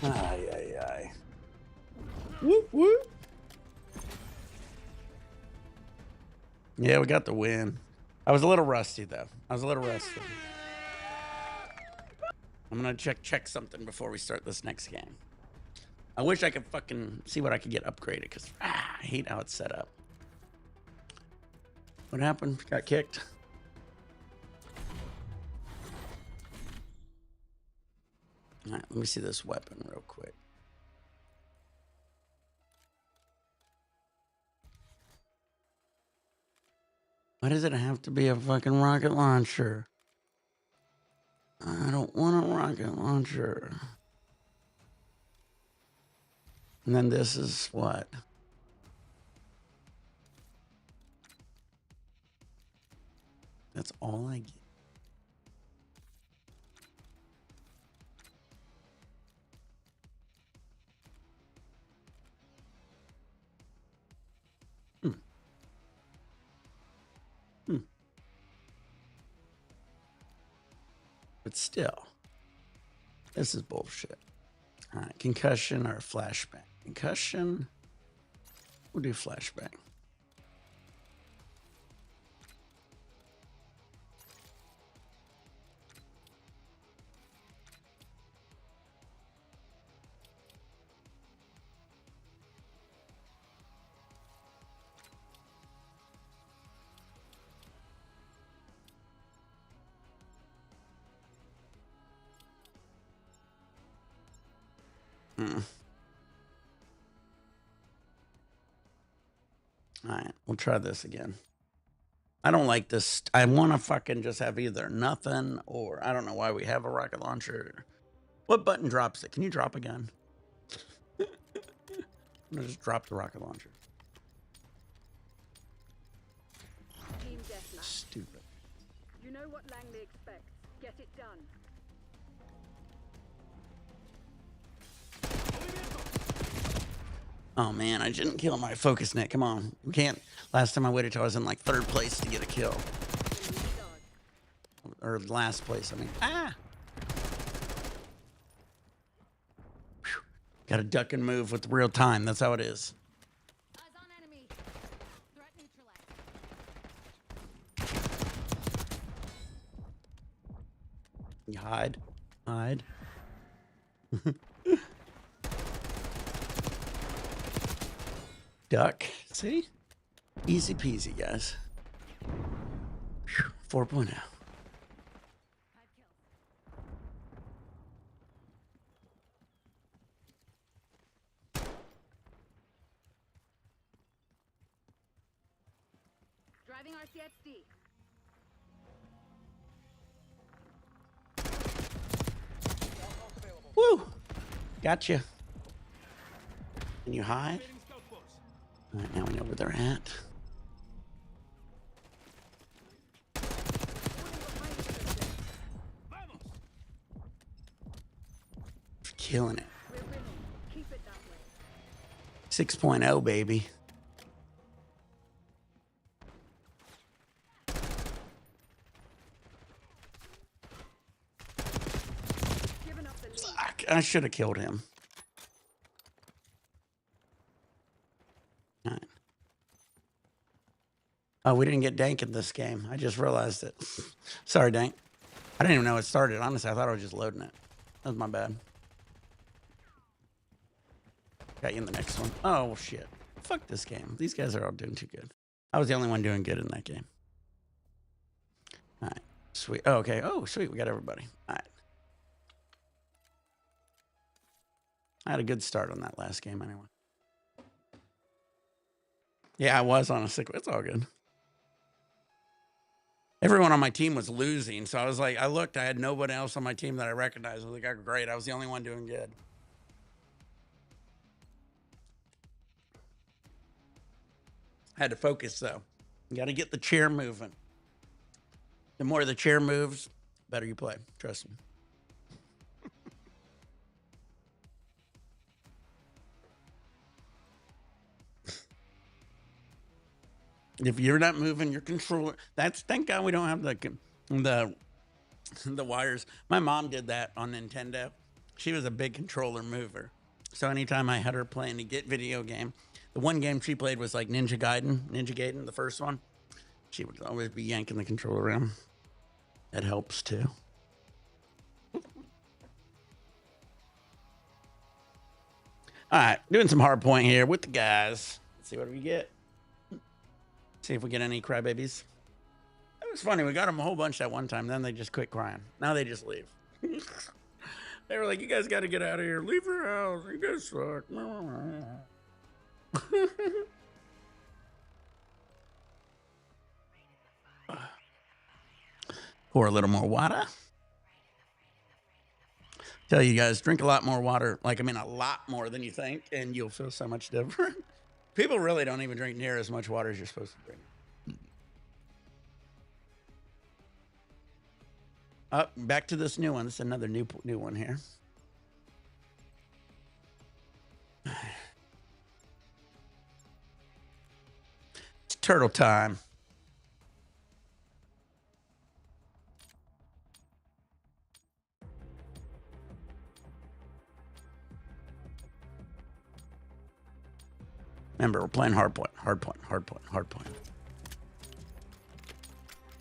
Ay, ay, ay. Whoop, whoop. Yeah, we got the win. I was a little rusty, though. I was a little rusty. I'm gonna check something before we start this next game. I wish I could fucking see what I could get upgraded, because I hate how it's set up. What happened? Got kicked? All right, let me see this weapon real quick. Why does it have to be a fucking rocket launcher? I don't want a rocket launcher. And then this is what? That's all I get. But still, this is bullshit. All right, concussion or flashbang? Concussion. We'll do flashbang. All right, we'll try this again. I don't like this. I want to fucking just have either nothing or I don't know why we have a rocket launcher. What button drops it? Can you drop a gun? I'm gonna just drop the rocket launcher. Team deathmatch. Stupid. You know what Langley expects. Get it done. Oh man, I didn't kill my focus net. Come on. We can't. Last time I waited till I was in like third place to get a kill. Or last place, I mean. Ah! Whew. Gotta duck and move with real time. That's how it is. Eyes on enemy. Threat neutralized. You hide. Hide. Duck. See? Easy peasy, guys. 4.0. Driving RCXD. Woo! Gotcha. Can you hide? All right, now we know where they're at. Killing it. We're winning. Keep it that way. 6.0, baby. Giving up the lead. Fuck, I should have killed him. All right. Oh, we didn't get Dank in this game. I just realized it. Sorry, Dank. I didn't even know it started. Honestly, I thought I was just loading it. That was my bad. Got you in the next one. Oh, well, shit. Fuck this game. These guys are all doing too good. I was the only one doing good in that game. All right. Sweet. Oh, okay. Oh, sweet. We got everybody. All right. I had a good start on that last game anyway. Yeah, I was on a sick. It's all good. Everyone on my team was losing, so I was like, I looked, I had nobody else on my team that I recognized. I was like, oh, great. I was the only one doing good. I had to focus, though. You got to get the chair moving. The more the chair moves, the better you play. Trust me. If you're not moving your controller, thank God we don't have the wires. My mom did that on Nintendo. She was a big controller mover. So anytime I had her playing a Get video game, the one game she played was like Ninja Gaiden, the first one. She would always be yanking the controller around. That helps too. All right, doing some hard point here with the guys. Let's see what we get. See if we get any crybabies. It was funny. We got them a whole bunch that one time. Then they just quit crying. Now they just leave. They were like, you guys got to get out of here. Leave your house. You guys suck. Pour a little more water. Tell you guys, drink a lot more water. Like, I mean, a lot more than you think. And you'll feel so much different. People really don't even drink near as much water as you're supposed to drink. Up, back to this new one. This is another new one here. It's turtle time. Remember, we're playing hard point.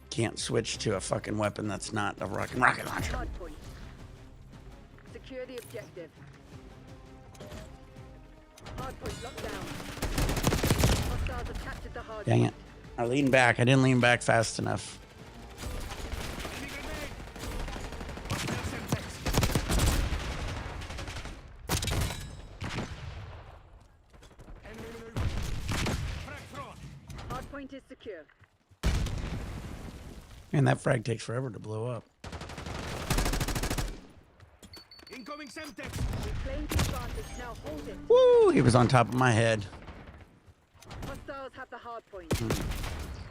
Can't switch to a fucking weapon that's not a rocket launcher. Hard point. Secure the objective. Hard point locked down. Hostiles have captured the hard Dang point. it. I leaned back. I didn't lean back fast enough. Hard point is secure. Man, that frag takes forever to blow up. Incoming Semtex. Reclaim the advantage. Now hold it. Woo! He was on top of my head. Hostiles have the hard point.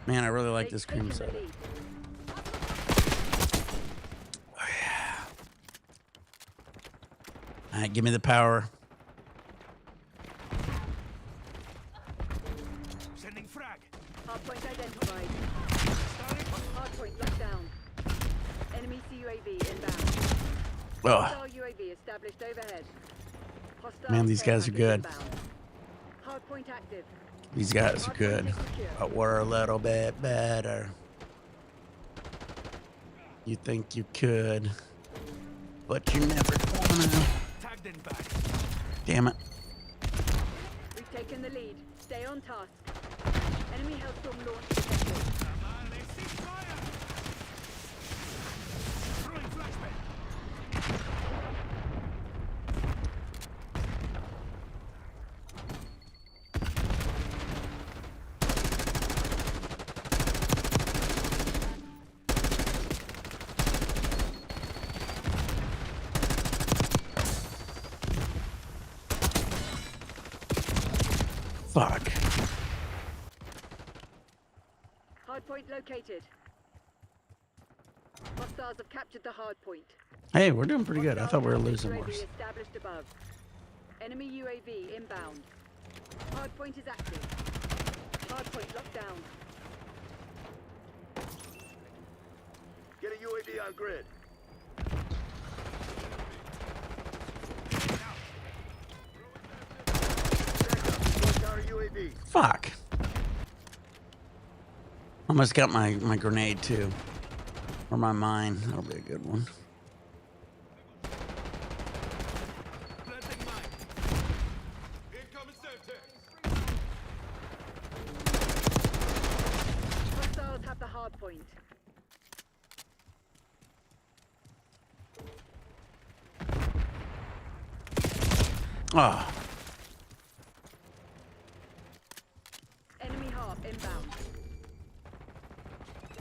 Man, I really like They've this cream taken the set. lead. Oh, yeah. All right, give me the power. Sending frag. Hard point identified. Hard point locked down. Enemy CUAV inbound. Ugh. Hostile UAV established overhead. Hostile Man, these guys are good. Hard point active. These guys are good, but we're a little bit better. You think you could, but you never gonna. Tagged in back. Damn it. We've taken the lead. Stay on task. Enemy Hellstorm launch detected. Fuck. Hardpoint located. Hostiles have captured the hardpoint. Hey, we're doing pretty good. I thought we were losing UAV worse. established above. Enemy UAV inbound. Hardpoint is active. Hardpoint locked down. Get a UAV on grid. Counter UAV. Fuck. Almost got my grenade too. Or my mine. That'll be a good one. Hostiles have the hardpoint. Ah. Enemy harp inbound.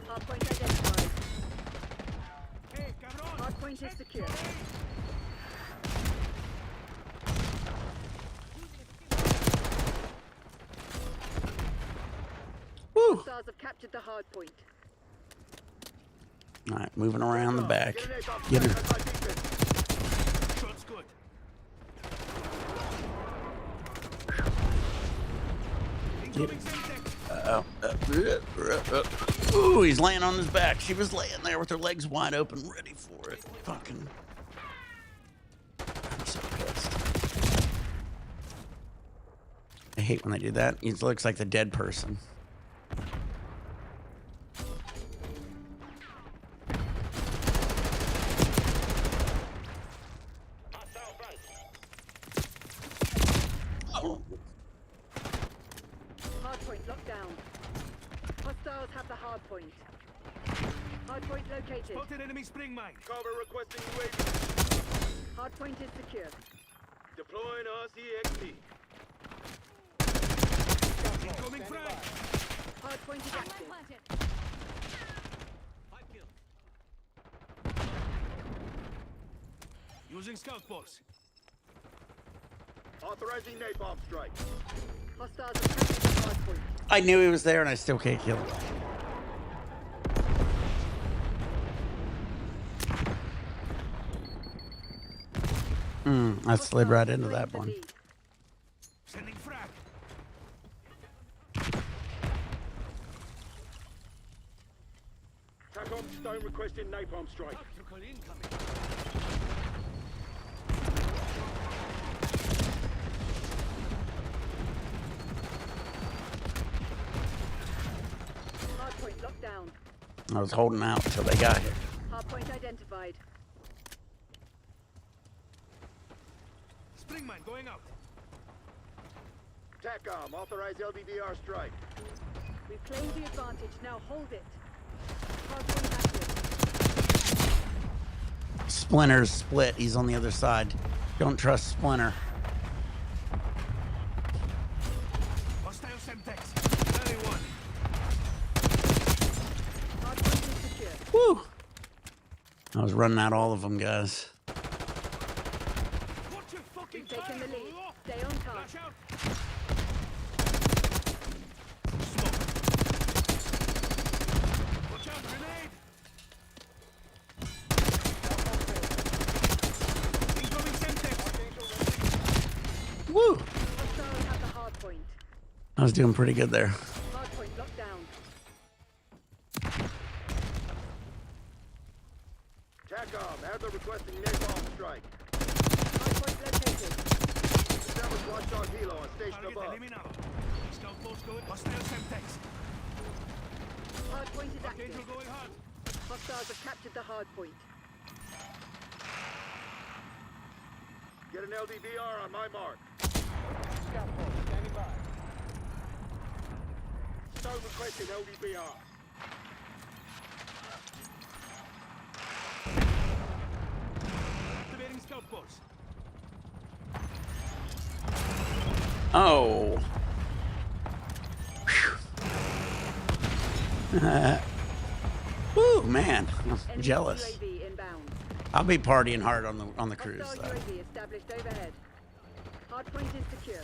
Hardpoint identified. Hardpoint is secure. Woo. Hostiles have captured the hardpoint. All right, moving around the back. Get an ace off Get strike. her. That's my defense. Shot's good. Ooh, he's laying on his back. She was laying there with her legs wide open, ready for it. Fucking. I'm so pissed. I hate when they do that. He looks like the dead person. Oh. Hardpoint locked down. Hostiles have the hardpoint. Hardpoint located. Spotted enemy spring mine. Cover requesting UAV. Hardpoint is secure. Deploying RCXD. Incoming frag. Hardpoint is active. Using scout box. Authorizing napalm strike. Hostiles have captured the hardpoint. I knew he was there and I still can't kill him. I slid right into that one. Sending frag. TACOM Stone requesting napalm strike. Tactical incoming. Hardpoint locked down. I was holding out until they got here. Hardpoint identified. Spring mine going out. TACOM, authorize LBDR strike. We've claimed the advantage. Now hold it. Hardpoint active. Splinter's split. He's on the other side. Don't trust Splinter. Hostile Semtex. 31. Hardpoint is secure. Woo! I was running out all of them, guys. Watch your fucking We've taken the fire. lead. Stay on task. Flash out. Watch out, grenade. Incoming Semtex. Woo! Hostiles have the hardpoint. I was doing pretty good there. Hardpoint locked down. TACOM, Adler requesting napalm strike. Hardpoint located. Establish watchdog helo on station Target above. eliminado. Scout post going. Hostile Semtex. Hardpoint is Archangel active. going hard. Hostiles have captured the hardpoint. Get an LDVR on my mark. Hostile requesting LDBR. Activating scout post. Oh. Woo, man. I'm Enemy jealous. UAV inbound. I'll be partying hard on the cruise. Hostile Though. UAV established overhead. Hardpoint is secure.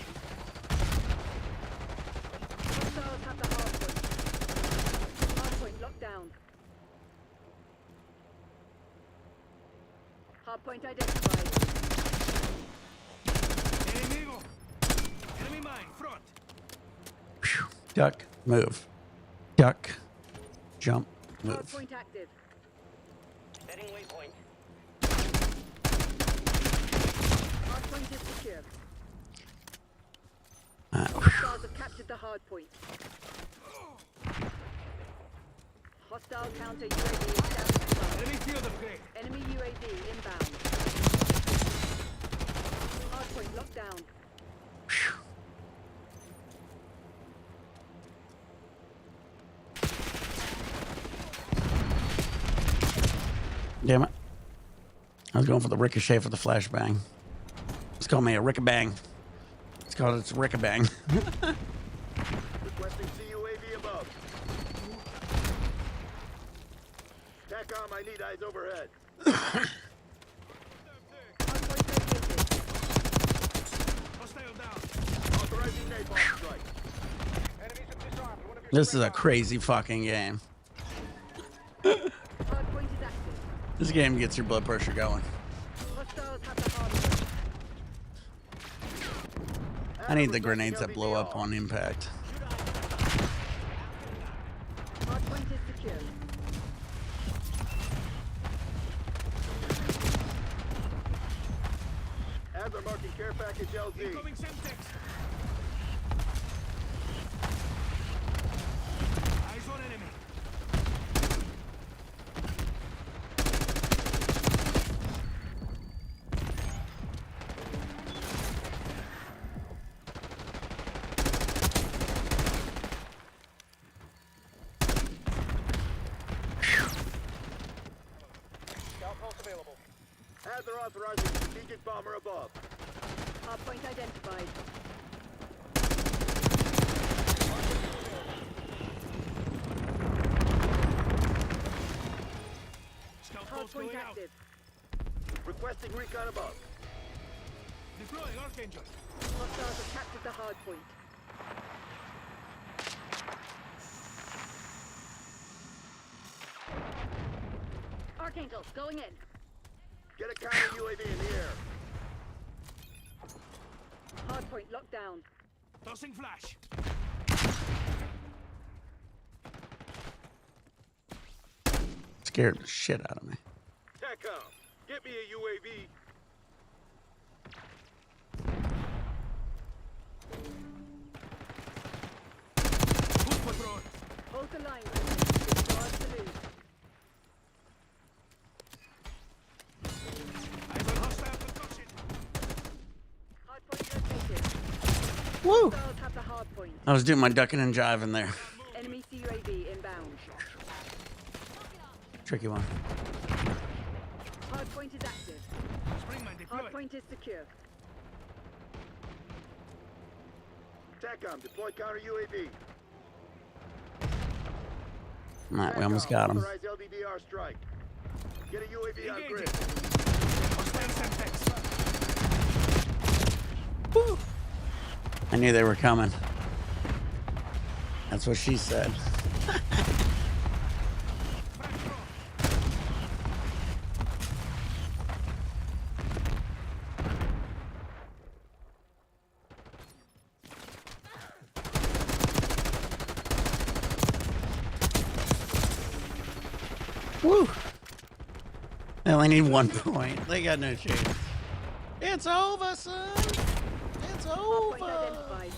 Hostiles have the hardpoint. Hardpoint locked down. Hardpoint identified. Enemigo. Enemy mine. Front. Phew. Duck, move. Duck, jump, move. Hardpoint active. Setting waypoint. Hardpoint is secure. Whew. Hostiles have captured the hardpoint. Hostile counter UAV established. Enemy field upgrade. Enemy UAV inbound. Hardpoint locked down. Phew. Damn it. I was going for the ricochet for the flashbang. It's called me a rickabang. It's called it's rickabang. Requesting CUAV above. TACOM, I need eyes overhead. Hardpoint located. Hostile down. Authorizing napalm strike. Enemies have disarmed one of your This is a crazy fucking game. Hardpoint is active. This game gets your blood pressure going. Hostiles have the hardpoint. I need the grenades that blow up on impact. Hardpoint is secure. Adler marking care package LZ. Incoming Semtex. Eyes on enemy. Scout pulse available. Adler authorizing strategic bomber above. Hardpoint identified. Scout post going Hardpoint out. active. Requesting recon above. Deploying Archangel. Hostiles have captured the hardpoint. Archangel, going in. Get a counter UAV in the air. Hardpoint locked down. Tossing flash. Scared the shit out of me. TACOM, get me a UAV. Foot patrol. Hold the line. It's yours to lose. Eyes on hostile construction. Hardpoint located. Woo! Hostiles have the hardpoint. I was doing my ducking and jiving there. Enemy CUAV inbound. Tricky one. Hardpoint is active. Springman deployed. Hardpoint is secure. TACOM, deploy counter UAV. Alright, we almost got him. Authorize LDBR strike. Get a UAV on Engaging. grid. Hostile Semtex. Woo! I knew they were coming. That's what she said. Woo! They only need 1 point. They got no chance. It's over, son. It's Hardpoint over. identified.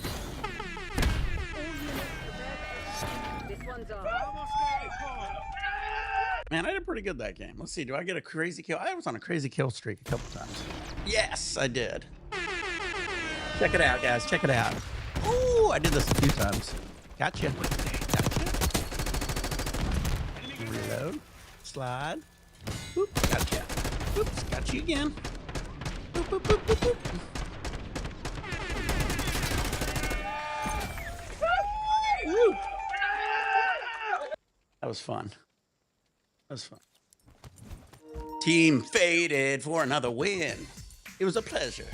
All units prepare for exit. This one's off. Man, I did pretty good that game. Let's see. Do I get a crazy kill? I was on a crazy kill streak a couple times. Yes, I did. Check it out, guys. Check it out. Ooh, I did this a few times. Gotcha. Gotcha. slide. Oop, gotcha. Oops, got you again. Boop, boop, boop, boop, boop. Woo. That was fun. That was fun. Team faded for another win. It was a pleasure.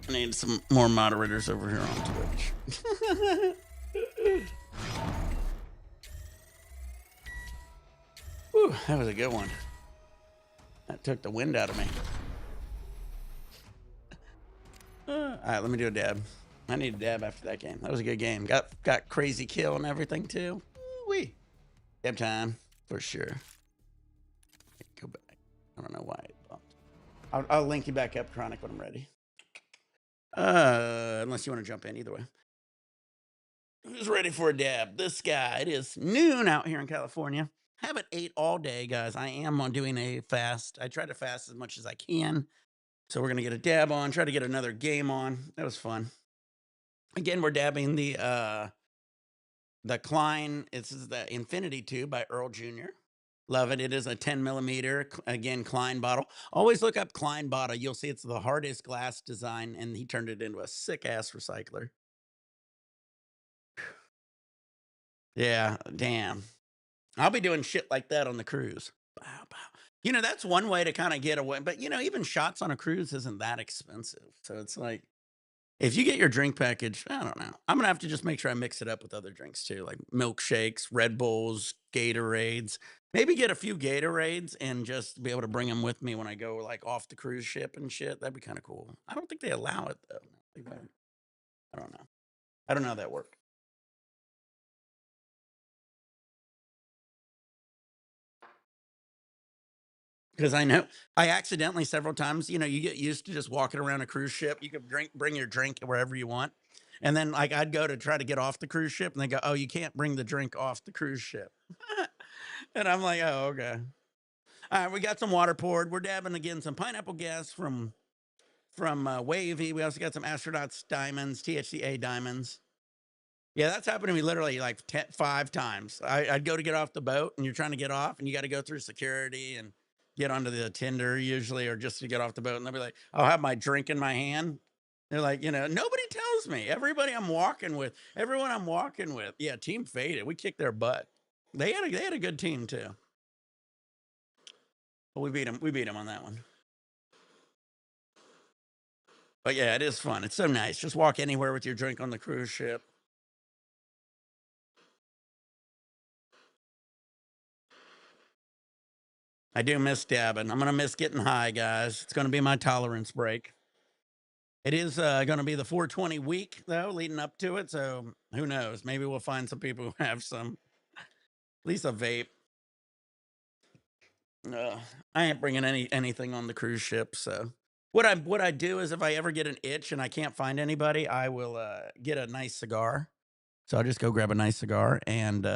I need some more moderators over here on Twitch. Whew, that was a good one. That took the wind out of me. All right, let me do a dab. I need a dab after that game. That was a good game. Got crazy kill and everything too. Wee. Dab time for sure. Go back. I don't know why it bumped. I'll link you back up, Chronic, when I'm ready. Unless you want to jump in, either way. Who's ready for a dab? This guy. It is noon out here in California. Haven't ate all day, guys. I am on doing a fast. I try to fast as much as I can. So we're gonna get a dab on. Try to get another game on. That was fun. Again, we're dabbing the Klein. This is the Infinity 2 by Earl Jr. Love it. It is a 10 millimeter, again, Klein bottle. Always look up Klein bottle. You'll see it's the hardest glass design, and he turned it into a sick-ass recycler. Yeah, damn. I'll be doing shit like that on the cruise. Bow, bow. You know, that's one way to kind of get away. But, you know, even shots on a cruise isn't that expensive. So it's like, if you get your drink package, I don't know. I'm going to have to just make sure I mix it up with other drinks too, like milkshakes, Red Bulls, Gatorades. Maybe get a few Gatorades and just be able to bring them with me when I go like off the cruise ship and shit. That'd be kind of cool. I don't think they allow it though. I don't know. I don't know how that worked. Because I know I accidentally several times, you know, you get used to just walking around a cruise ship. You can bring your drink wherever you want. And then like I'd go to try to get off the cruise ship and they go, oh, you can't bring the drink off the cruise ship. And I'm like, oh, okay. All right, we got some water poured. We're dabbing again some pineapple gas from Wavy. We also got some astronauts diamonds, THCA diamonds. Yeah, that's happened to me literally like 5 times. I'd go to get off the boat and you're trying to get off and you got to go through security and get onto the tender usually, or just to get off the boat. And they'll be like, I'll have my drink in my hand. They're like, you know, nobody tells me. Everyone I'm walking with. Yeah, team faded. We kicked their butt. They had a good team too. But we beat them on that one. But yeah, it is fun. It's so nice. Just walk anywhere with your drink on the cruise ship. I do miss dabbing. I'm going to miss getting high, guys. It's going to be my tolerance break. It is going to be the 420 week, though, leading up to it. So who knows? Maybe we'll find some people who have some, at least a vape. I ain't bringing anything on the cruise ship. So what I do is if I ever get an itch and I can't find anybody, I will get a nice cigar. So I'll just go grab a nice cigar and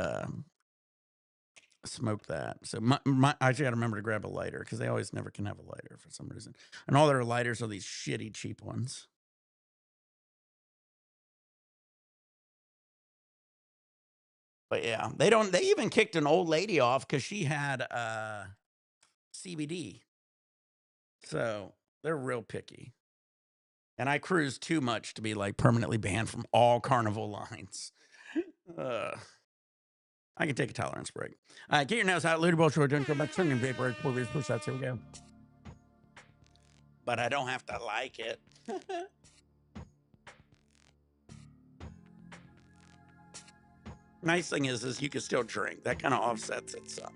smoke that. So I actually got to remember to grab a lighter because they always never can have a lighter for some reason. And all their lighters are these shitty cheap ones. But yeah, they even kicked an old lady off because she had CBD. So they're real picky. And I cruise too much to be like permanently banned from all Carnival lines. I can take a tolerance break. Get your nails out. Looter Bowl short. Don't go back. Swinging vapor. Push shots. Here we go. But I don't have to like it. Nice thing is you can still drink. That kind of offsets it some.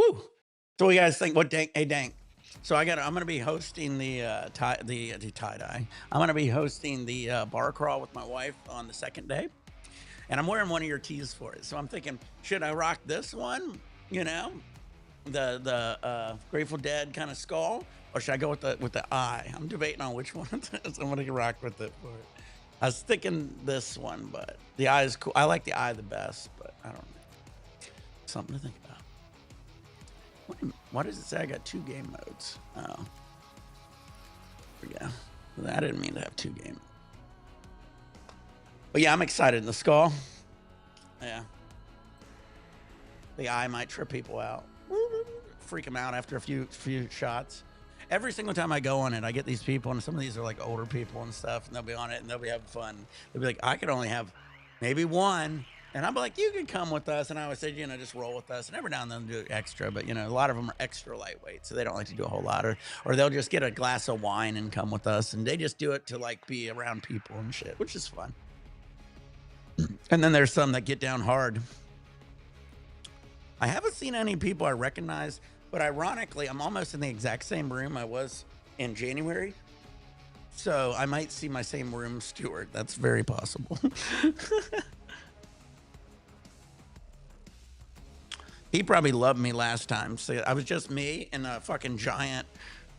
Woo! So what you guys think? What dank? Hey, dank. So I'm gonna be hosting the tie-dye. I'm gonna be hosting the bar crawl with my wife on the second day, and I'm wearing one of your tees for it. So I'm thinking, should I rock this one? You know, the Grateful Dead kind of skull, or should I go with the eye? I'm debating on which one it is. I'm gonna rock with it for it. I was thinking this one, but the eye is cool. I like the eye the best, but I don't know. Something to think about. Why does it say I got 2 game modes? Oh. Yeah. I didn't mean to have 2 game. But yeah, I'm excited. The skull. Yeah. The eye might trip people out. Freak them out after a few shots. Every single time I go on it, I get these people, and some of these are like older people and stuff, and they'll be on it and they'll be having fun. They'll be like, I could only have maybe 1. And I'm like, you can come with us. And I always say, you know, just roll with us. And every now and then do extra, but you know, a lot of them are extra lightweight, so they don't like to do a whole lot, or they'll just get a glass of wine and come with us, and they just do it to like be around people and shit, which is fun. And then there's some that get down hard. I haven't seen any people I recognize, but ironically, I'm almost in the exact same room I was in January. So I might see my same room steward. That's very possible. He probably loved me last time. So I was just me in a fucking giant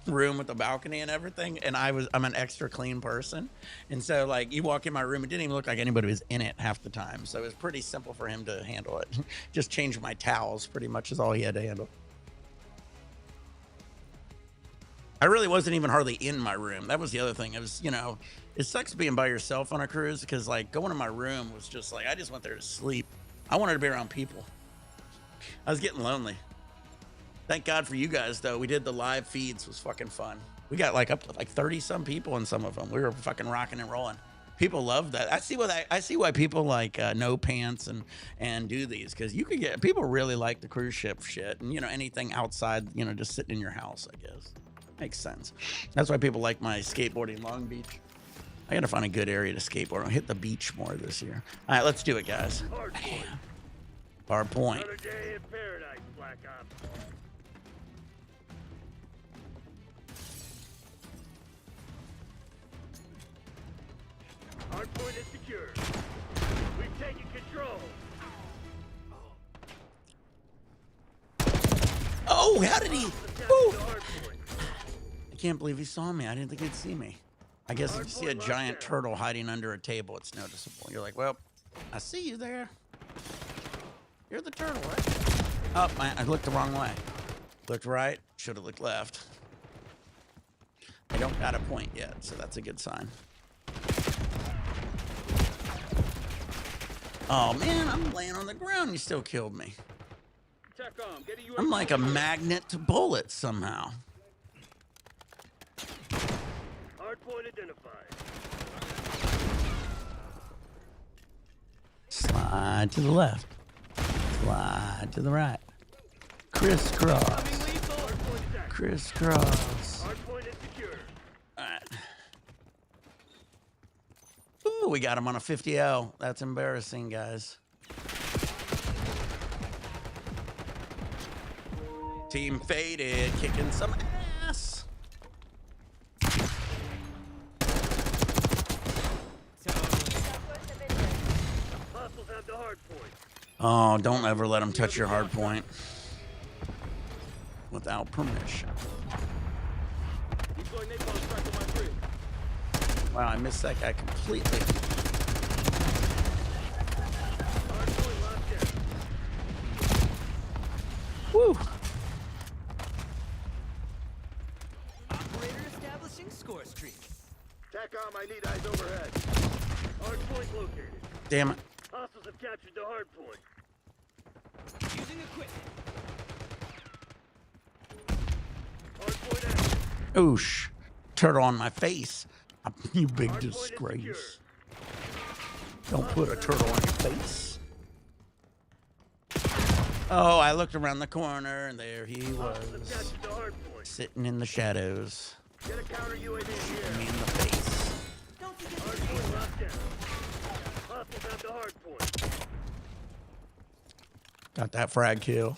room with a balcony and everything, and I'm an extra clean person, and so like you walk in my room, it didn't even look like anybody was in it half the time, so it was pretty simple for him to handle it. Just change my towels pretty much is all he had to handle. I really wasn't even hardly in my room. That was the other thing. It was, you know, it sucks being by yourself on a cruise, because like going to my room was just like, I just went there to sleep. I wanted to be around people. I was getting lonely. Thank God for you guys, though. We did the live feeds. It was fucking fun. We got like up to like 30 some people in some of them. We were fucking rocking and rolling. People love that. I see why people like no pants and do these, because you could get, people really like the cruise ship shit, and you know, anything outside, you know, just sitting in your house, I guess. Makes sense. That's why people like my skateboarding Long Beach. I gotta find a good area to skateboard. I'll hit the beach more this year. All right, let's do it, guys. Hard point. Another day in paradise, Black Ops. Hard point is secure. We've taken control. Oh, how did he? Woo. I can't believe he saw me. I didn't think he'd see me. I guess if you see a giant turtle hiding under a table, it's noticeable. You're like, well, I see you there. You're the turtle, right? Oh, I looked the wrong way. Looked right, should have looked left. I don't got a point yet, so that's a good sign. Oh man, I'm laying on the ground. You still killed me. I'm like a magnet to bullets somehow. Hardpoint identified. Slide to the left. Slide to the right. Crisscross. Crisscross. Hardpoint is secure. All right. Ooh, we got him on a 50L. That's embarrassing, guys. Team faded, kicking some ass. Hostiles have the hardpoint. Oh, don't ever let him touch your hard point without permission. Wow, I missed that guy completely. Woo! Operator establishing score streak. TACOM, I need eyes overhead. Hardpoint located. Damn it. Hostiles have captured the hardpoint. Using equipment. Hardpoint active. Oosh. Turtle on my face. You big disgrace. Don't put a turtle on your face. Oh, I looked around the corner and there he was. Sitting in the shadows. Get a counter UAV here. Me in the face. Hardpoint locked down. Hostiles have the hardpoint. Got that frag kill.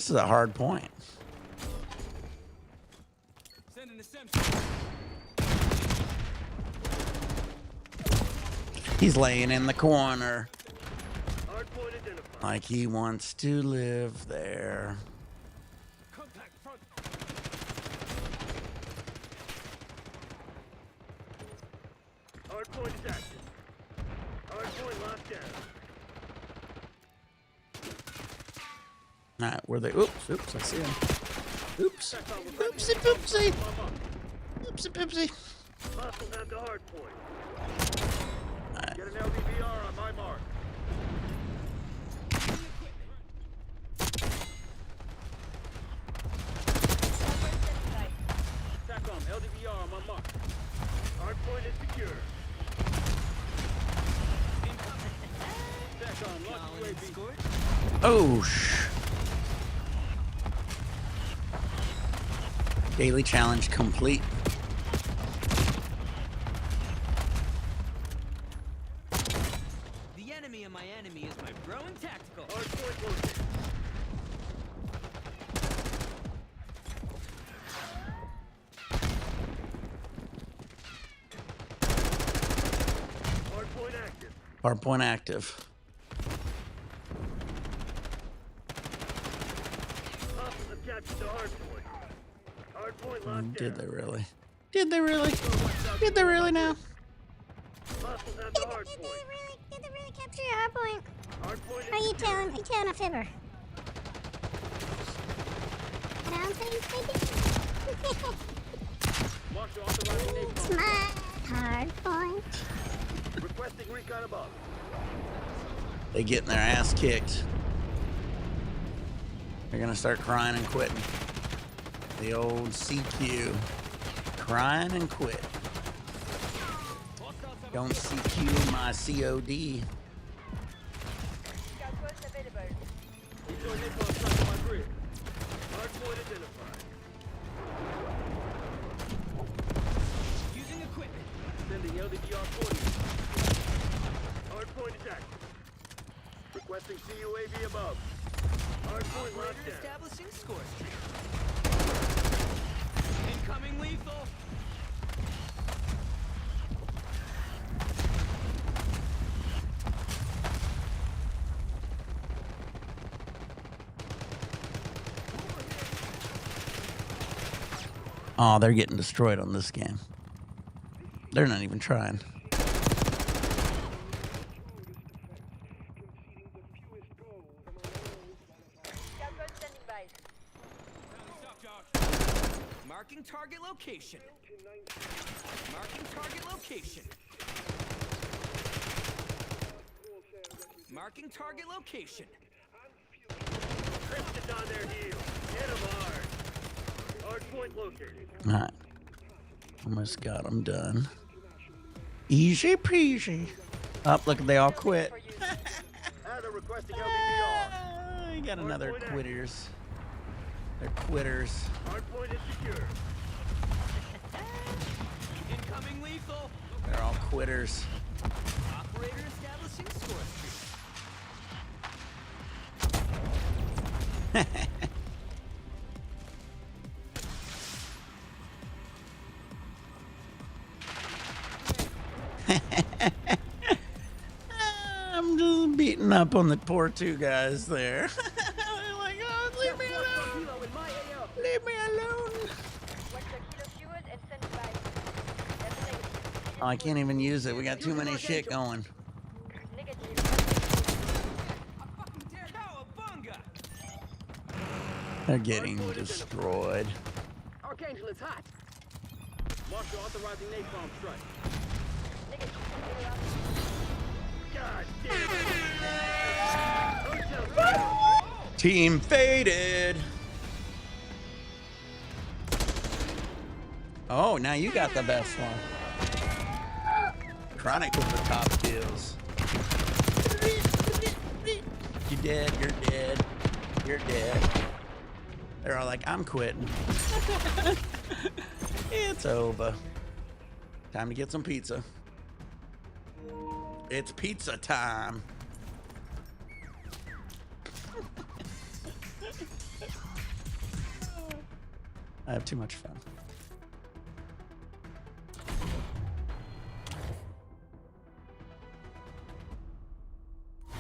This is a hard point. He's laying in the corner Hardpoint identified. like he wants to live there. Contact front. Hardpoint is active. Hardpoint locked down. All right, where they? Oops, I see him. Oops. Oopsie poopsie. Oopsie poopsie. Hostiles have the hardpoint. All right. Get an LDVR on my mark. SATCOM, LDVR on my mark. Hardpoint is secure. SATCOM, launch UAV. Oh, Daily challenge complete. The enemy of my enemy is my bro in tactical. Hardpoint located. Hardpoint active. Hardpoint active. Hostiles have captured the hardpoint. Hardpoint locked Did down. they really? Did they really? Did they really now? Hostiles have the hardpoint. Did they really capture your hard point? Hardpoint is Are you secure. telling a fibber? Marshal authorizing It's napalm. my hard point. Requesting recon above. They getting their ass kicked. They're gonna start crying and quitting. The old CQ. Crying and quit. Don't CQ my COD. Deploy napalm strike on my grid. Hardpoint identified. Using equipment. Sending LDVR 40. Hardpoint is active. Requesting CUAV above. Hardpoint locked Operator down. establishing score streak. Incoming lethal. Oh, they're getting destroyed on this game. They're not even trying. Marking target location. Marking target location. Marking target location. Trips is on their heels. Hit them hard. Hardpoint located. All right. Almost got them done. Easy peasy. Up, look, they all quit. They're requesting LDVR. You got another quitters. They're quitters. Hardpoint is secure. Incoming lethal. They're all quitters. Operator establishing score streak. I'm just beating up on the poor two guys there. They're like, oh, leave me alone. Leave me alone. Oh, I can't even use it. We got too many shit going. Cowabunga! They're getting destroyed. Archangel is hot. Marshal authorizing napalm strike. God damn it. Team faded. Oh, now you got the best one. Chronic with the top kills. You dead, you're dead, you're dead. They're all like, I'm quitting. It's over. Time to get some pizza. It's pizza time. I have too much fun.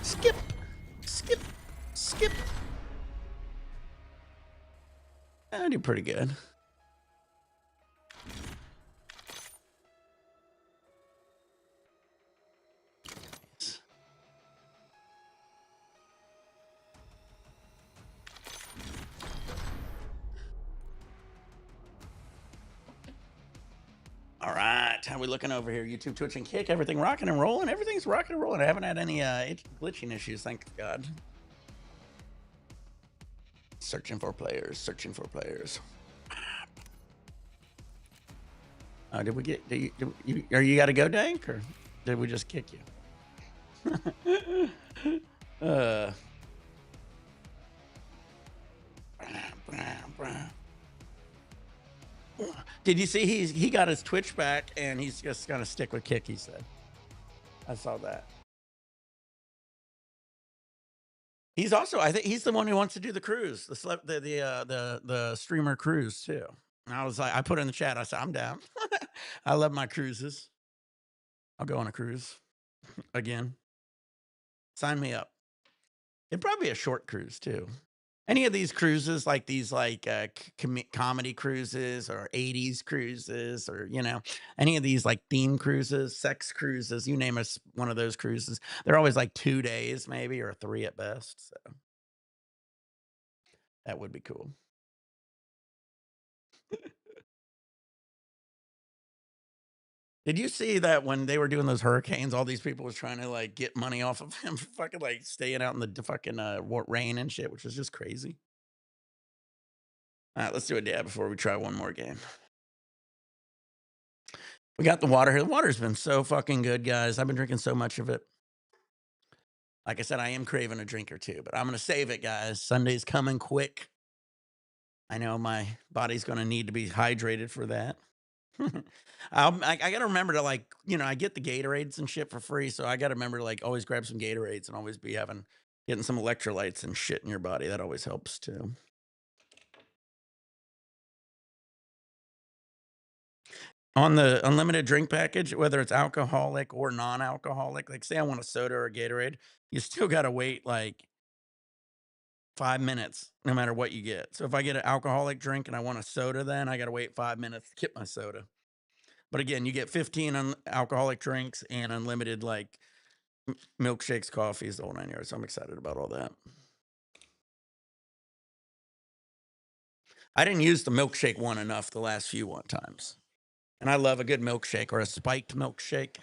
Skip, skip, skip. I do pretty good. All right, how we looking over here? YouTube, Twitch, and Kick. Everything rocking and rolling. Everything's rocking and rolling. I haven't had any glitching issues, thank God. Searching for players. Searching for players. Did we get? You got to go, Dank, or did we just kick you? Did you see he got his Twitch back and he's just gonna stick with Kick? He said. I saw that. He's also, I think he's the one who wants to do the cruise, the streamer cruise too. And I was like, I put in the chat. I said, I'm down. I love my cruises. I'll go on a cruise again. Sign me up. It'd probably be a short cruise too. Any of these cruises, like these comedy cruises or 80s cruises, or any of these like theme cruises, sex cruises, you name us one of those cruises. They're always like 2 days maybe, or 3 at best. So that would be cool. Did you see that when they were doing those hurricanes, all these people was trying to like get money off of him for fucking like staying out in the fucking rain and shit, which was just crazy. All right, let's do a dab before we try one more game. We got the water here. The water's been so fucking good, guys. I've been drinking so much of it. Like I said, I am craving a drink or two, but I'm going to save it, guys. Sunday's coming quick. I know my body's going to need to be hydrated for that. I got to remember to like, I get the Gatorades and shit for free. So I got to remember to like always grab some Gatorades and always be getting some electrolytes and shit in your body. That always helps too. On the unlimited drink package, whether it's alcoholic or non-alcoholic, like say I want a soda or a Gatorade, you still got to wait like 5 minutes, no matter what you get. So if I get an alcoholic drink and I want a soda, then I got to wait 5 minutes to get my soda. But again, you get 15 alcoholic drinks and unlimited like milkshakes, coffees, the whole 9 yards. So I'm excited about all that. I didn't use the milkshake one enough the last few times. And I love a good milkshake or a spiked milkshake.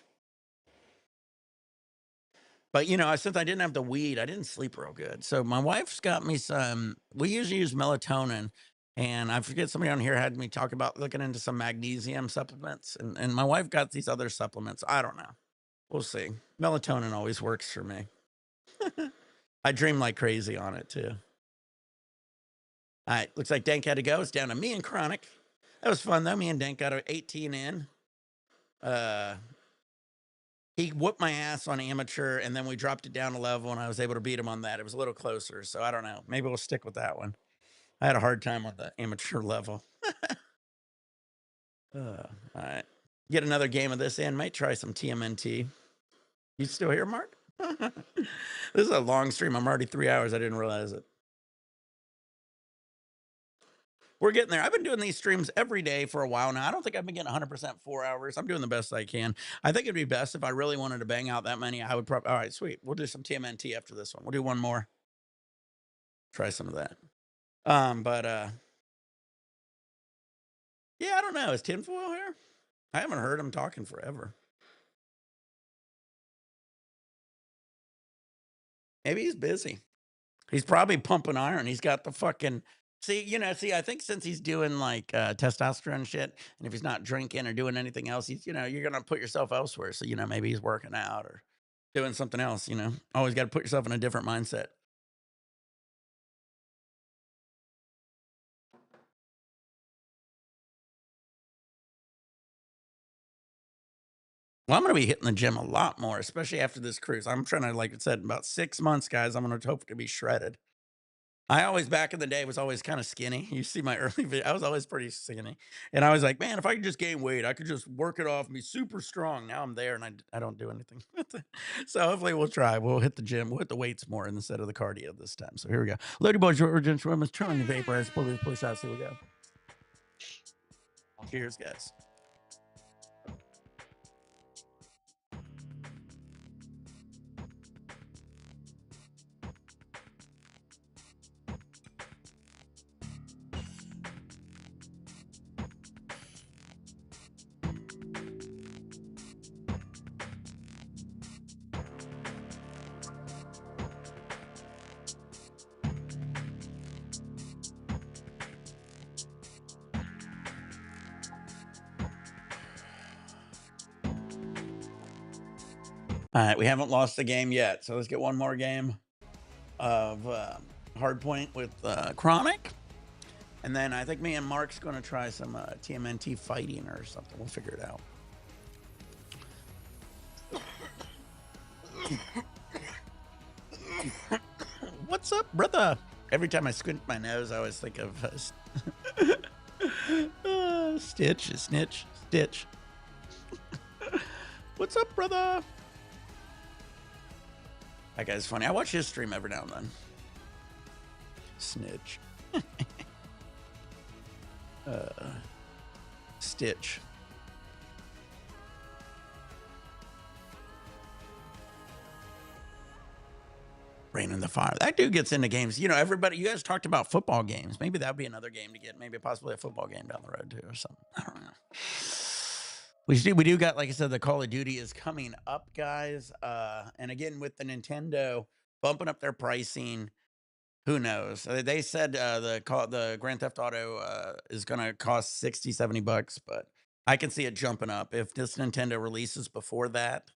But, since I didn't have the weed, I didn't sleep real good. So my wife's got me we usually use melatonin. And I forget, somebody on here had me talk about looking into some magnesium supplements. And my wife got these other supplements. I don't know. We'll see. Melatonin always works for me. I dream like crazy on it, too. All right. Looks like Dank had to go. It's down to me and Chronic. That was fun, though. Me and Dank got 18 in. He whooped my ass on amateur, and then we dropped it down a level, and I was able to beat him on that. It was a little closer, so I don't know. Maybe we'll stick with that one. I had a hard time on the amateur level. All right. Get another game of this in. Might try some TMNT. You still here, Mark? This is a long stream. I'm already 3 hours. I didn't realize it. We're getting there. I've been doing these streams every day for a while now. I don't think I've been getting 100% 4 hours. I'm doing the best I can. I think it'd be best if I really wanted to bang out that many. I would probably. All right, sweet. We'll do some TMNT after this one. We'll do one more. Try some of that. Yeah, I don't know. Is Tinfoil here? I haven't heard him talking forever. Maybe he's busy. He's probably pumping iron. He's got the fucking. See, I think since he's doing like testosterone shit, and if he's not drinking or doing anything else, he's, you're going to put yourself elsewhere. So, maybe he's working out or doing something else, always got to put yourself in a different mindset. Well, I'm going to be hitting the gym a lot more, especially after this cruise. I'm trying to, like I said, in about 6 months, guys, I'm going to hope to be shredded. I always back in the day was always kind of skinny. You see my early video, I was always pretty skinny. And I was like, man, if I could just gain weight, I could just work it off and be super strong. Now I'm there and I don't do anything with it. So hopefully we'll try. We'll hit the gym. We'll hit the weights more instead of the cardio this time. So here we go. Loaded boys, Georgian Swimmers, turning the vaporize, pull shots. Here we go. Cheers, guys. All right, we haven't lost the game yet, so let's get one more game of Hardpoint with Chronic, and then I think me and Mark's going to try some TMNT fighting or something. We'll figure it out. What's up, brother? Every time I squint my nose, I always think of Stitch, Snitch, Stitch. What's up, brother? That guy's funny. I watch his stream every now and then. Snitch. Stitch. Rain in the Fire. That dude gets into games. You know, everybody, you guys talked about football games. Maybe that would be another game to get. Maybe possibly a football game down the road too or something. I don't know. We do got, like I said, the Call of Duty is coming up, guys. And again, with the Nintendo bumping up their pricing, who knows? They said the Grand Theft Auto is going to cost $60-70, but I can see it jumping up. If this Nintendo releases before that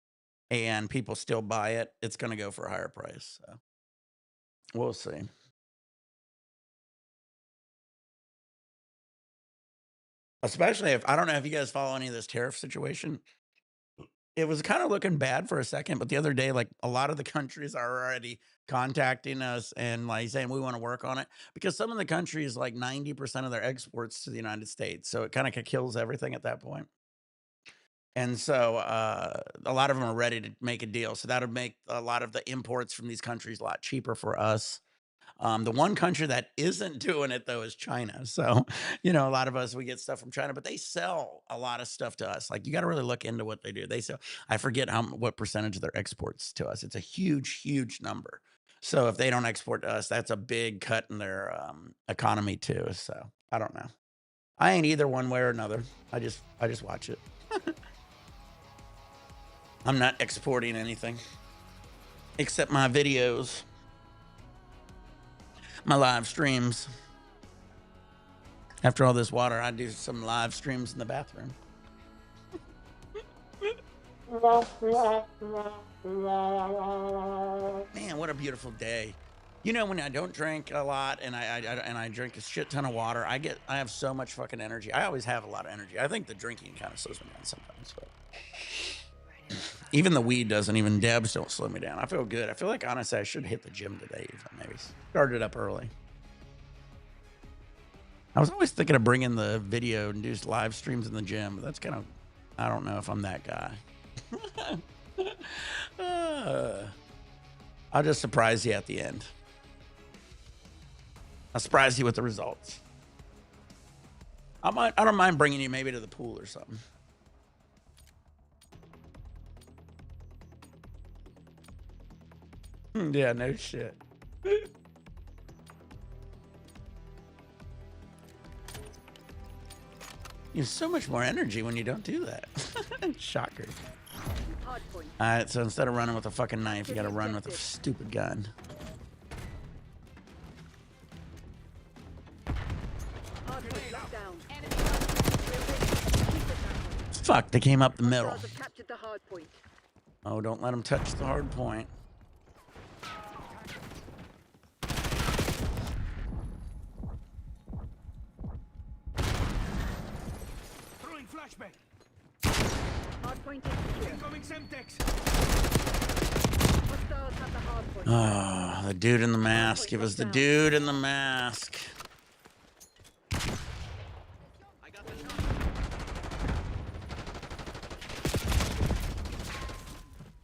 and people still buy it, it's going to go for a higher price. So we'll see. Especially if, I don't know if you guys follow any of this tariff situation. It was kind of looking bad for a second, but the other day, like a lot of the countries are already contacting us and like saying we want to work on it because some of the countries, like 90% of their exports to the United States. So it kind of kills everything at that point. And so a lot of them are ready to make a deal. So that would make a lot of the imports from these countries a lot cheaper for us. The one country that isn't doing it, though, is China. So, you know, a lot of us, we get stuff from China, but they sell a lot of stuff to us. Like, you got to really look into what they do. They sell, I forget what percentage of their exports to us. It's a huge, huge number. So if they don't export to us, that's a big cut in their economy, too. So I don't know. I ain't either one way or another. I just watch it. I'm not exporting anything except my videos. My live streams. After all this water, I do some live streams in the bathroom. Man, what a beautiful day. You know, when I don't drink a lot and I drink a shit ton of water, I have so much fucking energy. I always have a lot of energy. I think the drinking kind of slows me down sometimes, but even the weed doesn't, even dabs don't slow me down. I feel good. I feel like, honestly, I should hit the gym today. Maybe start it up early. I was always thinking of bringing the video and do live streams in the gym, but that's kind of, I don't know if I'm that guy. I'll just surprise you at the end. I'll surprise you with the results. I don't mind bringing you maybe to the pool or something. Yeah, no shit. You have so much more energy when you don't do that. Shocker. Alright, so instead of running with a fucking knife, you gotta run with a stupid gun. Fuck, they came up the middle. Oh, don't let them touch the hard point. Hardpoint is secure. Incoming Semtex. Hostiles have the hardpoint. point. Oh, the dude in the mask. It was the dude in the mask. I got the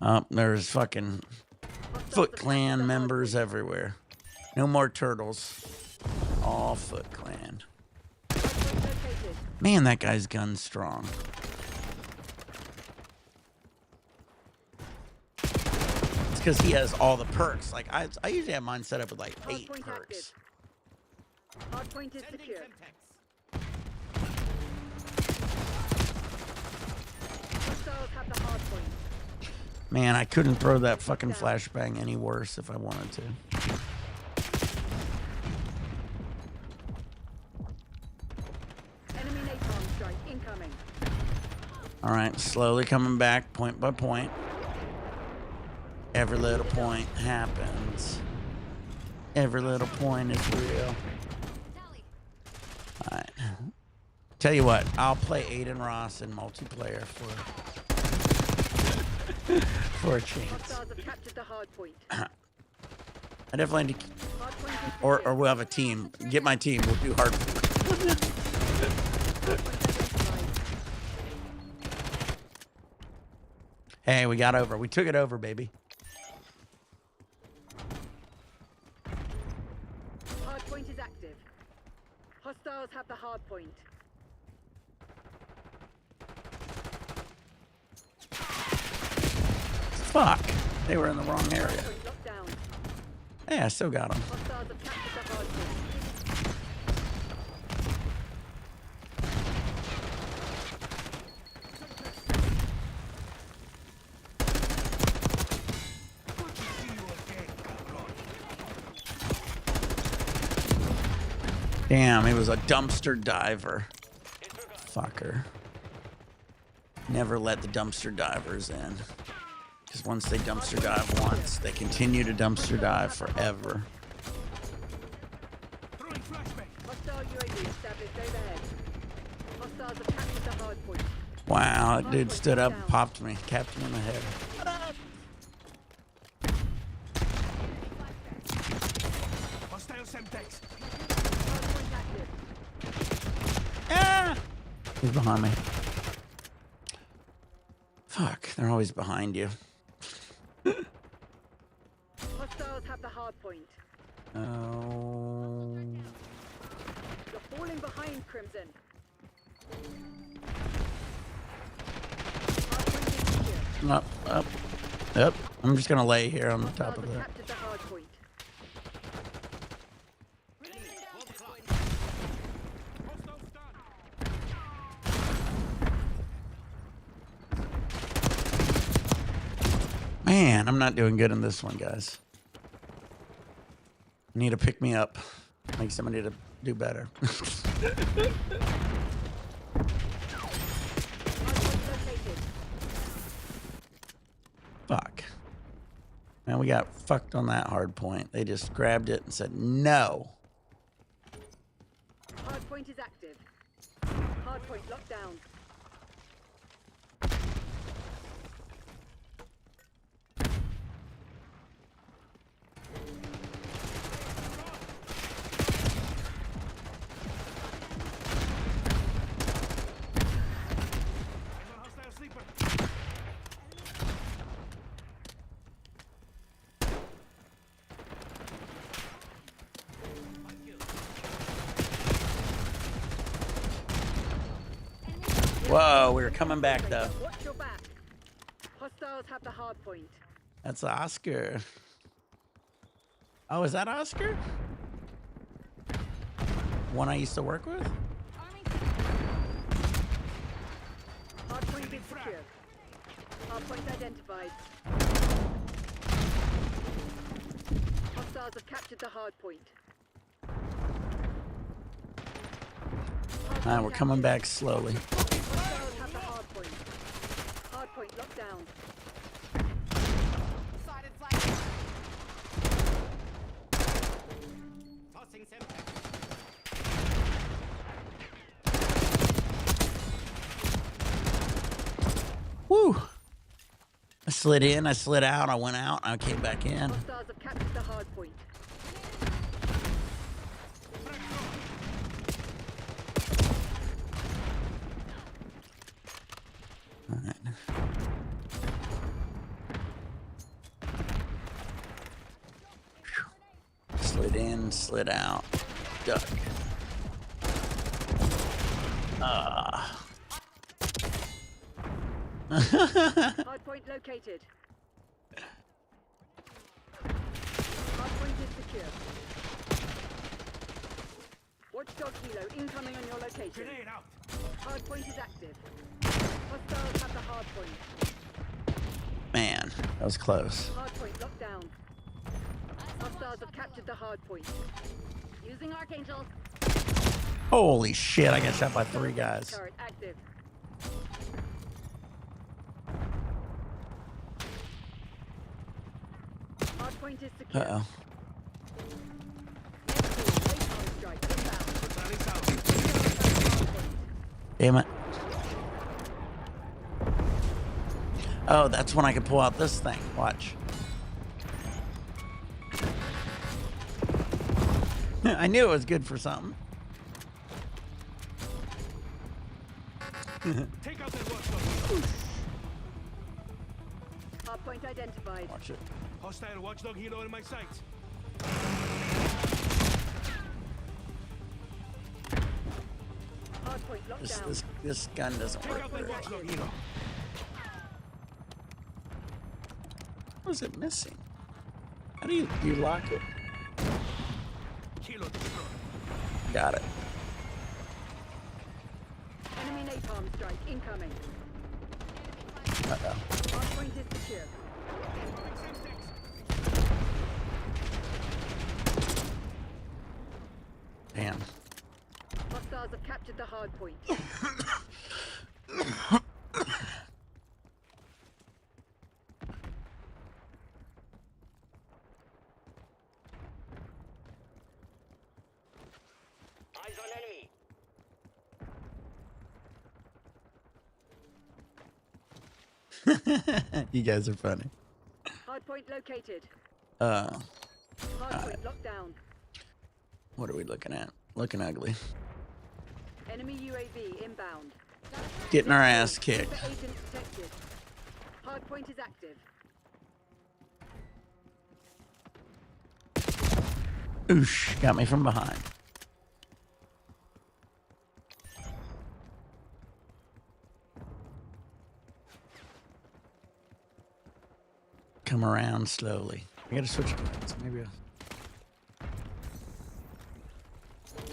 Oh, there's fucking Foot Clan members everywhere. No more turtles. All Foot Clan. Man, that guy's gun's strong. It's because he has all the perks. Like I usually have mine set up with like 8 perks. Hardpoint is sending secure. Semtex. Hostiles have the hardpoint. Man, I couldn't throw that fucking flashbang any worse if I wanted to. Enemy napalm strike incoming. All right, slowly coming back, point by point. Every little point happens. Every little point is real. All right. Tell you what, I'll play Aiden Ross in multiplayer for a chance. Hostiles have captured the hardpoint. I definitely need to, Hardpoint is or secure. we'll have a team. Get my team. We'll do hard. Hey, we got over. We took it over, baby. Hardpoint is active. Hostiles have the hardpoint. Fuck. They were in the wrong area. Hardpoint locked down. Hey, I still got them. Hostiles have captured the hardpoint. Damn, he was a dumpster diver. Fucker. Never let the dumpster divers in. Because once they dumpster dive once, they continue to dumpster dive forever. Hostile UAV established overhead. Hostiles have captured the hardpoint. Wow, that dude stood up, popped me, capped me in the head. Hostile Semtex. Hardpoint active. Ah! He's behind me. Fuck, they're always behind you. Hostiles have the hardpoint. Oh. You're falling behind, Crimson. Hardpoint is secure. Up. Yep. I'm just gonna lay here on the top Hostiles of have that. captured the hardpoint. Man, I'm not doing good in this one, guys. Need to pick me up. Like somebody to do better. Hardpoint located. Fuck. Man, we got fucked on that hard point. They just grabbed it and said no. Hardpoint is active. Hardpoint locked down. Hostile sleeper. Whoa, we were coming back though. Watch your back. Hostiles have the hardpoint. That's Oscar. Oh, is that Oscar? One I used to work with? Hardpoint is secure. Hardpoint identified. Hostiles have captured the hardpoint. Alright, we're coming back slowly. Hostiles have the hardpoint. Hardpoint locked down. Sided flag. Tossing Semtex. Woo! I slid in, I slid out, I went out, I came back in. Hostiles have captured Slid in, slid out. Duck. Hardpoint located. Hardpoint is secure. Watchdog Hilo incoming on your location. Grenade out. Hardpoint is active. Hostiles have the hardpoint. Man, that was close. Hardpoint locked down. Hostiles have captured the hardpoint. Using Archangels. Holy shit, I got shot by 3 guys. Turret active. Hardpoint is secure. Uh-oh. Damn it. Oh, that's when I can pull out this thing. Watch. I knew it was good for something. Take out that watchdog. Hardpoint identified. Watch it. Hostile watchdog helo in my sights. Hardpoint locked down. This gun doesn't Take work out very that well. watchdog helo. What is it missing? How do you lock it? Helo destroyed. Got it. Enemy napalm strike incoming. Uh-oh. Hardpoint is secure. Damn. Hostiles have captured the hardpoint. Eyes on enemy. You guys are funny. Hardpoint located. Alright. Hardpoint locked down. What are we looking at? Looking ugly. Enemy UAV inbound. Getting our ass kicked. Super agent detected. Hardpoint is active. Oosh, got me from behind. Come around slowly. I gotta switch guns. Maybe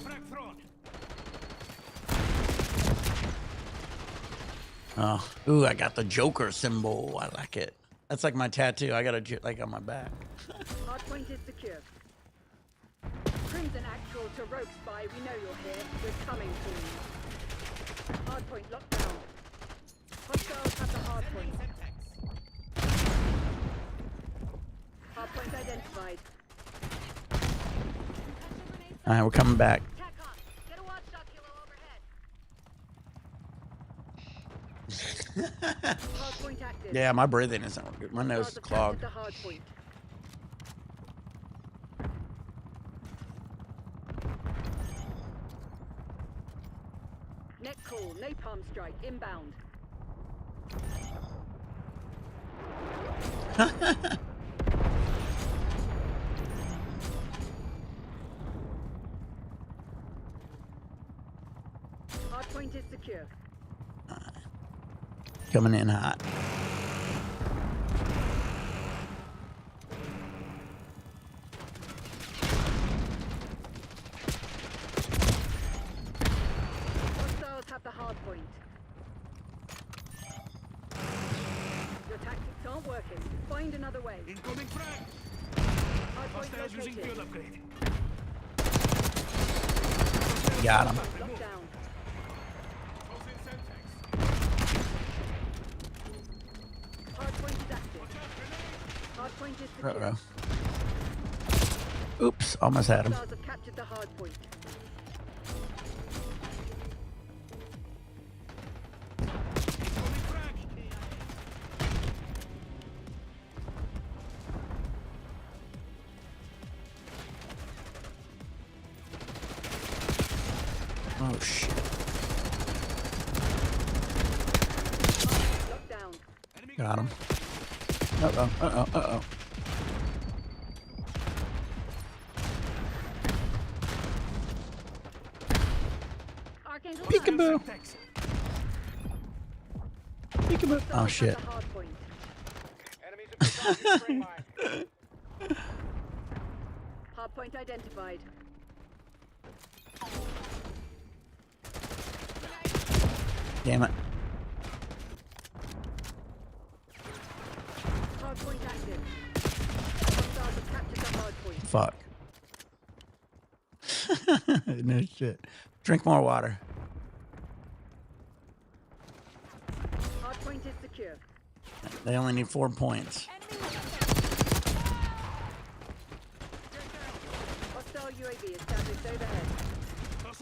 Frag thrown. Oh, ooh, I got the Joker symbol. I like it. That's like my tattoo. I got a like on my back. Hardpoint is secure. Crimson actual to Rogue Spy. We know you're here. We're coming to you. Hardpoint locked down. Hostiles have the hardpoint. Hardpoint identified. All right, we're coming back. TACOM, get a watchdog kilo overhead. Hardpoint active. Yeah, my breathing isn't good. My nose is Hostiles have clogged. captured the hardpoint. Net call, napalm strike inbound. Hardpoint is secure. Coming in hot. Hostiles have the hardpoint. Your tactics aren't working. Find another way. Incoming frag. Hardpoint Hostiles using located. field upgrade. Got him. Locked down. Tossing Semtex. Hardpoint is active. Hardpoint is secure. Uh-oh. Oops, almost had him. Hostiles have captured the hardpoint. Incoming frag. Oh shit. Locked down. Enemy Got him. Uh-oh, uh-oh, uh-oh. Peekaboo. Peekaboo. Oh shit. Hardpoint identified. Damn it. Hardpoint active. Hostiles have captured the hardpoint. Fuck. No shit. Drink more water. Hardpoint is secure. They only need 4 points. Hostile UAV established overhead.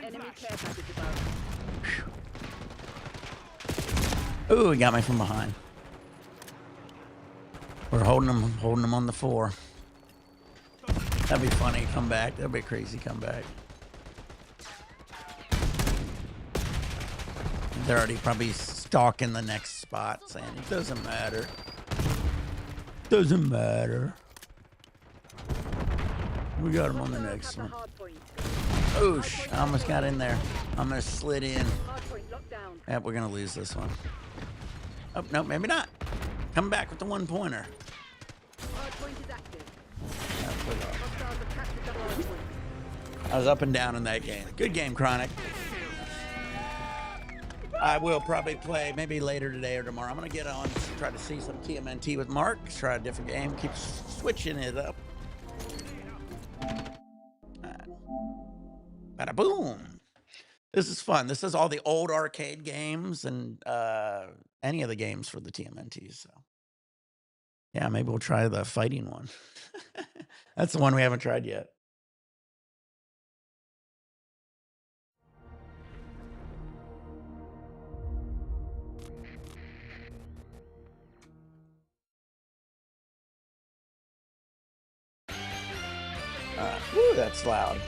Enemy care package above. Ooh, he got me from behind. We're holding them on the 4. That'd be funny. Come back. That'd be a crazy comeback. They're already probably stalking the next spot, saying it doesn't matter. Doesn't matter. We got him on the next one. Oosh! I almost got in there. Almost slid in. Yep, we're gonna lose this one. Oh no, maybe not. Come back with the 1-pointer. I was up and down in that game. Good game, Chronic. I will probably play maybe later today or tomorrow. I'm gonna get on, try to see some TMNT with Mark. Try a different game. Keep switching it up. Bada boom. This is fun. This is all the old arcade games and any of the games for the TMNT. So yeah, maybe we'll try the fighting one. That's the one we haven't tried yet. Woo, that's loud.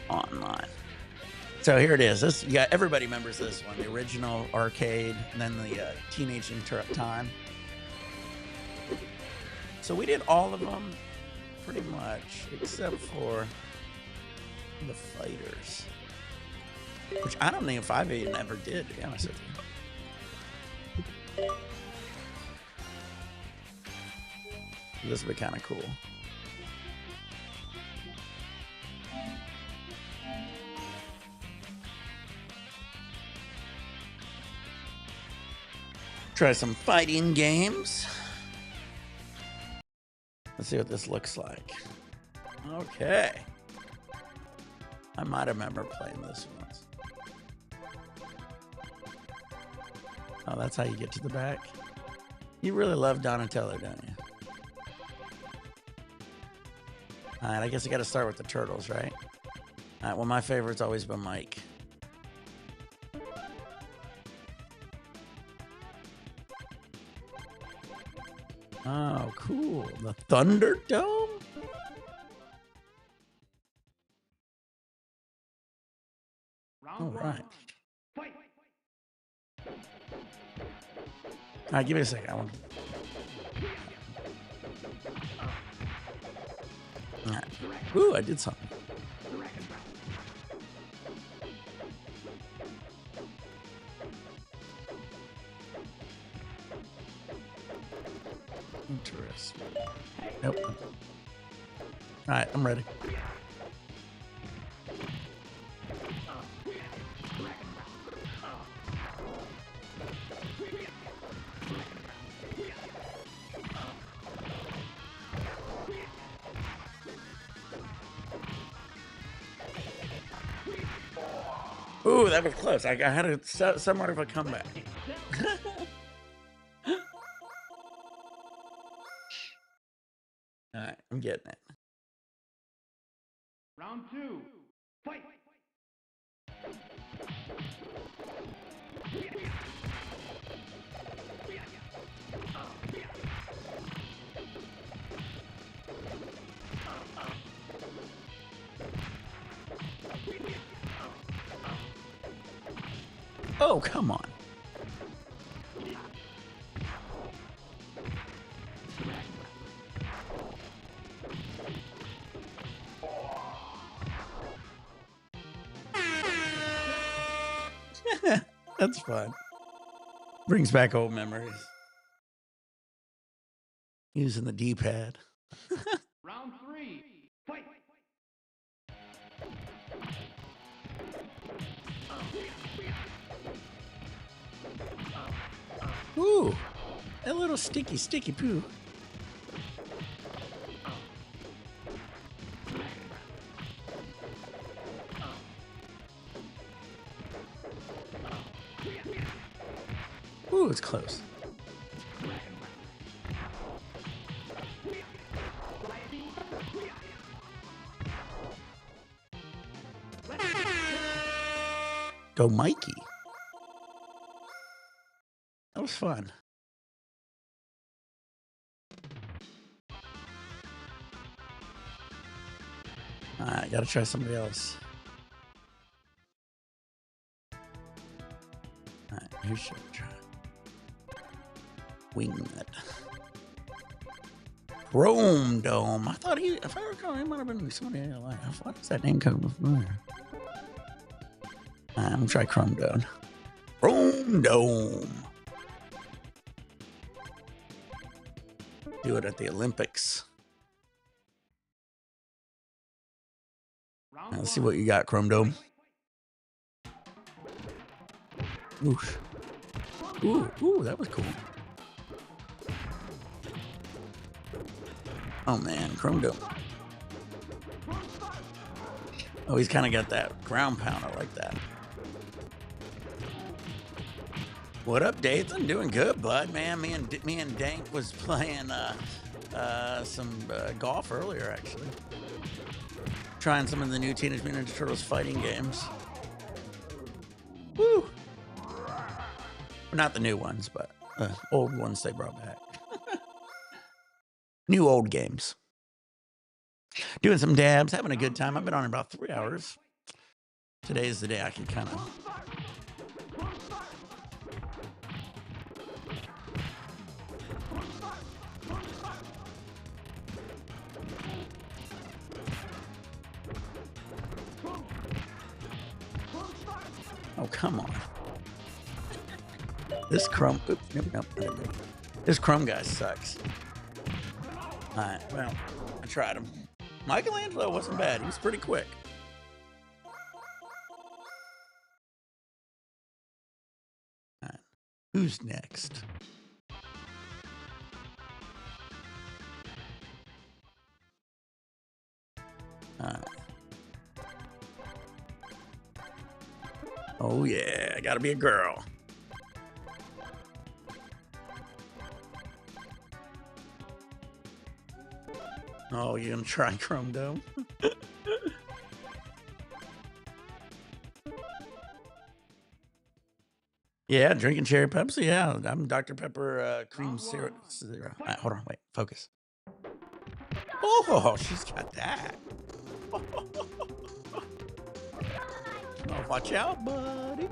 Online. So here it is. This, you got, everybody remembers this one, the original arcade, and then the Teenage Interrupt Time. So we did all of them pretty much, except for the fighters, which I don't know if I even ever did, to be honest with you. This would be kind of cool. Try some fighting games. Let's see what this looks like. Okay. I might remember playing this once. Oh, that's how you get to the back. You really love Donatello, don't you? All right, I guess I got to start with the turtles, right? All right, well, my favorite's always been Mike. Oh, cool. The Thunderdome? All right. All right, give me a second. I want to... All right. Ooh, I did something. Interesting. Nope. All right, I'm ready. Ooh, that was close. I had a somewhat of a comeback. All right, I'm getting it. Round 2, fight! Oh, come on. That's fun. Brings back old memories. Using the D-pad. Round 3. Fight. Ooh, that little sticky poo. Ooh, it's close. Go Mikey. That was fun. All right, gotta try somebody else. All right, who should I try? Wingnut. Chrome Dome. I thought if I recall, he might have been somebody I like. Why does that name come familiar? I'm gonna try Chrome Dome. Chrome Dome. Do it at the Olympics. Right, let's see what you got, Chrome Dome. Oosh. Ooh, that was cool. Oh man, Chrome Dome. Oh, he's kind of got that ground pound. I like that. What up, Dave? I'm doing good, bud. Man, me and Dank was playing some golf earlier, actually. Trying some of the new Teenage Mutant Ninja Turtles fighting games. Woo! Not the new ones, but old ones they brought back. New old games. Doing some dabs, having a good time. I've been on about 3 hours. Today's the day I can kind of... Oh, come on. This Chrome... Oops, nope. This Chrome guy sucks. Alright, well, I tried him. Michelangelo wasn't bad. He was pretty quick. Alright, who's next? Alright. Oh yeah, I gotta be a girl. Oh, you gonna try Chrome Dome? Yeah, drinking cherry Pepsi. Yeah, I'm Dr. Pepper cream syrup. All right, hold on, wait, focus. Oh, she's got that. Oh, watch out, buddy.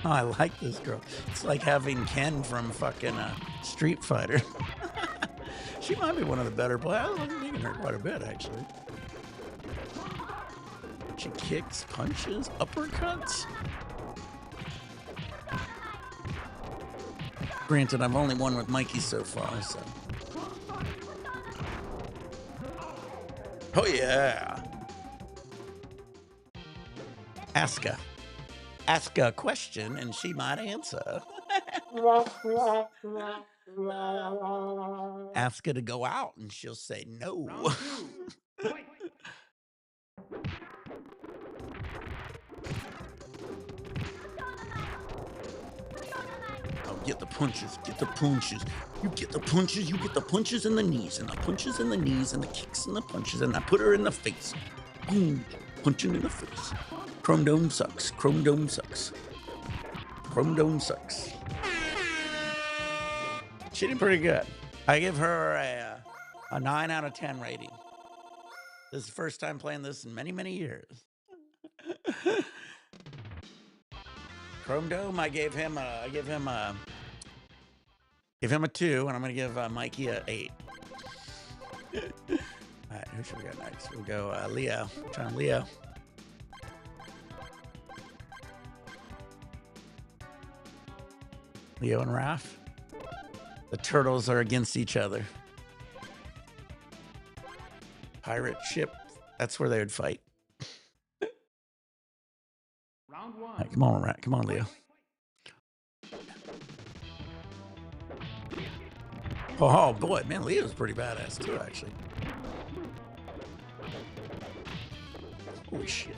Oh, I like this girl. It's like having Ken from fucking Street Fighter. She might be one of the better players. I'm thinking her quite a bit, actually. She kicks, punches, uppercuts. Granted, I've only won with Mikey so far, so. Oh, yeah. Ask a question and she might answer. Ask her to go out and she'll say no. Oh, get the punches, get the punches. You get the punches, you get the punches in the knees, and the punches in the knees, and the kicks and the punches, and I put her in the face. Boom, punching in the face. Chrome Dome sucks. Chrome Dome sucks. Chrome Dome sucks. She did pretty good. I give her a 9 out of 10 rating. This is the first time playing this in many, many years. Chrome Dome, I give him a 2, and I'm gonna give Mikey a 8. Who should we go next? We'll go Leo. Trying Leo. Leo and Raph. The turtles are against each other. Pirate ship. That's where they would fight. Round one. Right, come on, Raph. Come on, Leo. Oh boy, man, Leo's pretty badass too, actually. Holy shit.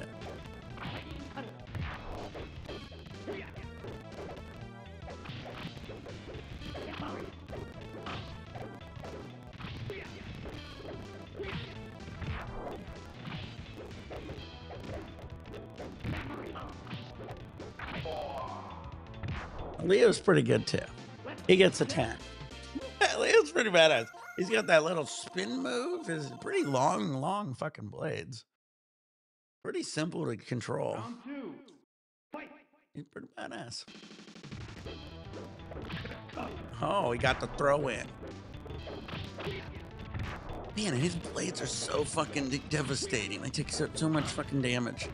Leo's pretty good too. He gets a 10. Leo's pretty badass. He's got that little spin move. His pretty long fucking blades. Pretty simple to control. Round two. Fight. He's pretty badass. Oh, he got the throw in. Man, his blades are so fucking devastating. They take so much fucking damage.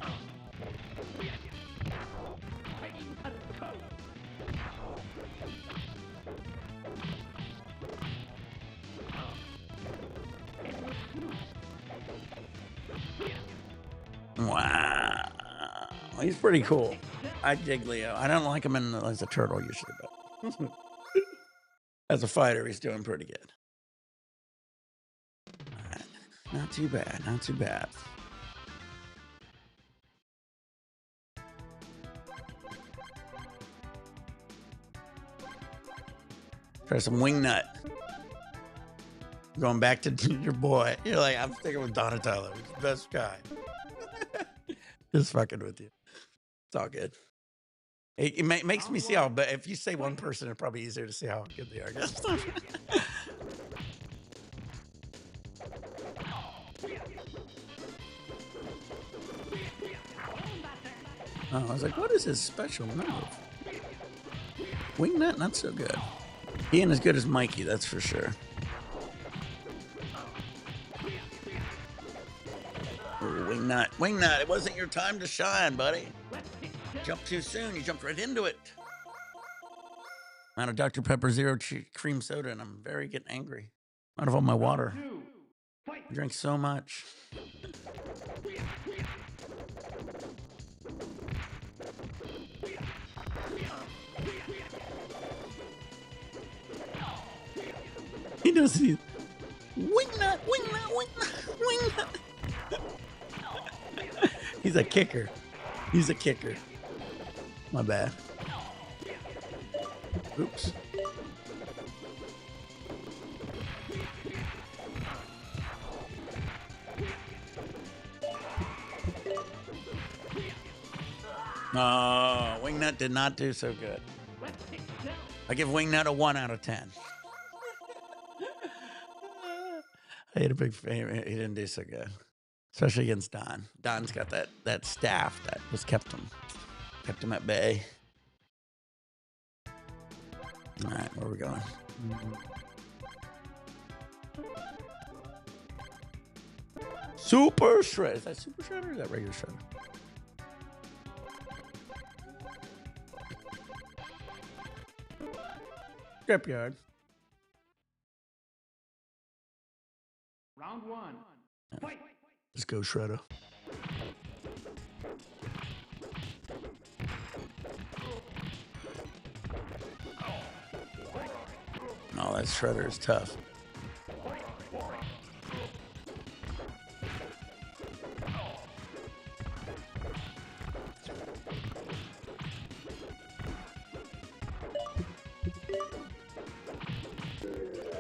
Wow. He's pretty cool. I dig Leo. I don't like him as a turtle usually, but as a fighter, he's doing pretty good. All right. Not too bad. Not too bad. Try some wing nut. Going back to your boy. You're like, I'm sticking with Donatello. He's the best guy. Just fucking with you. It's all good. It makes me see how, but if you say one person, it's probably easier to see how good they are, I guess. Oh, I was like, what is his special move? Wing nut, not so good. He ain't as good as Mikey, that's for sure. Wing nut, it wasn't your time to shine, buddy. Jumped too soon, you jumped right into it. I'm out of Dr. Pepper Zero Cream Soda, and I'm very getting angry. Out of all my water. I drank so much. He does see wing nut. He's a kicker. My bad. Oops. Oh, Wingnut did not do so good. I give Wingnut a 1 out of 10. I had a big fan. He didn't do so good, especially against Don. Don's got that staff that was kept him at bay. All right, where are we going? Super Shred. Is that Super Shredder or is that regular Shredder? Scrapyard. Round one. Fight. Let's go, Shredder. Oh, that Shredder is tough.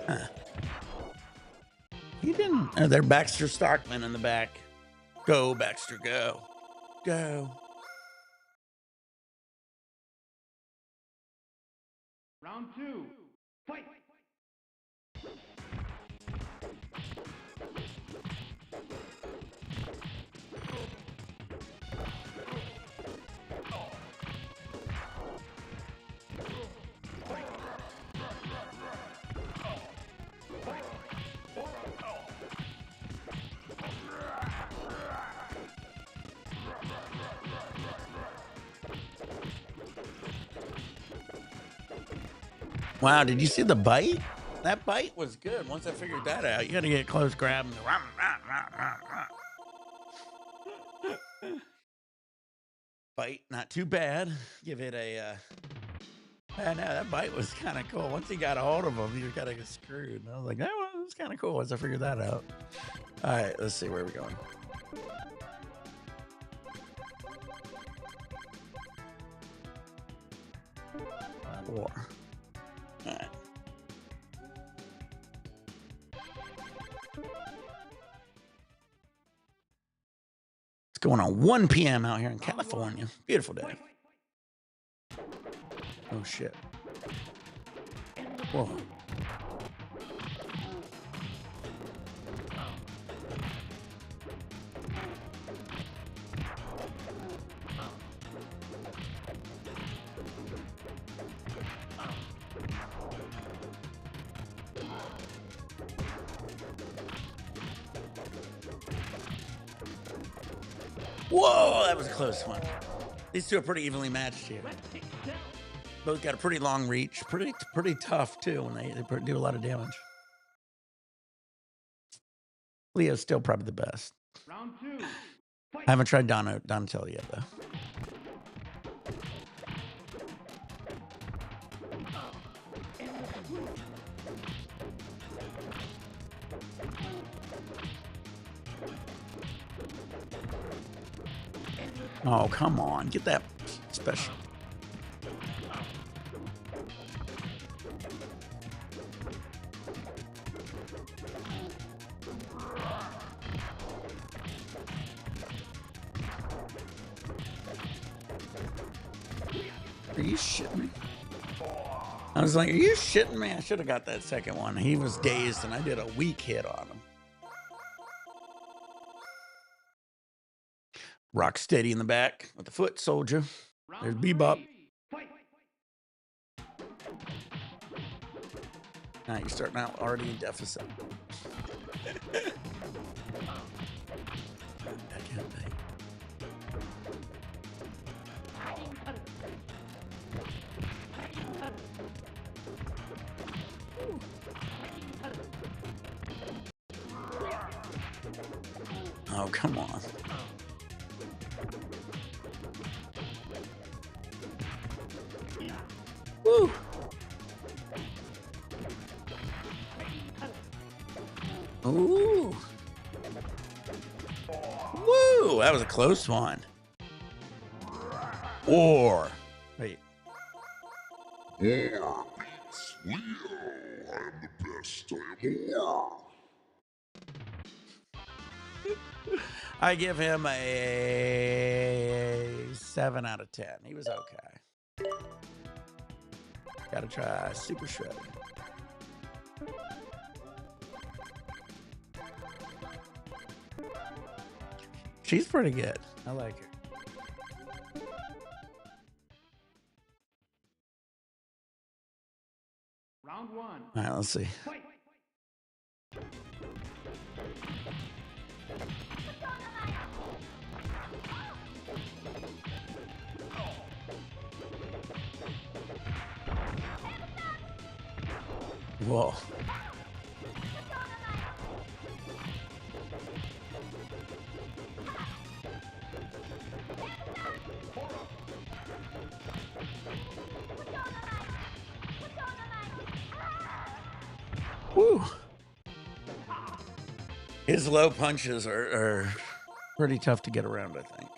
Huh. He didn't. They're Baxter Stockman in the back. Go, Baxter, go. Go. Round two. Fight. Wow, did you see the bite? That bite was good. Once I figured that out, you got to get close, grab him. Bite, not too bad. Give it a. No, that bite was kind of cool. Once he got a hold of him, he kind of got screwed. And I was like, that was kind of cool once I figured that out. All right, let's see where we're going. War. All right. It's going on 1 p.m. out here in California. Beautiful day. Oh, shit. Whoa. Whoa, that was a close one. These two are pretty evenly matched here. Both got a pretty long reach. Pretty tough, too, when they do a lot of damage. Leo's still probably the best. Round 2. I haven't tried Donatello yet, though. Oh, come on. Get that special. Are you shitting me? I was like, are you shitting me? I should have got that second one. He was dazed, and I did a weak hit on him. Rock steady in the back with the foot soldier. There's Bebop. All right, you're starting out already in deficit. Oh, come on. Woo! Ooh! Woo! That was a close one. Or wait. Yeah, it's Leo. I'm the best. I give him a 7 out of 10. He was okay. Gotta try Super Shred. She's pretty good. I like her. Round 1. All right, let's see. Fight. Whoa. Woo. His low punches are pretty tough to get around, I think.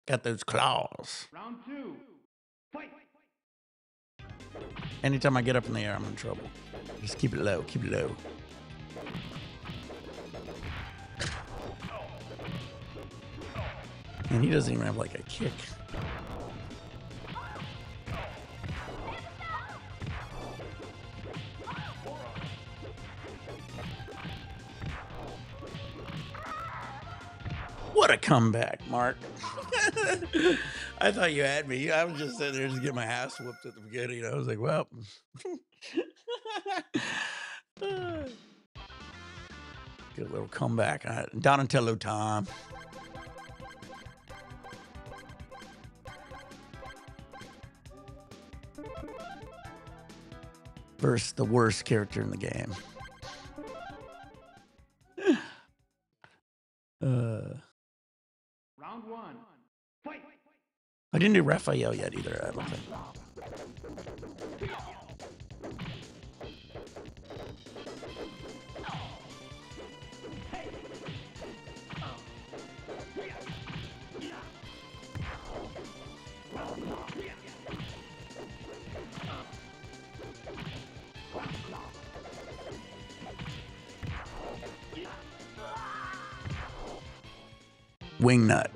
Got those claws. Round 2. Fight. Anytime I get up in the air, I'm in trouble. Just keep it low, keep it low. And he doesn't even have like a kick. What a comeback, Mark. I thought you had me. I was just sitting there to get my ass whooped at the beginning. I was like, well. Good little comeback. Donatello time. versus the worst character in the game. Round one. Fight. I didn't do Raphael yet either, I don't think. Wingnut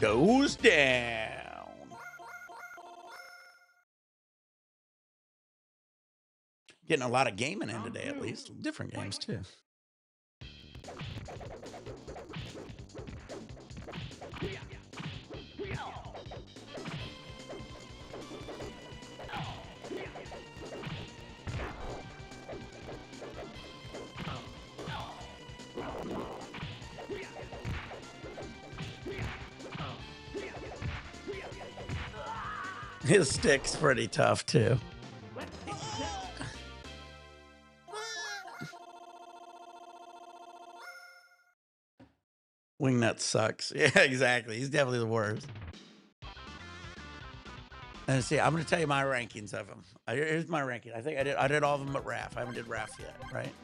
goes down. Getting a lot of gaming in today, at least. Different games, too. His stick's pretty tough, too. Wingnut sucks. Yeah, exactly. He's definitely the worst. And see, I'm going to tell you my rankings of him. Here's my ranking. I think I did all of them but Raph. I haven't did Raph yet, right?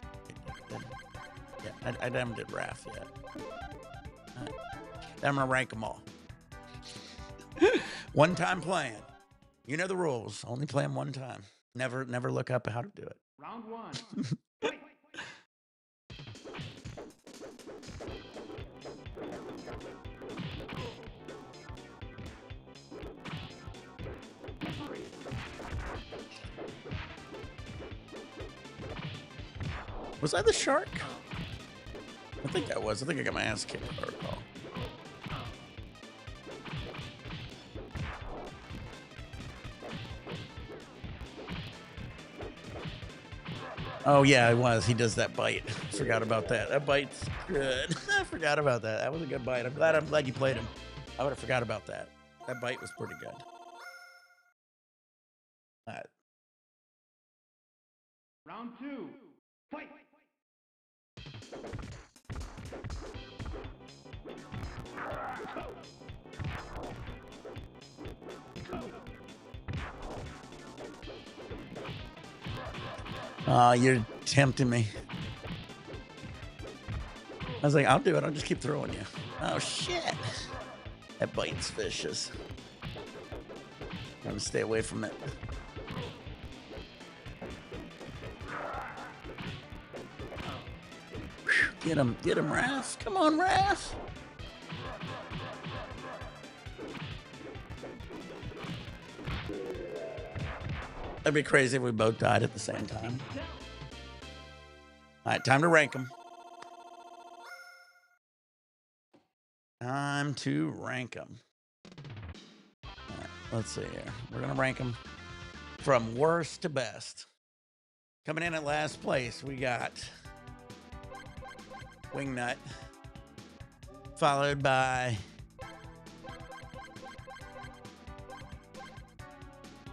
Yeah, I haven't did Raph yet. All right. Then I'm going to rank them all. One time playing. You know the rules. Only play them one time. Never look up how to do it. Round one. Was I the shark? I think I was. I think I got my ass kicked, if I recall. Oh, yeah, it was. He does that bite. Forgot about that. That bite's good. I forgot about that. That was a good bite. I'm glad you played him. I would have forgot about that. That bite was pretty good. All right. Round two. Fight. Oh, you're tempting me. I was like, I'll do it. I'll just keep throwing you. Oh, shit. That bites vicious. I'm going to stay away from it. Get him, Raph. Come on, Raph. That'd be crazy if we both died at the same time. All right, time to rank them. Time to rank them. All right, let's see here. We're going to rank them from worst to best. Coming in at last place, we got Wingnut, followed by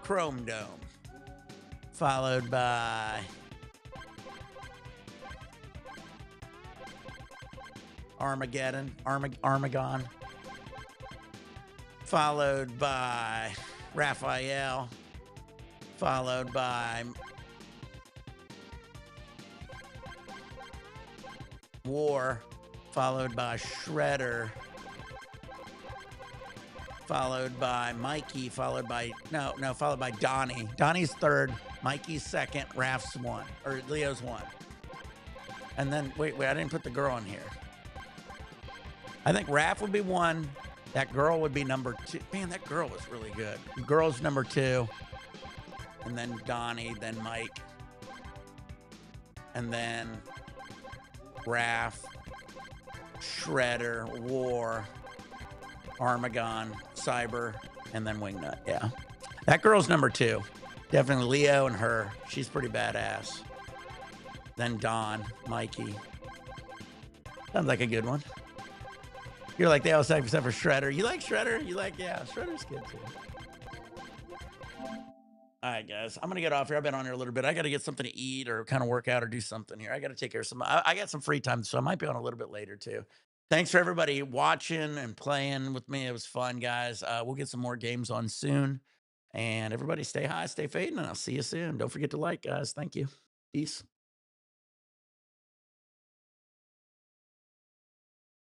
Chrome Dome, followed by Armagon, followed by Raphael, followed by War, followed by Shredder, followed by Mikey, followed by Donnie. Donnie's third, Mikey's second, Raph's one, or Leo's one. And then, wait, I didn't put the girl in here. I think Raph would be one. That girl would be number two. Man, that girl was really good. Girl's number two. And then Donnie, then Mike. And then Raph, Shredder, War, Armagon, Cyber, and then Wingnut. Yeah. That girl's number two. Definitely Leo and her. She's pretty badass. Then Don, Mikey. Sounds like a good one. You're like, they all say except for Shredder. You like Shredder? You like, yeah, Shredder's good too. All right, guys. I'm gonna get off here. I've been on here a little bit. I got to get something to eat or kind of work out or do something here. I got to take care of some. I got some free time, so I might be on a little bit later too. Thanks for everybody watching and playing with me. It was fun, guys. We'll get some more games on soon. And everybody stay high, stay fading, and I'll see you soon. Don't forget to like, guys. Thank you. Peace.